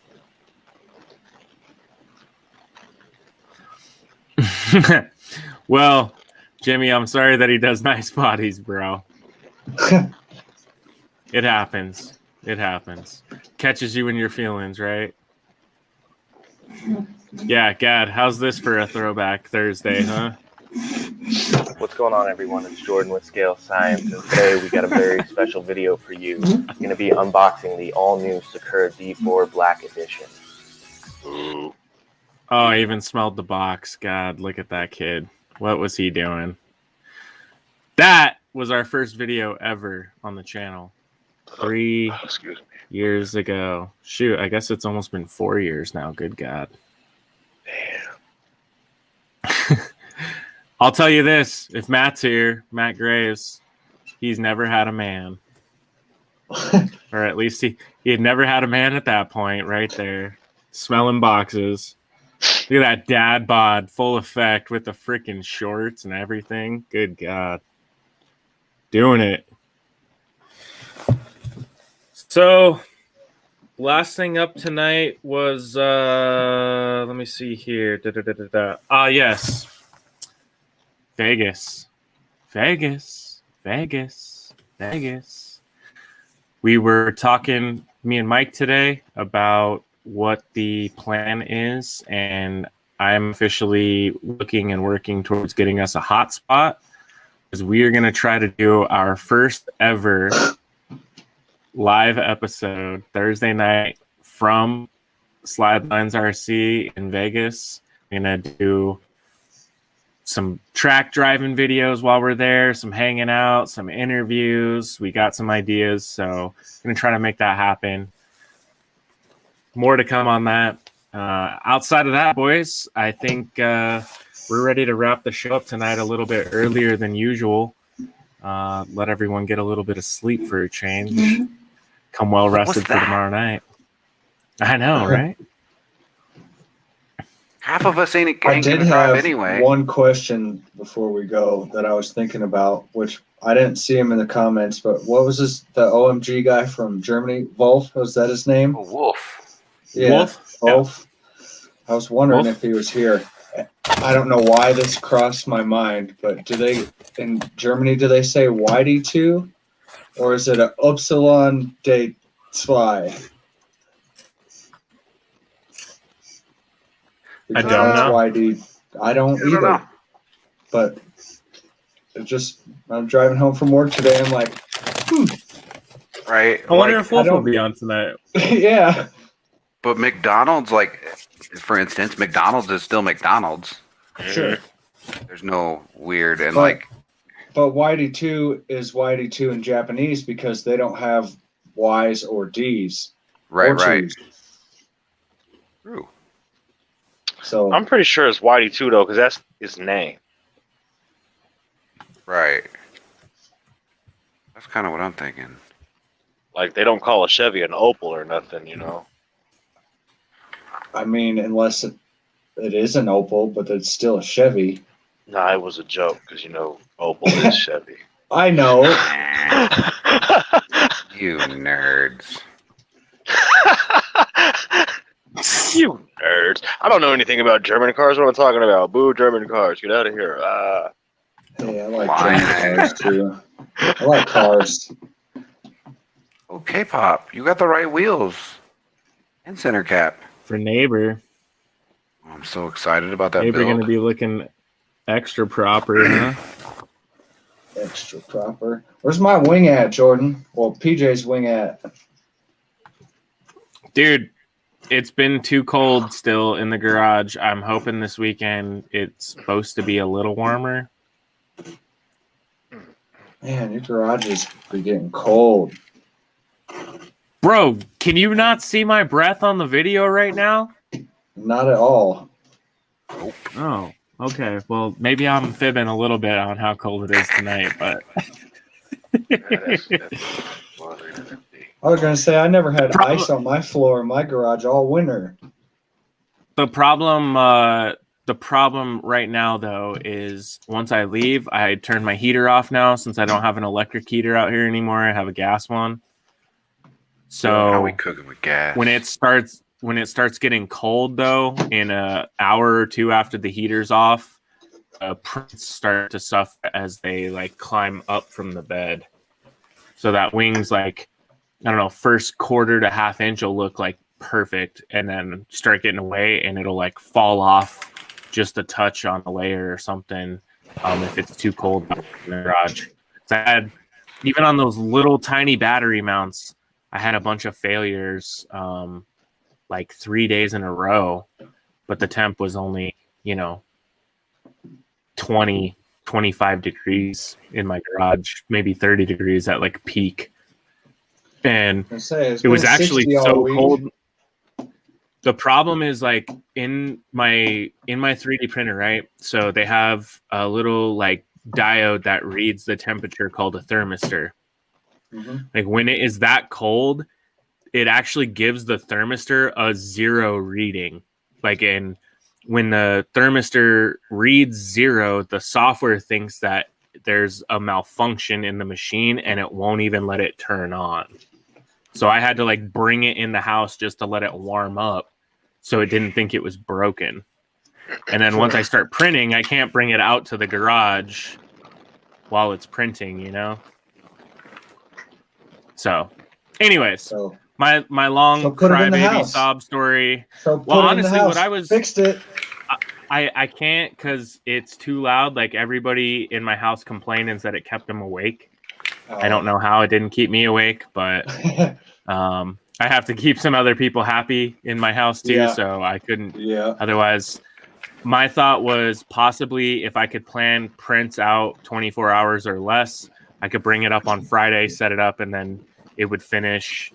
Well, Jimmy, I'm sorry that he does nice bodies, bro. It happens. It happens. Catches you in your feelings, right? Yeah, Gad, how's this for a throwback Thursday, huh? What's going on, everyone? It's Jordan with Scale Science, and today we got a very special video for you. I'm going to be unboxing the all-new Sakura D4 Black Edition. Oh, I even smelled the box. God, look at that kid. What was he doing? That was our first video ever on the channel. 3 years ago. Shoot, I guess it's almost been 4 years now. Good God. Damn. I'll tell you this. If Matt's here, Matt Graves, he's never had a man. Or at least he had never had a man at that point right there. Smelling boxes. Look at that dad bod, full effect with the freaking shorts and everything. Good God. Doing it. So, last thing up tonight was, let me see here. Yes. Vegas. We were talking, me and Mike today, about what the plan is, and I'm officially looking and working towards getting us a hotspot, because we are going to try to do our first ever live episode Thursday night from Slidelines RC in Vegas. We're going to do some track driving videos while we're there, some hanging out, some interviews. We got some ideas, so I'm going to try to make that happen. More to come on that. Outside of that, boys, I think we're ready to wrap the show up tonight a little bit earlier than usual. Let everyone get a little bit of sleep for a change. Come well rested for tomorrow night. I know, right? Half of us ain't I did gonna drive have anyway. one question before we go that I was thinking about, which I didn't see him in the comments, but what was this, the OMG guy from Germany? Wolf, was that his name? Oh, Wolf. Yeah, Wolf? Wolf. Yeah. I was wondering Wolf? if he was here. I don't know why this crossed my mind, but in Germany, do they say YD2? Or is it a Upsilon de 2? I don't know. YD. I don't either. know. But I'm driving home from work today. I'm like, Right. I wonder Like, if Wolf will be on tonight. yeah. but McDonald's, like, for instance, McDonald's is still McDonald's. Sure. There's no weird and But YD2 is YD2 in Japanese because they don't have Y's or D's. right, or right. twos. True. So I'm pretty sure it's YD2 though, because that's his name. Right. That's kind of what I'm thinking. Like they don't call a Chevy an Opel or nothing, you know. I mean, unless it is an Opel, but it's still a Chevy. Nah, it was a joke because Opel is Chevy. I know. You nerds. You nerds! I don't know anything about German cars. What am I talking about? Boo, German cars! Get out of here! Hey, I like Why? German cars too. I like cars. Okay, Pop, you got the right wheels and center cap. For neighbor. I'm so excited about that Neighbor going to build. be looking extra proper, huh? Extra proper. Where's my wing at, Jordan? Well, PJ's wing at. Dude, it's been too cold still in the garage. I'm hoping this weekend it's supposed to be a little warmer. Man, your garages be getting cold. Bro, can you not see my breath on the video right now? Not at all. Oh, okay. Well, maybe I'm fibbing a little bit on how cold it is tonight, but I was gonna say I never had ice on my floor in my garage all winter. the problem right now though is once I leave, I turn my heater off now since I don't have an electric heater out here anymore. I have a gas one. So How we cooking with gas? when it starts getting cold though, in an hour or two after the heater's off, prints start to suffer as they like climb up from the bed. So that wing's like, I don't know, first quarter to half inch will look like perfect, and then start getting away, and it'll like fall off just a touch on the layer or something. If it's too cold in the garage, so I had, even on those little tiny battery mounts, I had a bunch of failures, like 3 days in a row, but the temp was only 20, 25 degrees in my garage, maybe 30 degrees at like peak. And it was actually so cold. The problem is like in my 3D printer, right? So they have a little like diode that reads the temperature called a thermistor. Mm-hmm. Like when it is that cold, it actually gives the thermistor a 0 reading. Like when the thermistor reads 0, the software thinks that there's a malfunction in the machine and it won't even let it turn on. So I had to like bring it in the house just to let it warm up so it didn't think it was broken. And then once I start printing, I can't bring it out to the garage while it's printing, So anyways, my long crybaby sob story. So well, honestly, what I was fixed it. I can't because it's too loud. Like everybody in my house complained and said it kept them awake. I don't know how it didn't keep me awake, but I have to keep some other people happy in my house too, so I couldn't. Yeah. Otherwise, my thought was possibly if I could plan prints out 24 hours or less, I could bring it up on Friday, set it up, and then it would finish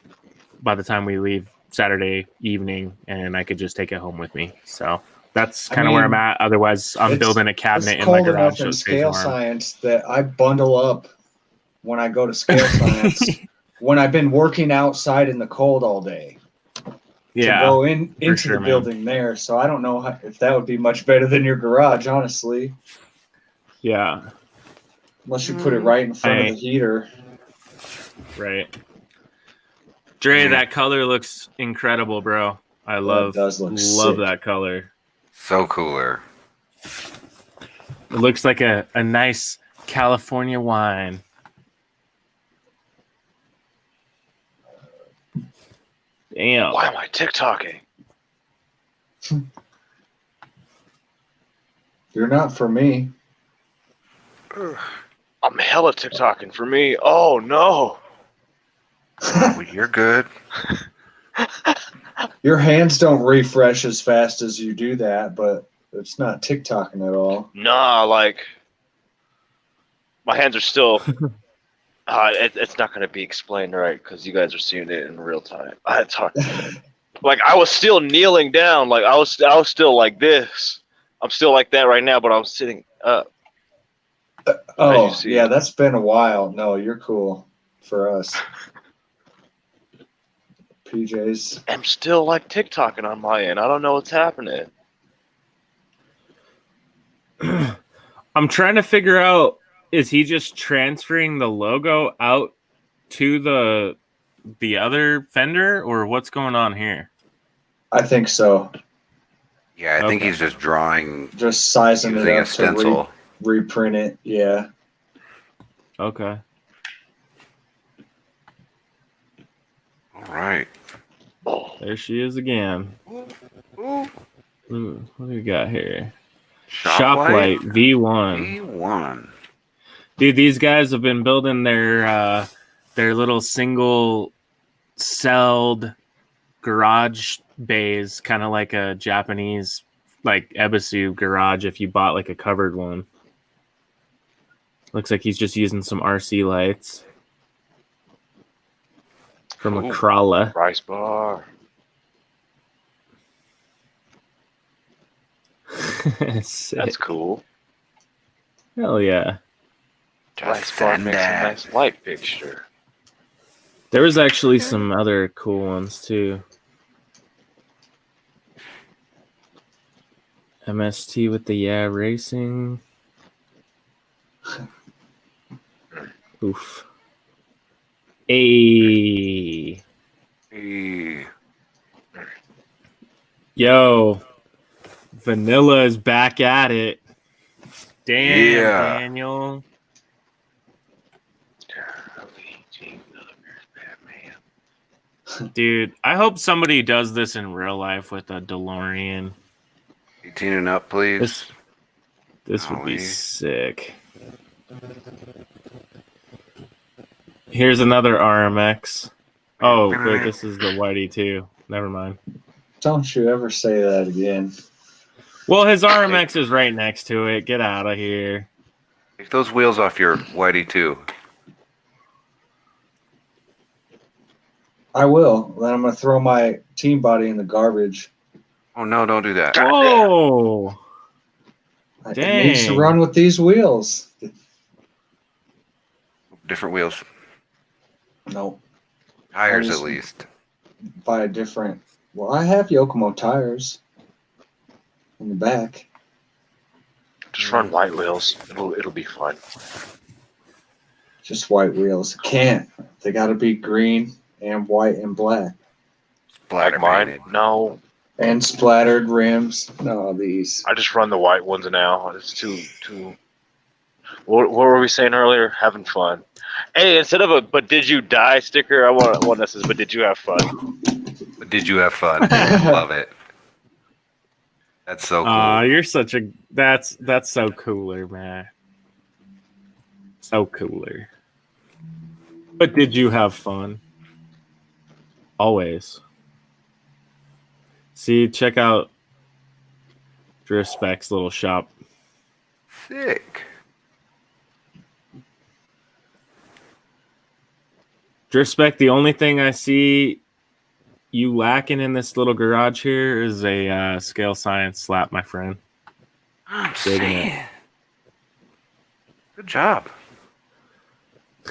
by the time we leave Saturday evening, and I could just take it home with me. So that's kind of where I'm at. Otherwise, I'm building a cabinet in my garage. It's cold enough in scale science that I bundle up when I go to scale science. When I've been working outside in the cold all day, to go into the building there. So I don't know if that would be much better than your garage, honestly. Yeah. Unless you put it right in front of the heater. Right. Dre, that color looks incredible, bro. I love that color. So cooler. It looks like a nice California wine. Damn. Why am I TikToking? You're not for me. I'm hella TikToking for me. Oh no. Well, you're good. Your hands don't refresh as fast as you do that, but it's not TikToking at all. Nah, like my hands are still. It's not going to be explained right because you guys are seeing it in real time. I was still kneeling down, like I was still like this. I'm still like that right now, but I'm sitting up. Yeah, that's been a while. No, you're cool for us. PJs. I'm still like TikToking on my end. I don't know what's happening. I'm trying to figure out, is he just transferring the logo out to the other fender, or what's going on here? I think so. Yeah, I think Okay. he's just drawing Just sizing it using a up to stencil. reprint it. Yeah. Okay. All right. There she is again. Ooh. Ooh, what do we got here? Shoplight Shoplight V1. V1. Dude, these guys have been building their little single celled garage bays, kind of like a Japanese like Ebisu garage if you bought like a covered one. Looks like he's just using some RC lights from a Ooh. Crawler. Rice bar. Sick. That's cool. Hell yeah. Rice bar makes a nice light fixture. There was actually some other cool ones too. MST with the racing. Oof. Hey. Hey. Yo. Vanilla is back at it. Damn, Yeah. Daniel. Dude, I hope somebody does this in real life with a DeLorean. 18 and up, please. This would be Ollie. sick. Here's another RMX. Oh, wait, this is the Whitey too. Never mind. Don't you ever say that again. Well, his RMX is right next to it. Get out of here. Take those wheels off your Whitey too. I will. Then I'm going to throw my team body in the garbage. Oh no, don't do that. Whoa. It needs to Dang. run with these wheels. Different wheels. No. Tires I at just- least. Buy a different. Well, I have Yokomo tires in the back. Just run white wheels. It'll be fun. Just white wheels. Can't. They got to be green and white and black. Splatter Like mine? painted. No. And splattered rims. No, these. I just run the white ones now. It's too. What were we saying earlier? Having fun. Hey, instead of a "but did you die" sticker, I want one that says "but did you have fun." But did you have fun? Love it. That's so cool. You're such a that's so cooler, man. So cooler. But did you have fun? Always. See, check out Drift Spec's little shop. Sick. Drift Spec, the only thing I see you lacking in this little garage here is a scale science slap, my friend. Digging it. Good job.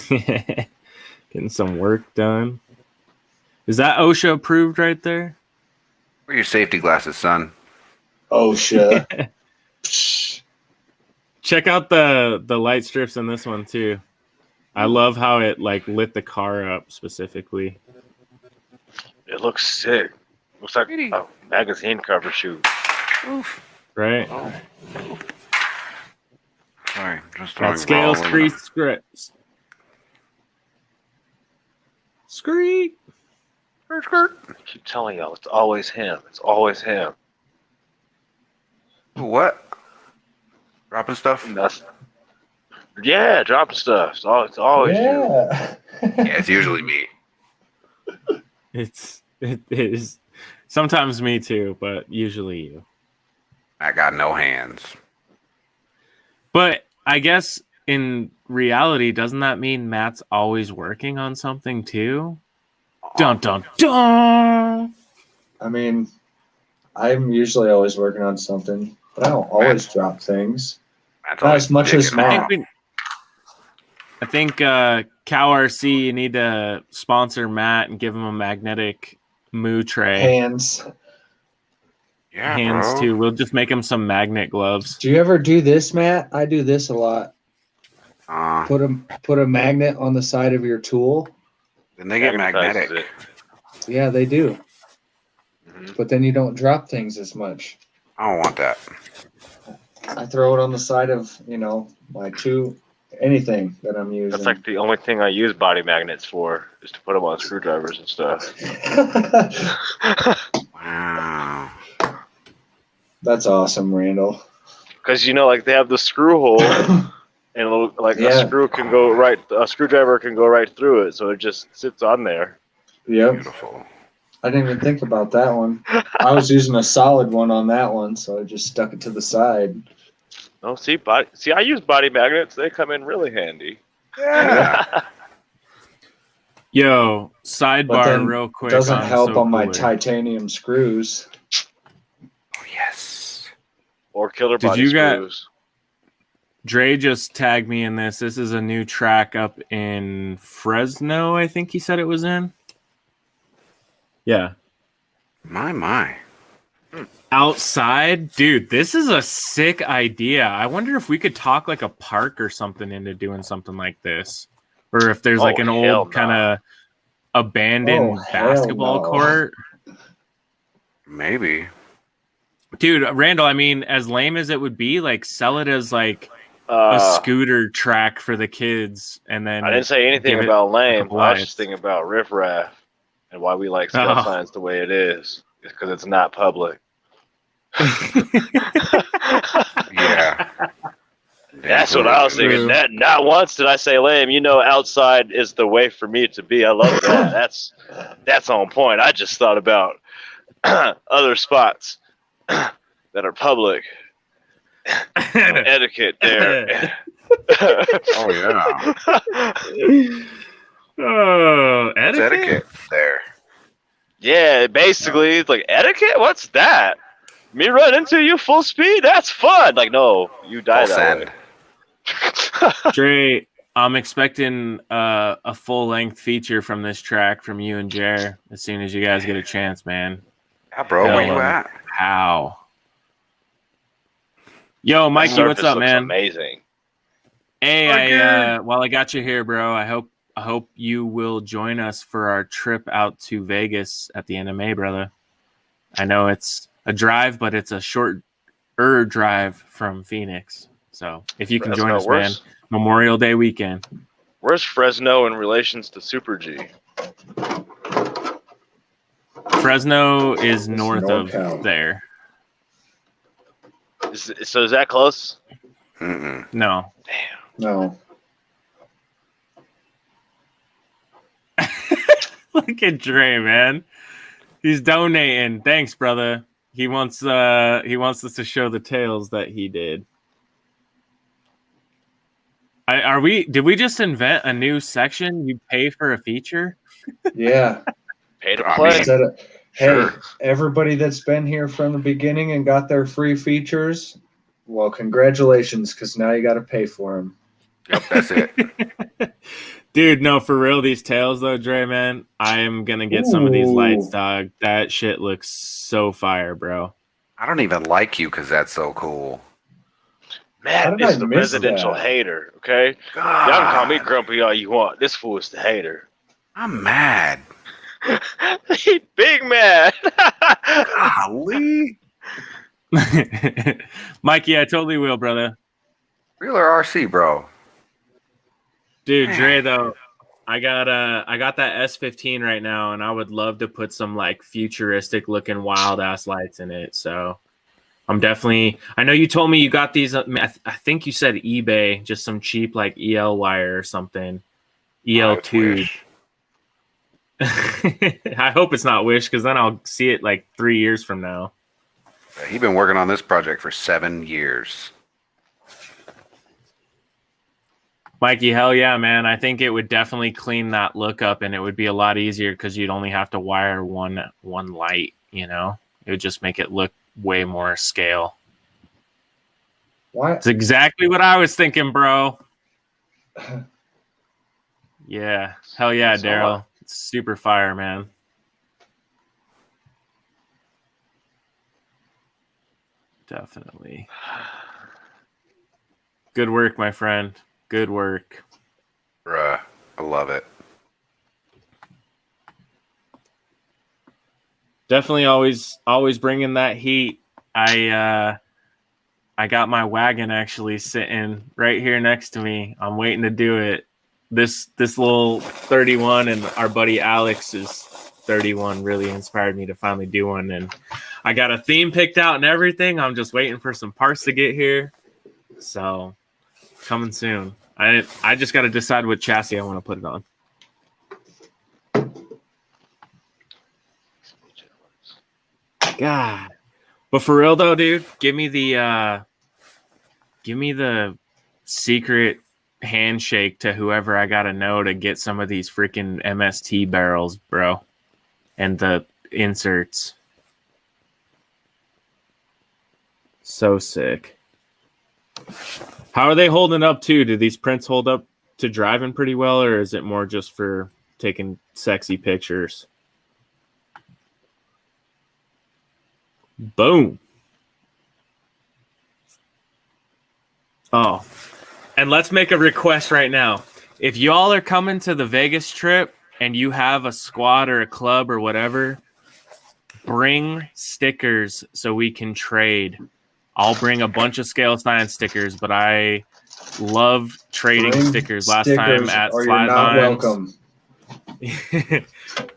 Getting some work done. Is that OSHA approved right there? Wear your safety glasses, son. OSHA. Check out the light strips in this one too. I love how it like lit the car up specifically. It looks sick. Looks like Pretty. a magazine cover shoot. Oof. Right? Oh. Sorry, just Got throwing scales, raw three aluminum. scripts. Screet. I keep telling y'all, it's always him. It's always him. What? Dropping stuff? Nothing. Yeah, dropping stuff. It's always you. Yeah. Yeah, it's usually me. It is sometimes me too, but usually you. I got no hands. But I guess in reality, doesn't that mean Matt's always working on something too? Dun dun dun. I mean, I'm usually always working on something, but I don't always drop things. That's Not always as much as digging. Matt. I think Cow RC, you need to sponsor Matt and give him a magnetic moo tray. Hands. Yeah, hands bro. too. We'll just make them some magnet gloves. Do you ever do this, Matt? I do this a lot. Uh, Put a magnet on the side of your tool. then they get Magnetizes magnetic. Yeah, they do. Mhm. But then you don't drop things as much. I don't want that. I throw it on the side of, my anything that I'm using. That's like the only thing I use body magnets for, is to put them on screwdrivers and stuff. Wow. That's awesome, Randall. Because like they have the screw hole, and like Yeah. a screwdriver can go right through it, so it just sits on there. Yep. Beautiful. I didn't even think about that one. I was using a solid one on that one, so I just stuck it to the side. Oh, see, I use body magnets. They come in really handy. Yeah. Yo, But sidebar then real quick. doesn't help So on my cooler. titanium screws. Oh, yes. Or killer Did body you got- screws. Dre just tagged me in this. This is a new track up in Fresno, I think he said it was in. Yeah. My. Outside? Dude, this is a sick idea. I wonder if we could talk like a park or something into doing something like this. Or if there's like an hell old kind of abandoned hell basketball no. court. Maybe. Dude, Randall, I mean, as lame as it would be, like sell it as like a I scooter track for the kids, and then didn't say anything give it about lame. couple I was lights. just thinking about riffraff and why we like scale Oh. signs the way it is. It's because it's not public. Yeah. That's what I was thinking. True. Not once did I say lame. Outside is the way for me to be. I love that. That's on point. I just thought about other spots that are public. Etiquette there. Oh, yeah. Oh, What's etiquette there? Yeah, basically, it's like etiquette. What's that? Me run into you full speed? That's fun. Like, no, you die Full that send. way. Dre, I'm expecting a full length feature from this track from you and Jer as soon as you guys get a chance, man. Yeah, bro. Where you at? How? Yo, Mikey, That what's surface up, looks man? Amazing. Hey, while I got you here, bro, I hope you will join us for our trip out to Vegas at the end of May, brother. I know it's a drive, but it's a shorter drive from Phoenix. So if you can join us, man, Memorial Day weekend. Where's Fresno in relations to Super G? Fresno is north NorCal. of there. So is that close? Mm-mm. No. No. Look at Dre, man. He's donating. Thanks, brother. He wants us to show the tales that he did. Did we just invent a new section? You pay for a feature? Yeah. Pay to I play. mean, Instead of, Sure. hey, everybody that's been here from the beginning and got their free features, well, congratulations, because now you got to pay for them. Yep, that's it. Dude, no, for real, these tails though, Dre, man, I am gonna get some of these lights, Ooh. dog. That shit looks so fire, bro. I don't even like you because that's so cool. How Matt did I is the miss residential that? hater, okay? God, Y'all can call me grumpy all you want. This fool is the hater. I'm mad. He big mad. Golly. Mikey, I totally will, brother. Real or RC, bro? Dude, Man. Dre, though, I got that S15 right now, and I would love to put some like futuristic looking wild ass lights in it. So I'm definitely. I know you told me you got these. I think you said eBay, just some cheap like EL wire or something. EL2. I hope it's not Wish, because then I'll see it like 3 years from now. He's been working on this project for 7 years. Mikey, hell yeah, man. I think it would definitely clean that look up, and it would be a lot easier because you'd only have to wire one light, you know? It would just make it look way more scale. Why? It's exactly what I was thinking, bro. Yeah. Hell yeah, That's a Daryl. lot. It's super fire, man. Definitely. Good work, my friend. Good work. Bruh, I love it. Definitely always bringing that heat. I got my wagon actually sitting right here next to me. I'm waiting to do it. This little 31 and our buddy Alex is 31 really inspired me to finally do one, and I got a theme picked out and everything. I'm just waiting for some parts to get here. So coming soon. I just got to decide what chassis I want to put it on. God. But for real though, dude, give me the secret handshake to whoever I gotta know to get some of these freaking MST barrels, bro, and the inserts. So sick. How are they holding up too? Do these prints hold up to driving pretty well, or is it more just for taking sexy pictures? Boom. Oh, and let's make a request right now. If y'all are coming to the Vegas trip and you have a squad or a club or whatever, bring stickers so we can trade. I'll bring a bunch of scale science stickers, but I love trading stickers. Last time at or you're not welcome.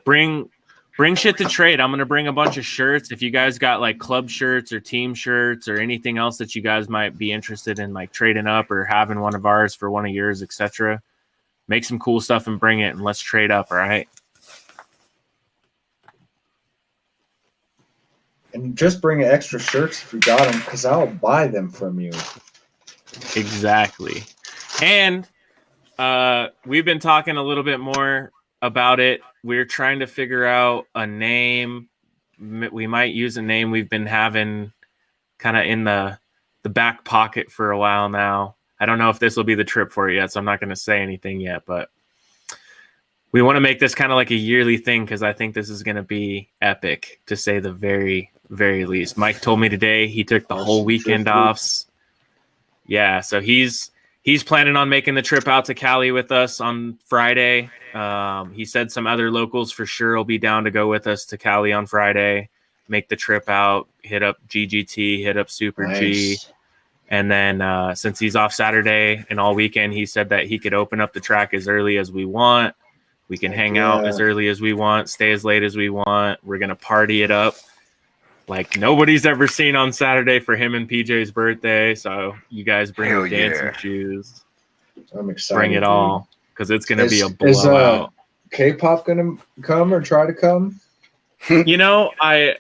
Bring shit to trade. I'm gonna bring a bunch of shirts. If you guys got like club shirts or team shirts or anything else that you guys might be interested in, like trading up or having one of ours for one of yours, etc., make some cool stuff and bring it, and let's trade up. All right. And just bring extra shirts if you got them, because I'll buy them from you. Exactly. And we've been talking a little bit more about it. We're trying to figure out a name. We might use a name we've been having kind of in the back pocket for a while now. I don't know if this will be the trip for it yet, so I'm not going to say anything yet, but we want to make this kind of like a yearly thing because I think this is going to be epic, to say the very, very least. Mike told me today he took the whole weekend off. Yeah, so he's planning on making the trip out to Cali with us on Friday. He said some other locals for sure will be down to go with us to Cali on Friday, make the trip out, hit up GGT, hit up Super G. And then since he's off Saturday and all weekend, he said that he could open up the track as early as we want. We can hang out as early as we want, stay as late as we want. We're going to party it up like nobody's ever seen on Saturday for him and PJ's birthday. So you guys bring your dancing shoes. I'm excited. Bring it all, because it's going to be a blowout. Is K-pop going to come or try to come? You know, I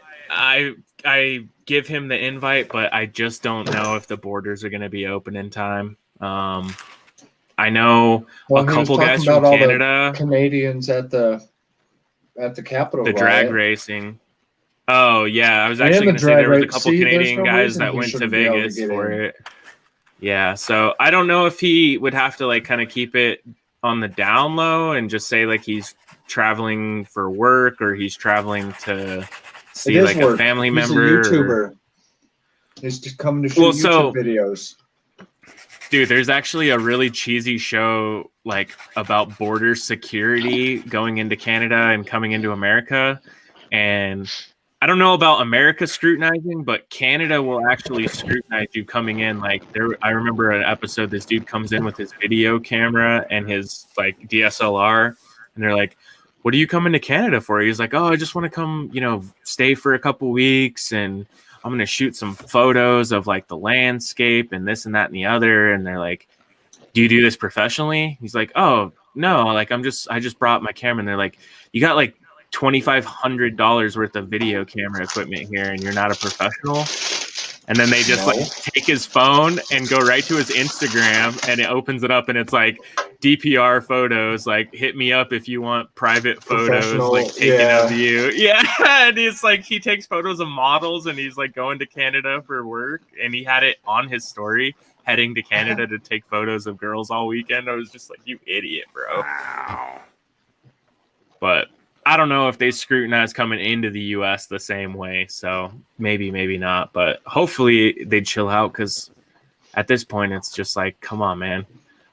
give him the invite, but I just don't know if the borders are going to be open in time. I know a couple guys from Canada. Canadians at the Capitol. The drag racing. Oh yeah, I was actually going to say there was a couple Canadian guys that went to Vegas for it. Yeah, so I don't know if he would have to like kind of keep it on the down low and just say like he's traveling for work or he's traveling to see like a family member. He's a YouTuber. He's just coming to shoot YouTube videos. Dude, there's actually a really cheesy show like about border security going into Canada and coming into America. And I don't know about America scrutinizing, but Canada will actually scrutinize you coming in. Like I remember an episode, this dude comes in with his video camera and his like DSLR, and they're like, "What are you coming to Canada for?" He's like, "Oh, I just want to come, stay for a couple weeks, and I'm going to shoot some photos of like the landscape and this and that and the other." And they're like, "Do you do this professionally?" He's like, "Oh, no, like I just brought my camera." And they're like, "You got like $2,500 worth of video camera equipment here and you're not a professional?" And then they just like take his phone and go right to his Instagram, and it opens it up and it's like DPR photos, like hit me up if you want private photos like taken of you. Yeah. And it's like he takes photos of models and he's like going to Canada for work, and he had it on his story heading to Canada to take photos of girls all weekend. I was just like, you idiot, bro. Wow. But I don't know if they scrutinize coming into the U.S. the same way. So maybe not. But hopefully they chill out, because at this point it's just like, come on, man.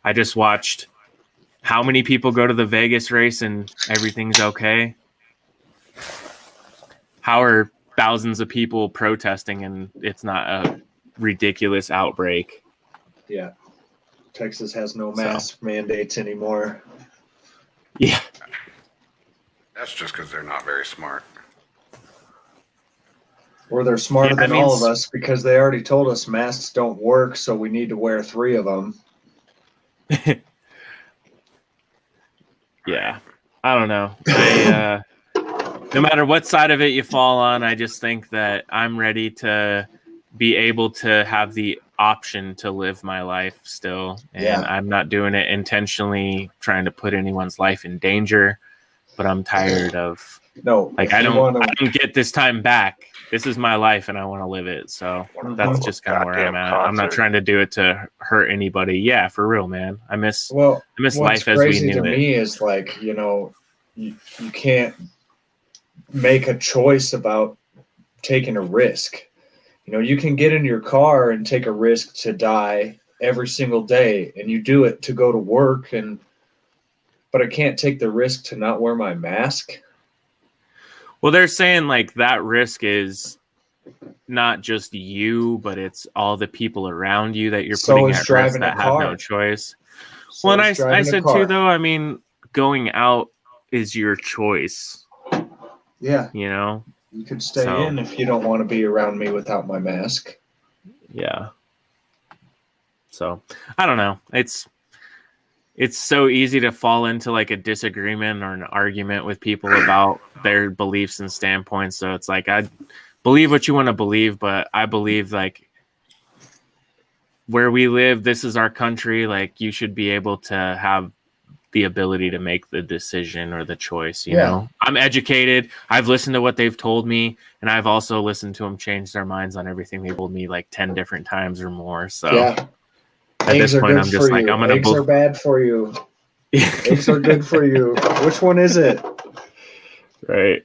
I just watched how many people go to the Vegas race and everything's okay. How are thousands of people protesting and it's not a ridiculous outbreak? Yeah. Texas has no mask mandates anymore. Yeah. That's just because they're not very smart. Or they're smarter Yeah, I than mean, all of us, because they already told us masks don't work, so we need to wear 3 of them. Yeah. I don't know. No matter what side of it you fall on, I just think that I'm ready to be able to have the option to live my life still. And Yeah. I'm not doing it intentionally trying to put anyone's life in danger, but I'm tired of, No, like, if I you don't wanna- get this time back. This is my life and I want to live it. So that's just kind of where I'm at. I'm not trying to do it to hurt anybody. Yeah, for real, man. I miss what's life as we crazy knew to it. me is, like, you can't make a choice about taking a risk. You can get in your car and take a risk to die every single day, and you do it to go to work, but I can't take the risk to not wear my mask. Well, they're saying like that risk is not just you, but it's all the people around you that you're So putting is at risk driving a that have no car. choice. So Well, and is I driving a said car. too, though, I mean, going out is your choice, Yeah, you know? you could stay So- in if you don't want to be around me without my mask. Yeah. So I don't know. It's so easy to fall into like a disagreement or an argument with people about their beliefs and standpoints. So it's like, I believe what you want to believe, but I believe like where we live, this is our country. Like, you should be able to have the ability to make the decision or the choice. You know, I'm educated. I've listened to what they've told me, and I've also listened to them change their minds on everything they told me like 10 different times or more. So Yeah. at Eggs this are point, good I'm just for like, you. I'm gonna Eggs are bad for you. Eggs are good for you. Which one is it? Right.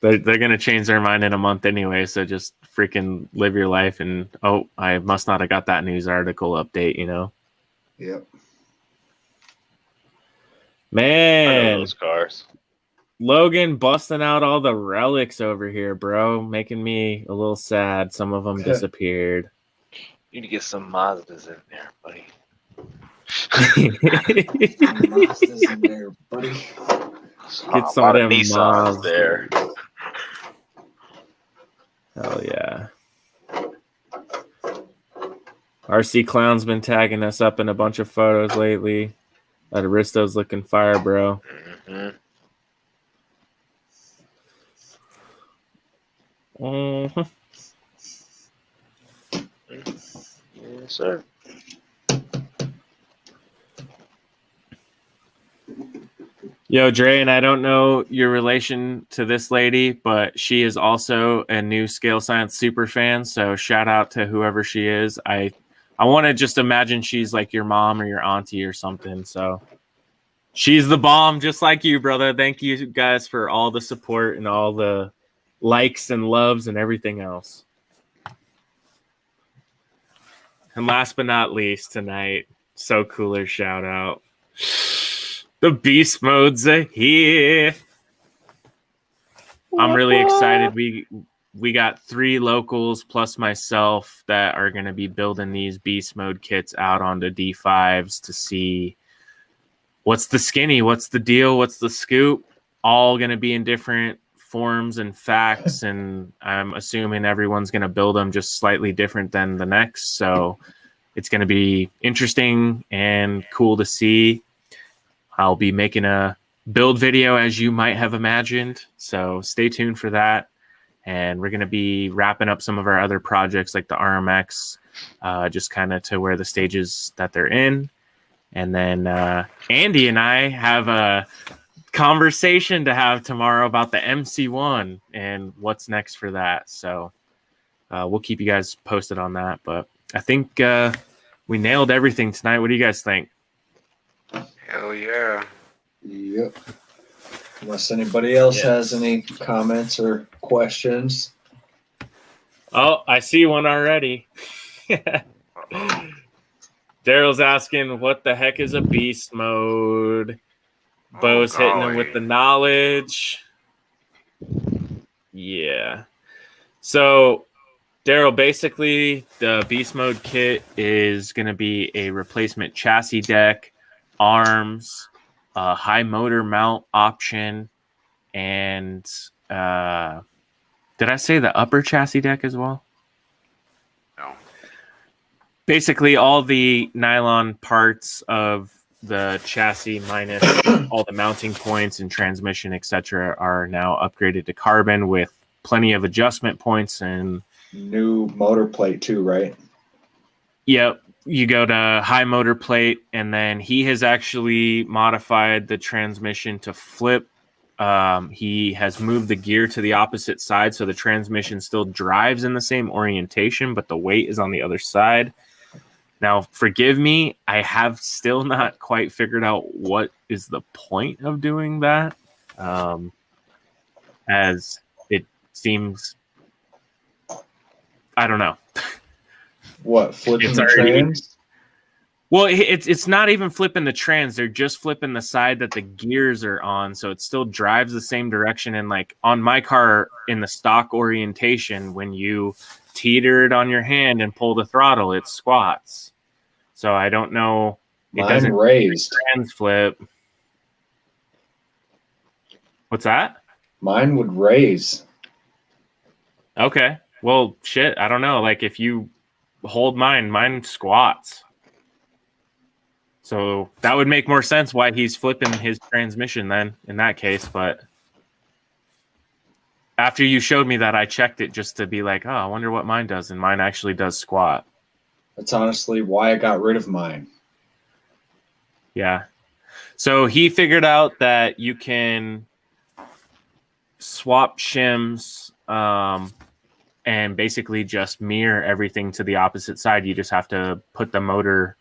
They're gonna change their mind in a month anyway, so just freaking live your life. And I must not have got that news article update, you know. Yep. I know Man, those cars. Logan busting out all the relics over here, bro, making me a little sad. Some of them disappeared. You need to get some Mazdas in there, buddy. Mazda's in there, buddy. Get some a lot of of them Nissans Mazdas. there. Hell yeah. RC Clown's been tagging us up in a bunch of photos lately. That Aristo's looking fire, bro. Mm-hmm. Mhm. Yes, sir. Yo, Dre, and I don't know your relation to this lady, but she is also a new Scale Science super fan. So shout out to whoever she is. I want to just imagine she's like your mom or your auntie or something. So she's the bomb, just like you, brother. Thank you guys for all the support and all the likes and loves and everything else. And last but not least tonight, So Cooler shout out. The beast modes are here. I'm really excited. We got 3 locals plus myself that are going to be building these beast mode kits out onto D5s to see what's the skinny, what's the deal, what's the scoop. All going to be in different forms and facts, and I'm assuming everyone's going to build them just slightly different than the next. So it's going to be interesting and cool to see. I'll be making a build video, as you might have imagined. So stay tuned for that. And we're going to be wrapping up some of our other projects like the RMX, just kind of to where the stages that they're in. And then Andy and I have a conversation to have tomorrow about the MC1 and what's next for that. So we'll keep you guys posted on that. But I think we nailed everything tonight. What do you guys think? Hell yeah. Yep. Unless anybody else Yes. has any comments or questions. Oh, I see one already. Uh-oh. Daryl's asking, what the heck is a beast mode? Bo's hitting him with golly. the knowledge. Yeah. So, Daryl, basically, the beast mode kit is going to be a replacement chassis deck, arms, high motor mount option, and did I say the upper chassis deck as well? No. Basically, all the nylon parts of the chassis minus all the mounting points and transmission, etc., are now upgraded to carbon with plenty of adjustment points. And New motor plate too, right? yep, you go to high motor plate, and then he has actually modified the transmission to flip. He has moved the gear to the opposite side, so the transmission still drives in the same orientation, but the weight is on the other side. Now, forgive me, I have still not quite figured out what is the point of doing that, as it seems, I don't know. What, flipping It's the already- trans? Well, it's not even flipping the trans. They're just flipping the side that the gears are on, so it still drives the same direction. And like on my car, in the stock orientation, when you teeter it on your hand and pull the throttle, it squats. So I don't know. It Mine doesn't raised. trans flip. What's that? Mine would raise. Okay. Well, shit. I don't know. Like if you hold mine squats. So that would make more sense why he's flipping his transmission then in that case. But after you showed me that, I checked it just to be like, oh, I wonder what mine does. And mine actually does squat. That's honestly why I got rid of mine. Yeah. So he figured out that you can swap shims and basically just mirror everything to the opposite side. You just have to put the motor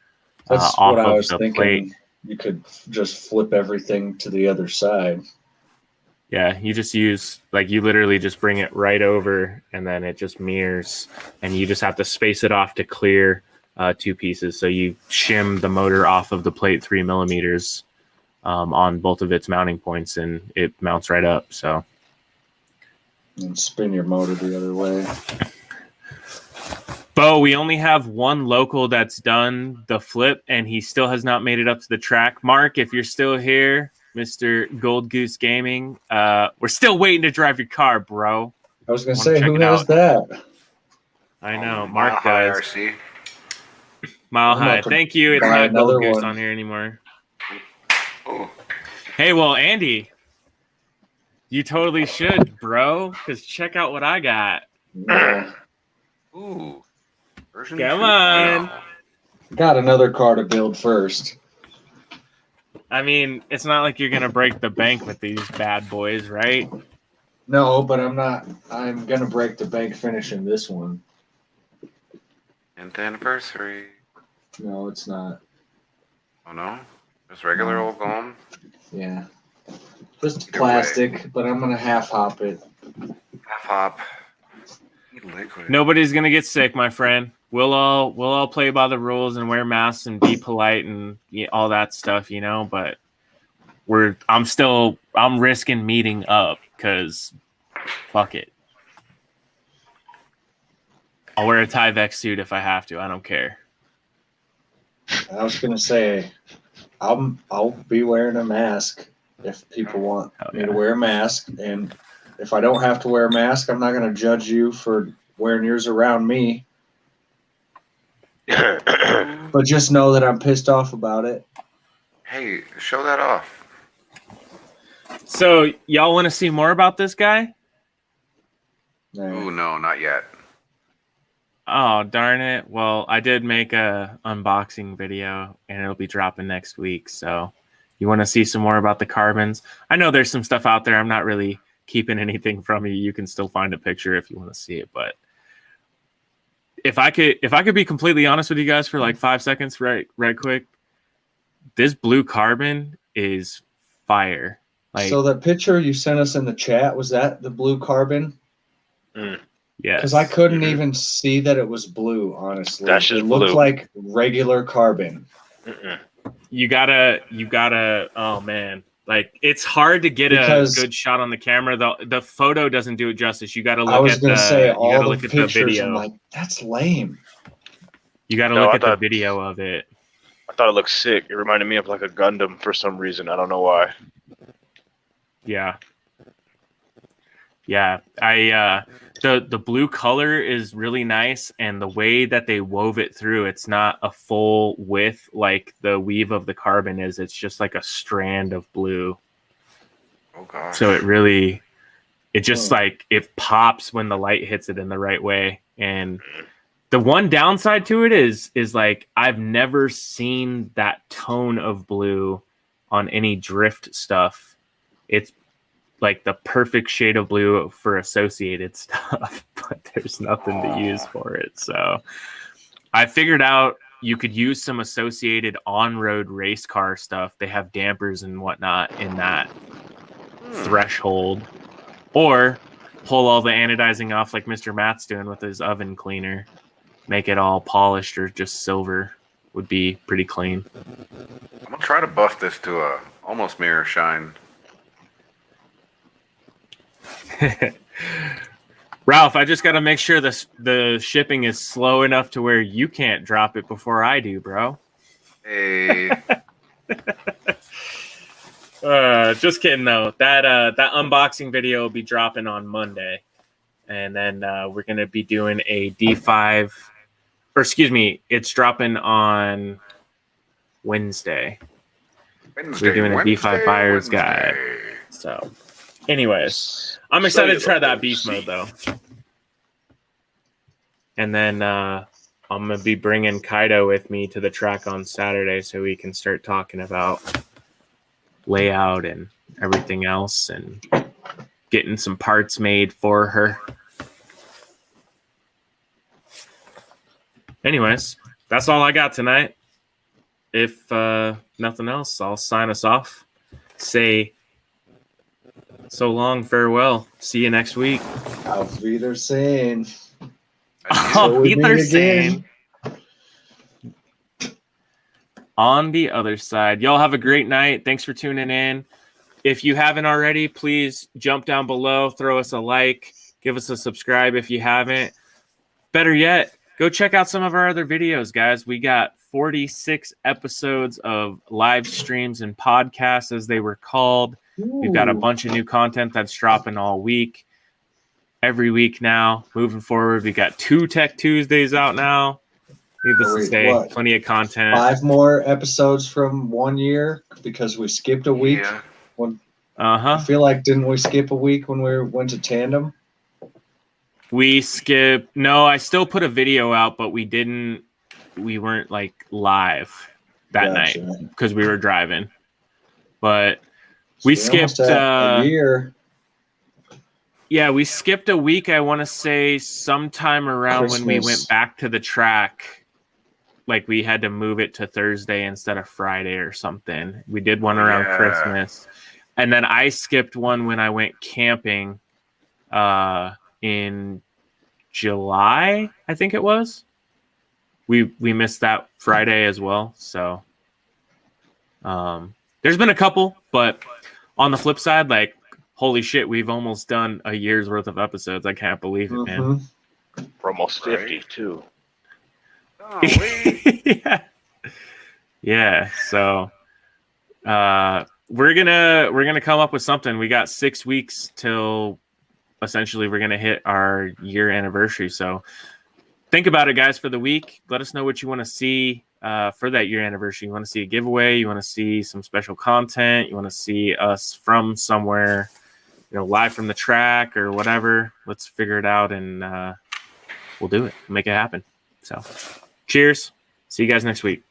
That's off what I of was the thinking. plate. You could just flip everything to the other side. Yeah, you just use, like, you literally just bring it right over and then it just mirrors, and you just have to space it off to clear two pieces. So you shim the motor off of the plate 3 millimeters on both of its mounting points, and it mounts right up. So And spin your motor the other way. Bo, we only have one local that's done the flip, and he still has not made it up to the track. Mark, if you're still here, Mr. Gold Goose Gaming, we're still waiting to drive your car, bro. I was going to Wanna say, check who it has out. that? I know, Mile Mark High does. RC. Mile I'm High. about to Thank you. It's buy not another Gold Goose one. on here anymore. Oh, Hey, well, Andy, you totally should, bro, because check out what I got. No. ooh. Version Come 2.0. on. Got another car to build first. I mean, it's not like you're going to break the bank with these bad boys, right? No, but I'm not. I'm going to break the bank finishing this one. 10th anniversary. No, it's not. Oh no? Just regular old gone? Yeah. Just Either plastic, but I'm going to half hop it. Half hop. Need liquid. Nobody's going to get sick, my friend. We'll all play by the rules and wear masks and be polite and all that stuff, you know, but I'm risking meeting up because fuck it. I'll wear a Tyvek suit if I have to. I don't care. I was going to say, I'll be wearing a mask if people want me to wear a mask. And if I don't have to wear a mask, I'm not going to judge you for wearing yours around me. But just know that I'm pissed off about it. Hey, show that off. So y'all want to see more about this guy? Ooh, no, not yet. Oh, darn it. Well, I did make a unboxing video and it'll be dropping next week. So you want to see some more about the carbons? I know there's some stuff out there. I'm not really keeping anything from you. You can still find a picture if you want to see it. But if I could be completely honest with you guys for like 5 seconds, right quick, this blue carbon is fire. Like, So that picture you sent us in the chat, was that the blue carbon? yes. Because I couldn't Mhm. even see that it was blue, honestly. That's just It looked blue. like regular carbon. Mm-mm. You gotta. Oh man, like it's hard to get Because- a good shot on the camera. The photo doesn't do it justice. You gotta I look was at going to say you all gotta the look at the pictures. I'm video. like, that's lame. You gotta No, look I at the thought- video of it. I thought it looked sick. It reminded me of like a Gundam for some reason. I don't know why. Yeah. Yeah. The blue color is really nice, and the way that they wove it through, it's not a full width like the weave of the carbon is. It's just like a strand of blue. Oh gosh. So it just like it pops when the light hits it in the right way. And the one downside to it is like I've never seen that tone of blue on any drift stuff. It's like the perfect shade of blue for associated stuff, but there's nothing to use for it. So I figured out you could use some associated on-road race car stuff. They have dampers and whatnot in that threshold, or pull all the anodizing off like Mr. Matt's doing with his oven cleaner. Make it all polished or just silver would be pretty clean. I'm gonna try to buff this to a almost mirror shine. Ralph, I just got to make sure the shipping is slow enough to where you can't drop it before I do, bro. Hey, Just kidding though. That unboxing video will be dropping on Monday, and then we're gonna be doing a D5, or excuse me, it's dropping on Wednesday. We're doing a D5 buyer's guide. So, anyways, I'm excited to try that beast mode though. And then I'm gonna be bringing Kaido with me to the track on Saturday so we can start talking about layout and everything else and getting some parts made for her. Anyways, that's all I got tonight. If nothing else, I'll sign us off. Say so long, farewell. See you next week. Auf Wiedersehen. Auf we meet Wiedersehen. again. On the other side. Y'all have a great night. Thanks for tuning in. If you haven't already, please jump down below, throw us a like, give us a subscribe if you haven't. Better yet, go check out some of our other videos, guys. We got 46 episodes of live streams and podcasts, as they were called. We've got a bunch of new content that's dropping all week. Every week now, moving forward. We got 2 Tech Tuesdays out now. Needless to say, what? plenty of content. 5 more episodes from 1 year because we skipped a week. Yeah. I feel like, didn't we skip a week when we went to Tandem? We skipped. No, I still put a video out, but we weren't like live that Gotcha. night because we were driving. But we So almost skipped at a year. Yeah, we skipped a week. I want to say sometime around when we Christmas. went back to the track. Like we had to move it to Thursday instead of Friday or something. We did one around Christmas. And then I skipped one when I went camping in July, I think it was. We missed that Friday as well. So there's been a couple, but on the flip side, like, holy shit, we've almost done a year's worth of episodes. I can't believe it, man. We're almost 50 too. Oh, wait. Yeah. So we're gonna come up with something. We got 6 weeks till essentially we're gonna hit our year anniversary. So think about it, guys, for the week. Let us know what you want to see for that year anniversary. You want to see a giveaway, you want to see some special content, you want to see us from somewhere, live from the track or whatever. Let's figure it out and we'll do it. We'll make it happen. So cheers. See you guys next week.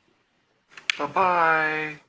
Bye-bye.